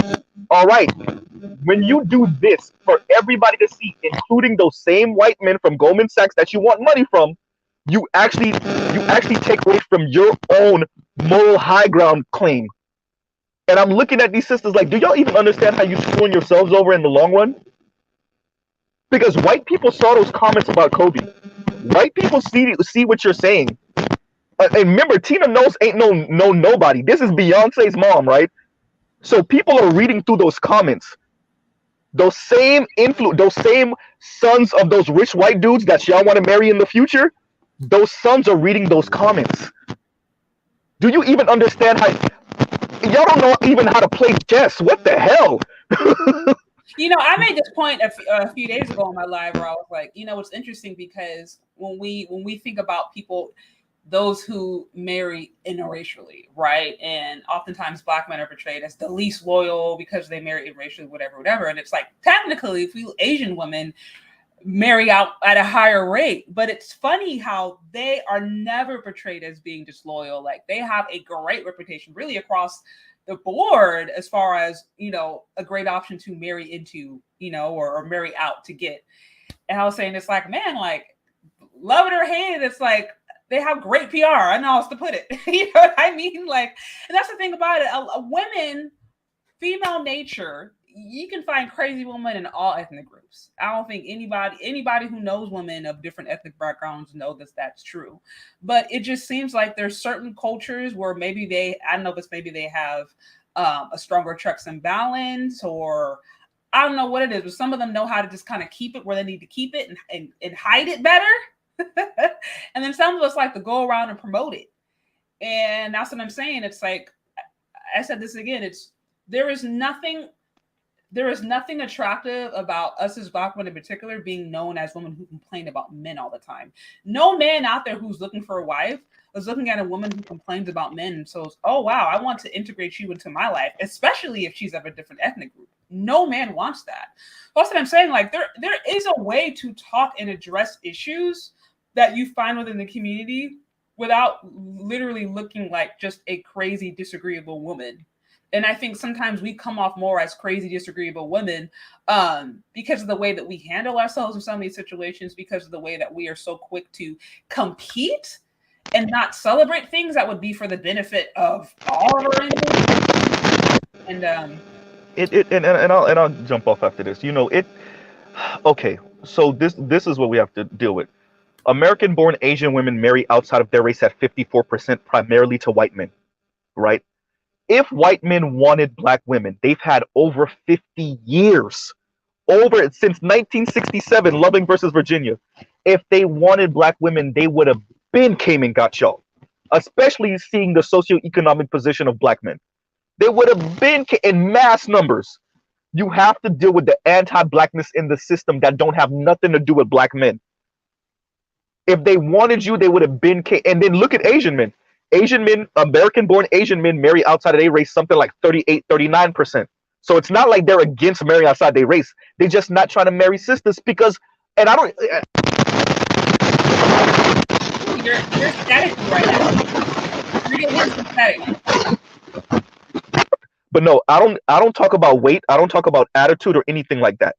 All right. When you do this for everybody to see, including those same white men from Goldman Sachs that you want money from, you actually take away from your own moral high ground claim. And I'm looking at these sisters like, do y'all even understand how you're screwing yourselves over in the long run? Because white people saw those comments about Kobe. White people see what you're saying. And remember, Tina Knowles ain't no nobody. This is Beyonce's mom, right? So people are reading through those comments. Those same sons of those rich white dudes that y'all want to marry in the future, those sons are reading those comments. Do you even understand how? Y'all don't know even how to play chess. What the hell? You know, I made this point a few days ago on my live where I was like, you know, it's interesting because when we think about people, those who marry interracially, right? And oftentimes black men are portrayed as the least loyal because they marry interracially, whatever. And it's like, technically, if we Asian women marry out at a higher rate, but it's funny how they are never portrayed as being disloyal. Like, they have a great reputation really across the board as far as, you know, a great option to marry into, you know, or marry out to get. And I was saying, it's like, man, like, love it or hate it, it's like, they have great PR. I know how else to put it. You know what I mean? Like, and that's the thing about it. Women, female nature, you can find crazy women in all ethnic groups. I don't think anybody who knows women of different ethnic backgrounds know that that's true. But it just seems like there's certain cultures where maybe they have a stronger checks and balance, or I don't know what it is, but some of them know how to just kind of keep it where they need to keep it and hide it better. And then some of us like to go around and promote it. And that's what I'm saying. It's like, I said this again, there is nothing attractive about us as black women in particular being known as women who complain about men all the time. No man out there who's looking for a wife is looking at a woman who complains about men and says, oh wow, I want to integrate you into my life, especially if she's of a different ethnic group. No man wants that. That's what I'm saying. Like, there is a way to talk and address issues that you find within the community without literally looking like just a crazy, disagreeable woman. And I think sometimes we come off more as crazy, disagreeable women because of the way that we handle ourselves in some of these situations, because of the way that we are so quick to compete and not celebrate things that would be for the benefit of all of our individuals. And I'll jump off after this. You know, okay, so this is what we have to deal with. American-born Asian women marry outside of their race at 54%, primarily to white men. right? If white men wanted black women, they've had over 50 years, since 1967, Loving versus Virginia. If they wanted black women, they would have been came and got y'all, especially seeing the socioeconomic position of black men. They would have been in mass numbers. You have to deal with the anti-blackness in the system that don't have nothing to do with black men. If they wanted you, they would have been. And then look at Asian men. Asian men, American-born Asian men marry outside of their race something like 38, 39%. So it's not like they're against marrying outside their race. They're just not trying to marry sisters because, and I don't. You're static right now. You're getting static. But no, I don't talk about weight. I don't talk about attitude or anything like that.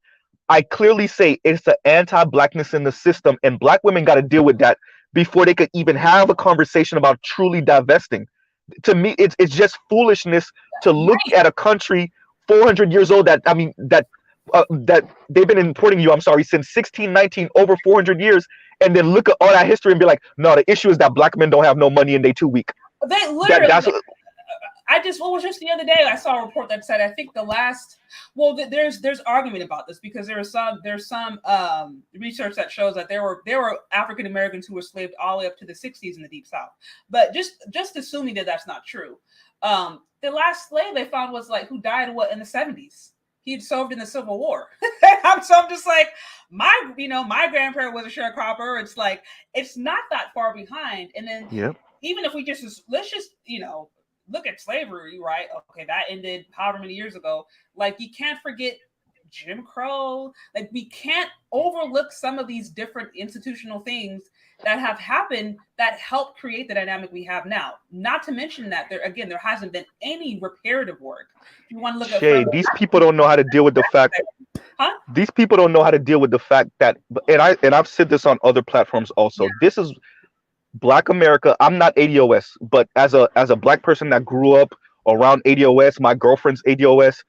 I clearly say it's the anti-blackness in the system, and black women got to deal with that before they could even have a conversation about truly divesting. To me, it's just foolishness to look at a country 400 years old that they've been importing you. I'm sorry, since 1619, over 400 years, and then look at all that history and be like, no, the issue is that black men don't have no money and they too weak. They literally. What was just the other day? I saw a report that said I think there's argument about this because there's some research that shows that there were African Americans who were enslaved all the way up to the 60s in the Deep South. But just assuming that that's not true, the last slave they found was who died in the 70s. He'd served in the Civil War. So I'm just like, my grandparent was a sharecropper. It's like it's not that far behind. And then even if we let's just look at slavery, right? Okay, that ended however many years ago. You can't forget Jim Crow. We can't overlook some of these different institutional things that have happened that help create the dynamic we have now. Not to mention that there hasn't been any reparative work. If you want to look at these people don't know how to deal with the fact. These people don't know how to deal with the fact that, and I've said this on other platforms also. Yeah. This is Black America. I'm not ADOS, but as a black person that grew up around ADOS, my girlfriend's ADOS,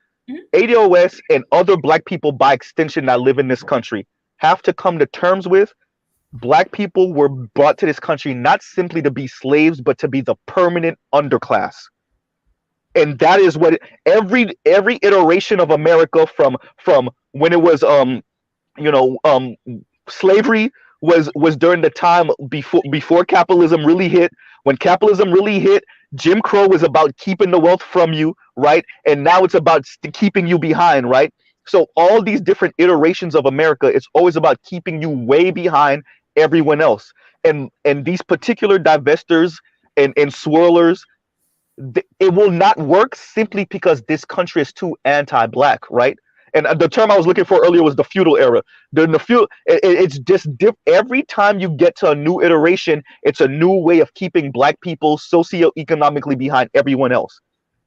ADOS and other black people by extension that live in this country have to come to terms with black people were brought to this country not simply to be slaves, but to be the permanent underclass. And that is what every iteration of America from when it was slavery was during the time before capitalism really hit. When capitalism really hit, Jim Crow was about keeping the wealth from you, right? And now it's about keeping you behind, right? So all these different iterations of America, it's always about keeping you way behind everyone else. And these particular divestors and swirlers, it will not work simply because this country is too anti-black, right? And the term I was looking for earlier was the feudal era. It's just every time you get to a new iteration, it's a new way of keeping black people socioeconomically behind everyone else.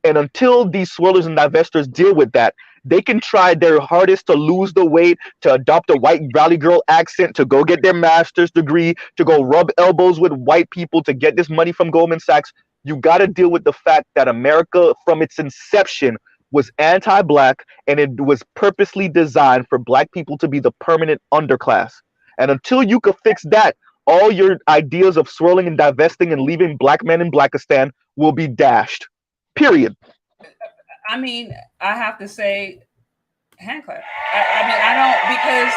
And until these swirlers and divestors deal with that, they can try their hardest to lose the weight, to adopt a white Valley Girl accent, to go get their master's degree, to go rub elbows with white people, to get this money from Goldman Sachs. You got to deal with the fact that America, from its inception, was anti-black, and it was purposely designed for black people to be the permanent underclass. And until you could fix that, all your ideas of swirling and divesting and leaving black men in Blackistan will be dashed. Period. I mean, I have to say, hand clap. I don't, because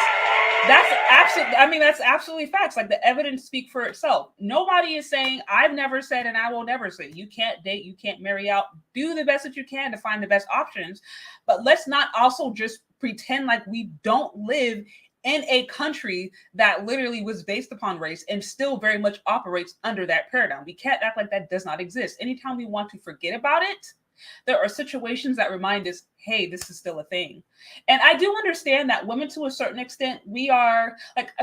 that's absolutely facts. The evidence speak for itself. Nobody is saying, I've never said, and I will never say, you can't date, you can't marry out. Do the best that you can to find the best options. But let's not also just pretend like we don't live in a country that literally was based upon race and still very much operates under that paradigm. We can't act like that does not exist. Anytime we want to forget about it, there are situations that remind us, hey, this is still a thing. And I do understand that women, to a certain extent, we are,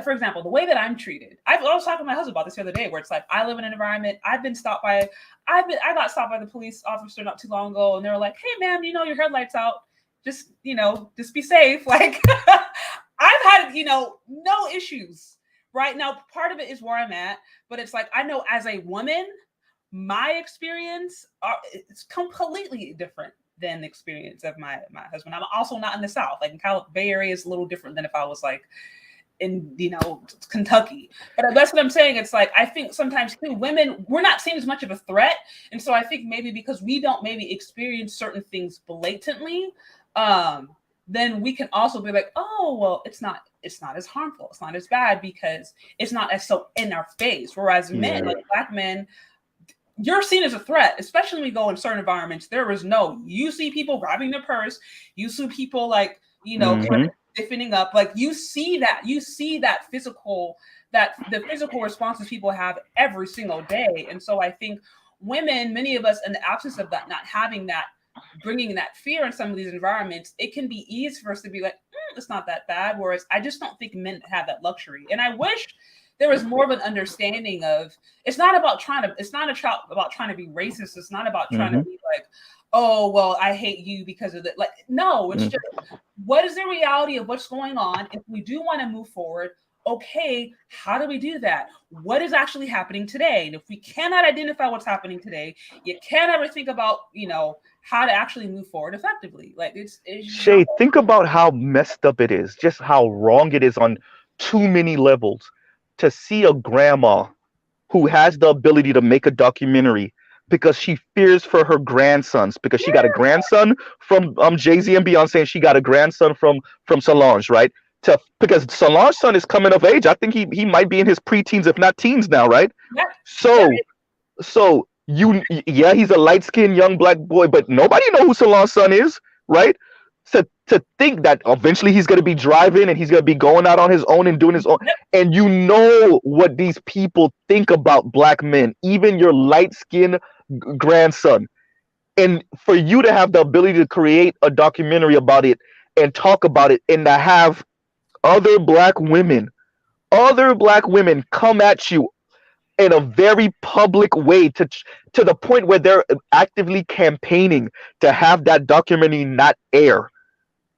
for example, the way that I'm treated. I was talking to my husband about this the other day, where it's I live in an environment, I got stopped by the police officer not too long ago, and they were like, hey, ma'am, your headlights out. Just be safe. I've had, no issues. Right now, part of it is where I'm at, but it's I know as a woman, my experience it's completely different than the experience of my husband. I'm also not in the South. In Bay Area is a little different than if I was in Kentucky. But that's what I'm saying. It's like, I think sometimes too, women, we're not seen as much of a threat. And so I think maybe because we don't maybe experience certain things blatantly, then we can also be like, oh, well, it's not as harmful. It's not as bad because it's not as so in our face. Whereas men, like Black men, you're seen as a threat, especially when we go in certain environments. You see people grabbing their purse. You see people like, kind of stiffening up. Like you see that physical, the physical responses people have every single day. And so I think women, many of us, in the absence of that, not having that, bringing that fear in some of these environments, it can be easy for us to be like, it's not that bad. Whereas I just don't think men have that luxury. And I wish there was more of an understanding of, it's not about trying to be racist. It's not about trying to be like, oh, well, I hate you because of that. Like, no, it's just, what is the reality of what's going on? If we do want to move forward, okay, how do we do that? What is actually happening today? And if we cannot identify what's happening today, you can't ever think about, how to actually move forward effectively. Like it's Shay, think about how messed up it is, just how wrong it is on too many levels. To see a grandma who has the ability to make a documentary because she fears for her grandsons, because she got a grandson from Jay-Z and Beyonce, and she got a grandson from Solange, right? Because Solange's son is coming of age. I think he might be in his preteens, if not teens now, right? Yeah. So he's a light-skinned young Black boy, but nobody know who Solange's son is, right? So to think that eventually he's going to be driving and he's going to be going out on his own and doing his own, and what these people think about Black men, even your light-skinned grandson, and for you to have the ability to create a documentary about it and talk about it, and to have other Black women come at you in a very public way to the point where they're actively campaigning to have that documentary not air.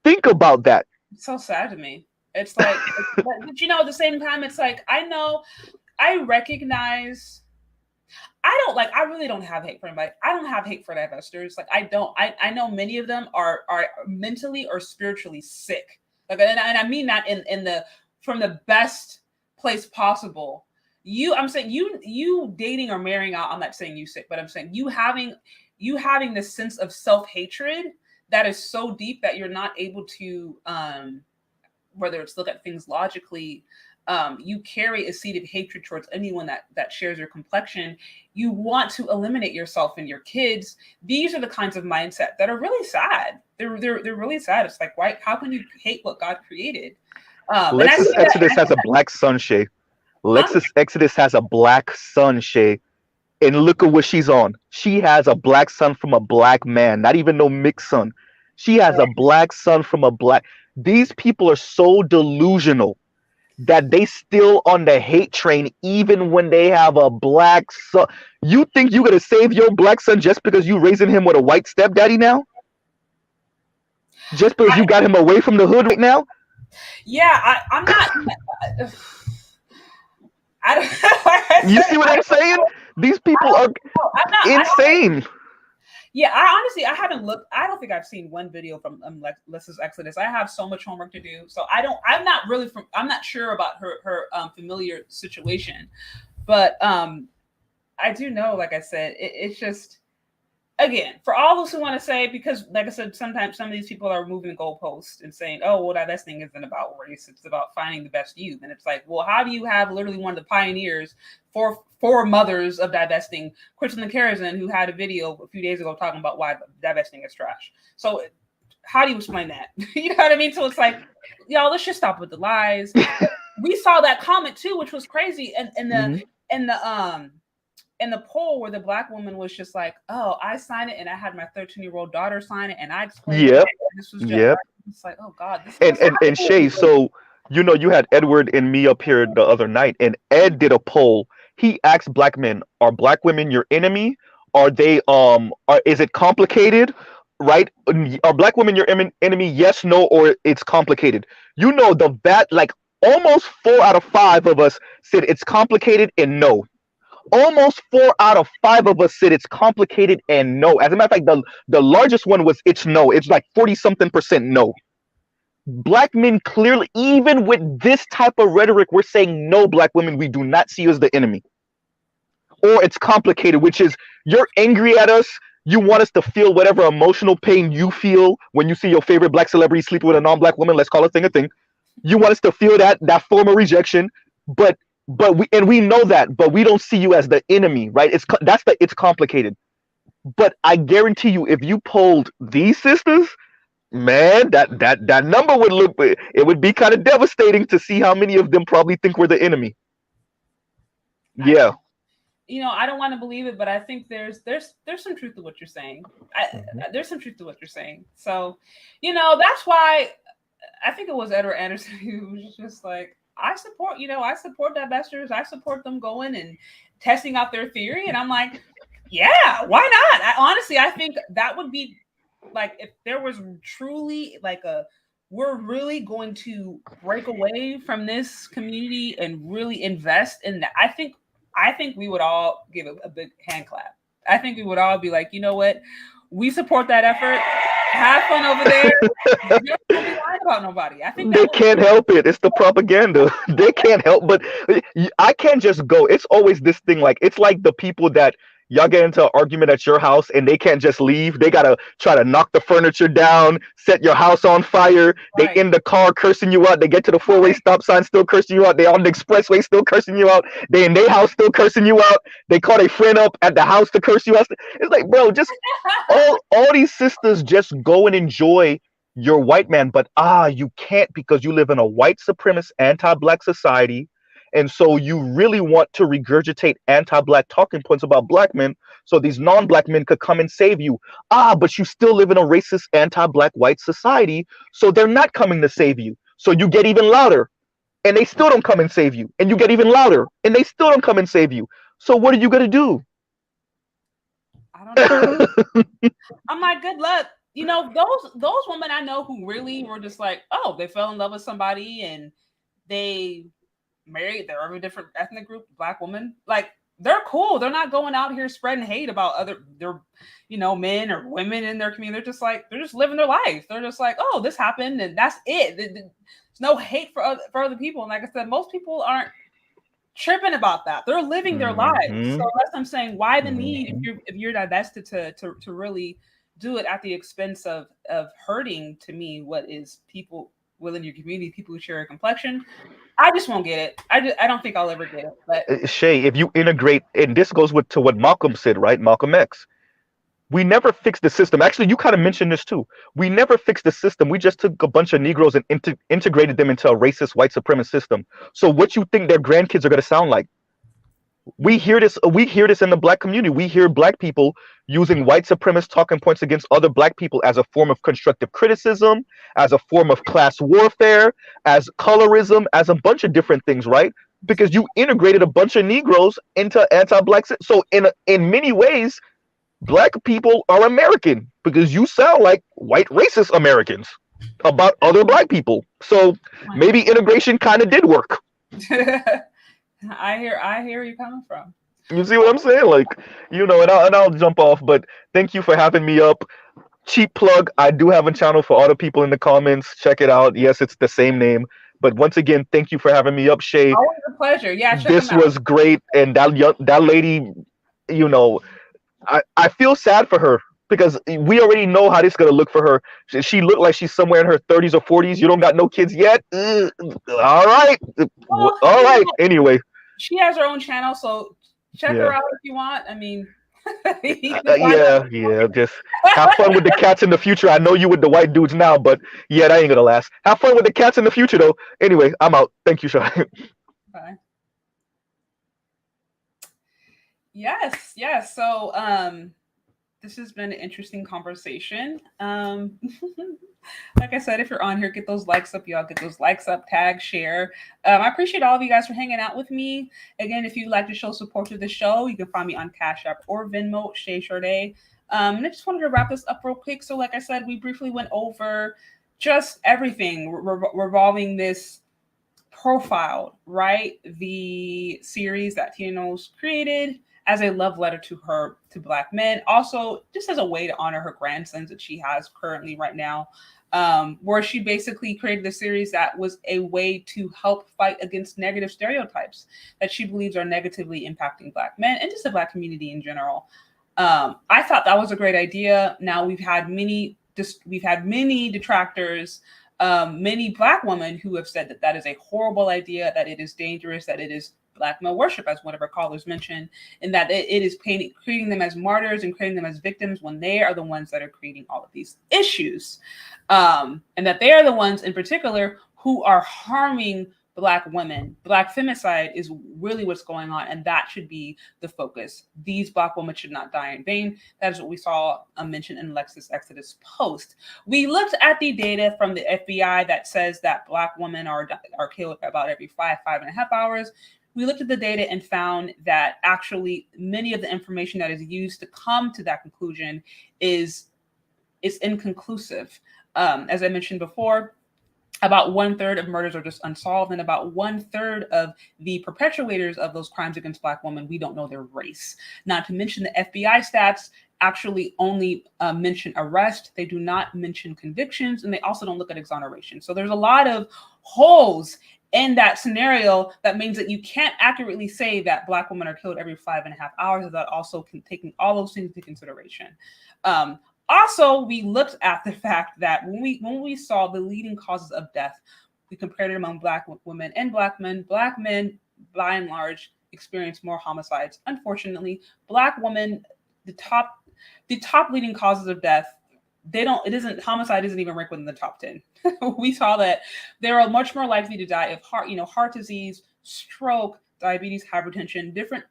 Think about that. It's so sad to me. It's like, but at the same time, it's like, I recognize, I really don't have hate for anybody. I don't have hate for divestors. Like I don't, I know many of them are mentally or spiritually sick. Like, and I mean that from the best place possible. I'm saying you dating or marrying out, I'm not saying you sick, but I'm saying you having this sense of self-hatred that is so deep that you're not able to, whether it's look at things logically, you carry a seed of hatred towards anyone that shares your complexion. You want to eliminate yourself and your kids. These are the kinds of mindset that are really sad. They're really sad. It's like, why? How can you hate what God created? LexusExodus has a Black son, Shay. LexusExodus has a Black son, Shay. And look at what she's on. She has a Black son from a Black man, not even no mixed son. She has a Black son from a Black. These people are so delusional that they still on the hate train even when they have a Black son. You think you're going to save your Black son just because you raising him with a white stepdaddy now? Just because you got him away from the hood right now? Yeah, I'm not... I don't You see what I'm saying? These people are insane. I haven't looked. I don't think I've seen one video from LexusExodus. I have so much homework to do, so I'm not sure about her familiar situation, but I do know, like I said, it's just, again, for all those who want to say, because like I said, sometimes some of these people are moving the goalposts and saying, oh, well, that thing isn't about race, it's about finding the best youth. And it's like, well, how do you have literally one of the pioneers, four mothers of divesting, Crystal Carrison, who had a video a few days ago talking about why divesting is trash. So how do you explain that? You know what I mean? So it's like, y'all, let's just stop with the lies. We saw that comment too, which was crazy. And in the poll where the Black woman was just like, oh, I signed it and I had my 13-year-old daughter sign it and I explained this was just it's like, oh God. And Shay, so you had Edward and me up here the other night, and Ed did a poll. He asked Black men, are Black women your enemy? Are they is it complicated? Right? Are Black women your enemy? Yes, no, or it's complicated. Like almost 4 out of 5 of us said it's complicated and no. Almost 4 out of 5 of us said it's complicated and no. As a matter of fact, the largest one was it's no. It's like 40-something% no. Black men clearly, even with this type of rhetoric, we're saying no, black women, we do not see you as the enemy. Or it's complicated, which is you're angry at us. You want us to feel whatever emotional pain you feel when you see your favorite black celebrity sleeping with a non-black woman. Let's call a thing a thing. You want us to feel that form of rejection, but we know that, but we don't see you as the enemy, right? It's complicated. But I guarantee you, if you polled these sisters, man, that number would be kind of devastating to see how many of them probably think we're the enemy. Yeah. I don't want to believe it, but I think there's some truth to what you're saying. There's some truth to what you're saying. So, that's why I think it was Edward Anderson who was just like, I support divestors. I support them going and testing out their theory. And I'm like, yeah, why not? Honestly, I think that would be like, if there was truly like we're really going to break away from this community and really invest in that. I think we would all give a big hand clap. I think we would all be like, you know what? We support that effort. Have fun over there. You don't be lying about nobody. I think they can't help it. It's the propaganda. They can't help, but I can't just go. It's always this thing. Like, it's like the people that y'all get into an argument at your house and they can't just leave. They gotta try to knock the furniture down, set your house on fire. Right. They in the car cursing you out. They get to the four-way stop sign, still cursing you out. They on the expressway, still cursing you out. They in their house, still cursing you out. They call a friend up at the house to curse you out. It's like, bro, just all these sisters just go and enjoy your white man, but you can't, because you live in a white supremacist, anti-black society. And so you really want to regurgitate anti-black talking points about black men so these non-black men could come and save you. But you still live in a racist, anti-black white society, so they're not coming to save you. So you get even louder, and they still don't come and save you. And you get even louder, and they still don't come and save you. So what are you going to do? I don't know. I'm like, good luck. Those women I know who really were just like, they fell in love with somebody and they married, they're of a different ethnic group, black woman, like, they're cool. They're not going out here spreading hate about their men or women in their community. They're just living their life. They're just like, this happened and that's it. There's no hate for other people. And like I said, most people aren't tripping about that. They're living their lives. So that's what I'm saying. Why the need if you're divested to really do it at the expense of hurting, to me, what is people within your community, people who share a complexion. I just won't get it. I don't think I'll ever get it. But Shay, if you integrate, and this goes to what Malcolm said, right? Malcolm X. We never fixed the system. Actually, you kind of mentioned this too. We never fixed the system. We just took a bunch of Negroes and integrated them into a racist white supremacist system. So what you think their grandkids are going to sound like? We hear this in the black community. We hear black people using white supremacist talking points against other black people as a form of constructive criticism, as a form of class warfare, as colorism, as a bunch of different things, right? Because you integrated a bunch of Negroes into anti-black. So in many ways, black people are American because you sound like white racist Americans about other black people. So maybe integration kind of did work. I hear where you're coming from. You see what I'm saying? Like, and I'll jump off, but thank you for having me up. Cheap plug, I do have a channel for all the people in the comments. Check it out. Yes, it's the same name. But once again, thank you for having me up, Shay. Always a pleasure. Yeah, this was great. And that lady, I feel sad for her because we already know how this is going to look for her. She looked like she's somewhere in her 30s or 40s. You don't got no kids yet? All right. All right. Anyway. She has her own channel, so check her out if you want. I mean, just have fun with the cats in the future. I know you with the white dudes now, but that ain't gonna last. Have fun with the cats in the future, though. Anyway, I'm out. Thank you, Shay. Bye. Yes. So, this has been an interesting conversation. Like I said, if you're on here, get those likes up, y'all. Get those likes up, tag, share. I appreciate all of you guys for hanging out with me. Again, if you'd like to show support to the show, you can find me on Cash App or Venmo, Shay Sade. And I just wanted to wrap this up real quick. So like I said, we briefly went over just everything revolving this profile, right? The series that Tina Knowles created as a love letter to Black men. Also, just as a way to honor her grandsons that she has currently right now. where she basically created a series that was a way to help fight against negative stereotypes that she believes are negatively impacting Black men and just the Black community in general. I thought that was a great idea. Now we've had many detractors, many Black women who have said that that is a horrible idea, that it is dangerous, that it is Black male worship, as one of our callers mentioned, and that it is creating them as martyrs and creating them as victims when they are the ones that are creating all of these issues. And that they are the ones in particular who are harming Black women. Black femicide is really what's going on, and that should be the focus. These Black women should not die in vain. That is what we saw mentioned in LexusExodus post. We looked at the data from the FBI that says that Black women are killed about every 5.5 hours. We looked at the data and found that actually many of the information that is used to come to that conclusion is inconclusive. As I mentioned before, about 1/3 of murders are just unsolved, and about 1/3 of the perpetuators of those crimes against Black women, we don't know their race. Not to mention the FBI stats actually only mention arrest. They do not mention convictions, and they also don't look at exoneration. So there's a lot of holes in that scenario. That means that you can't accurately say that Black women are killed every 5.5 hours without also taking all those things into consideration. Also, we looked at the fact that when we saw the leading causes of death, we compared it among Black women and Black men. Black men, by and large, experience more homicides. Unfortunately, Black women, the top leading causes of death, homicide isn't even ranked within the top 10. We saw that they are much more likely to die of heart disease, stroke, diabetes, hypertension, different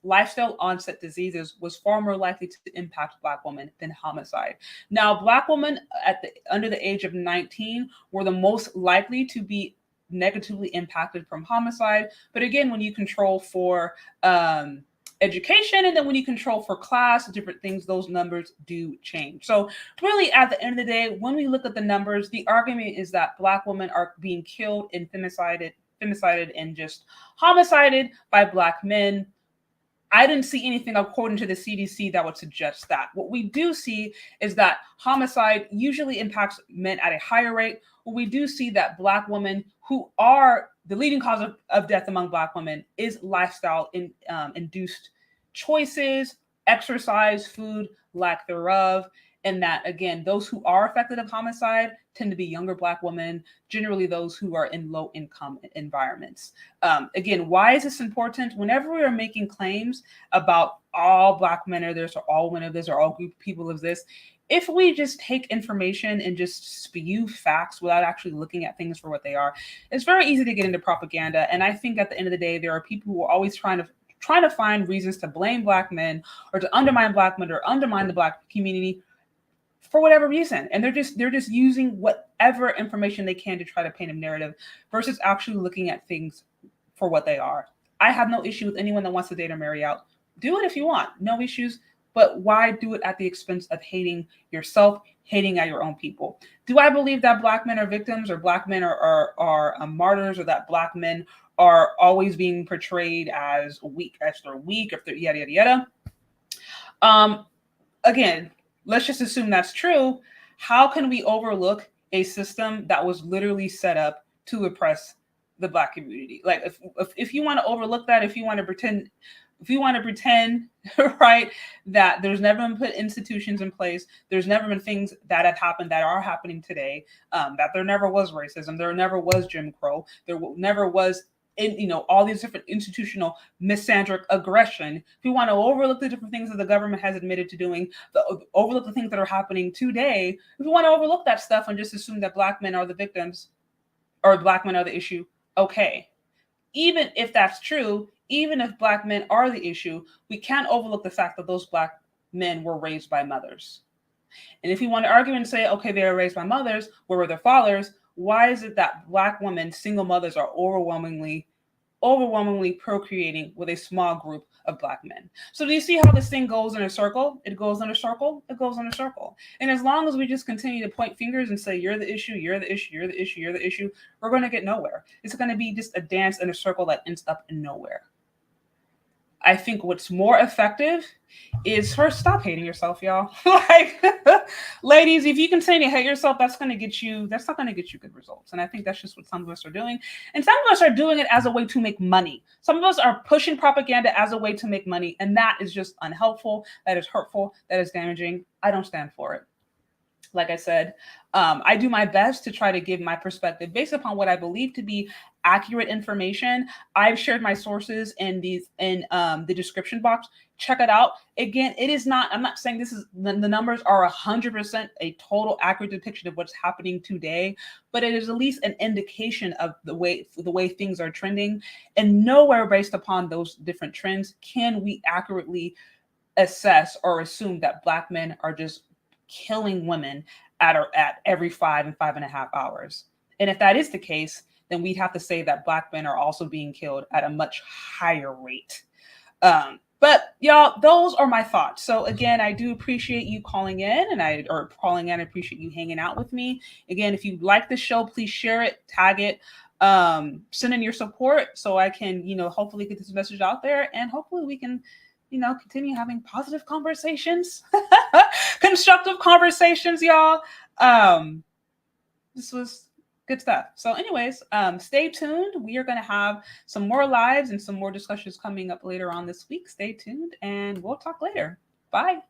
lifestyle onset diseases was far more likely to impact Black women than homicide. Now, Black women under the age of 19 were the most likely to be negatively impacted from homicide. But again, when you control for education, and then when you control for class, different things, those numbers do change. So really, at the end of the day, when we look at the numbers, the argument is that Black women are being killed and femicided and just homicided by Black men. I didn't see anything according to the CDC that would suggest that. What we do see is that homicide usually impacts men at a higher rate. What we do see that Black women, who are the leading cause of death among Black women, is lifestyle induced choices, exercise, food, lack thereof. And that, again, those who are affected of homicide tend to be younger Black women, generally those who are in low income environments. Again, why is this important? Whenever we are making claims about all Black men are this, or all women are this, or all group of people of this, if we just take information and just spew facts without actually looking at things for what they are, it's very easy to get into propaganda. And I think at the end of the day, there are people who are always trying to find reasons to blame Black men or to undermine Black men or undermine the Black community for whatever reason. And they're just using whatever information they can to try to paint a narrative versus actually looking at things for what they are. I have no issue with anyone that wants to date or marry out. Do it if you want, no issues. But why do it at the expense of hating yourself, hating at your own people? Do I believe that Black men are victims, or Black men are martyrs, or that Black men are always being portrayed as weak, if they're yada, yada, yada? Again, let's just assume that's true. How can we overlook a system that was literally set up to oppress the Black community? Like, if you want to overlook that, if you want to pretend, right, that there's never been put institutions in place, there's never been things that have happened that are happening today, that there never was racism, there never was Jim Crow, there never was all these different institutional misandric aggression. If we want to overlook the different things that the government has admitted to doing, overlook the things that are happening today, if we want to overlook that stuff and just assume that Black men are the victims or Black men are the issue, okay. Even if that's true, even if Black men are the issue, we can't overlook the fact that those Black men were raised by mothers. And if you want to argue and say, okay, they were raised by mothers, where were their fathers? Why is it that Black women, single mothers, are overwhelmingly procreating with a small group of Black men? So do you see how this thing goes in a circle? It goes in a circle. It goes in a circle. And as long as we just continue to point fingers and say, you're the issue, you're the issue, you're the issue, you're the issue, we're going to get nowhere. It's going to be just a dance in a circle that ends up in nowhere. I think what's more effective is first, stop hating yourself, y'all. Like, ladies, if you continue to hate yourself, that's not going to get you good results. And I think that's just what some of us are doing. And some of us are doing it as a way to make money. Some of us are pushing propaganda as a way to make money. And that is just unhelpful. That is hurtful. That is damaging. I don't stand for it. Like I said, I do my best to try to give my perspective based upon what I believe to be accurate information. I've shared my sources in the description box. Check it out. Again, it is not, I'm not saying this is, the numbers are 100% a total accurate depiction of what's happening today, but it is at least an indication of the way things are trending. And nowhere based upon those different trends can we accurately assess or assume that Black men are just killing women at every 5 and 5.5 hours. And if that is the case, then we'd have to say that Black men are also being killed at a much higher rate. But y'all, those are my thoughts. So again, I do appreciate you calling in, I appreciate you hanging out with me. Again, if you like the show, please share it, tag it, send in your support so I can, hopefully get this message out there, and hopefully we can, continue having positive conversations, constructive conversations, y'all. This was good stuff. So anyways, stay tuned. We are going to have some more lives and some more discussions coming up later on this week. Stay tuned and we'll talk later. Bye.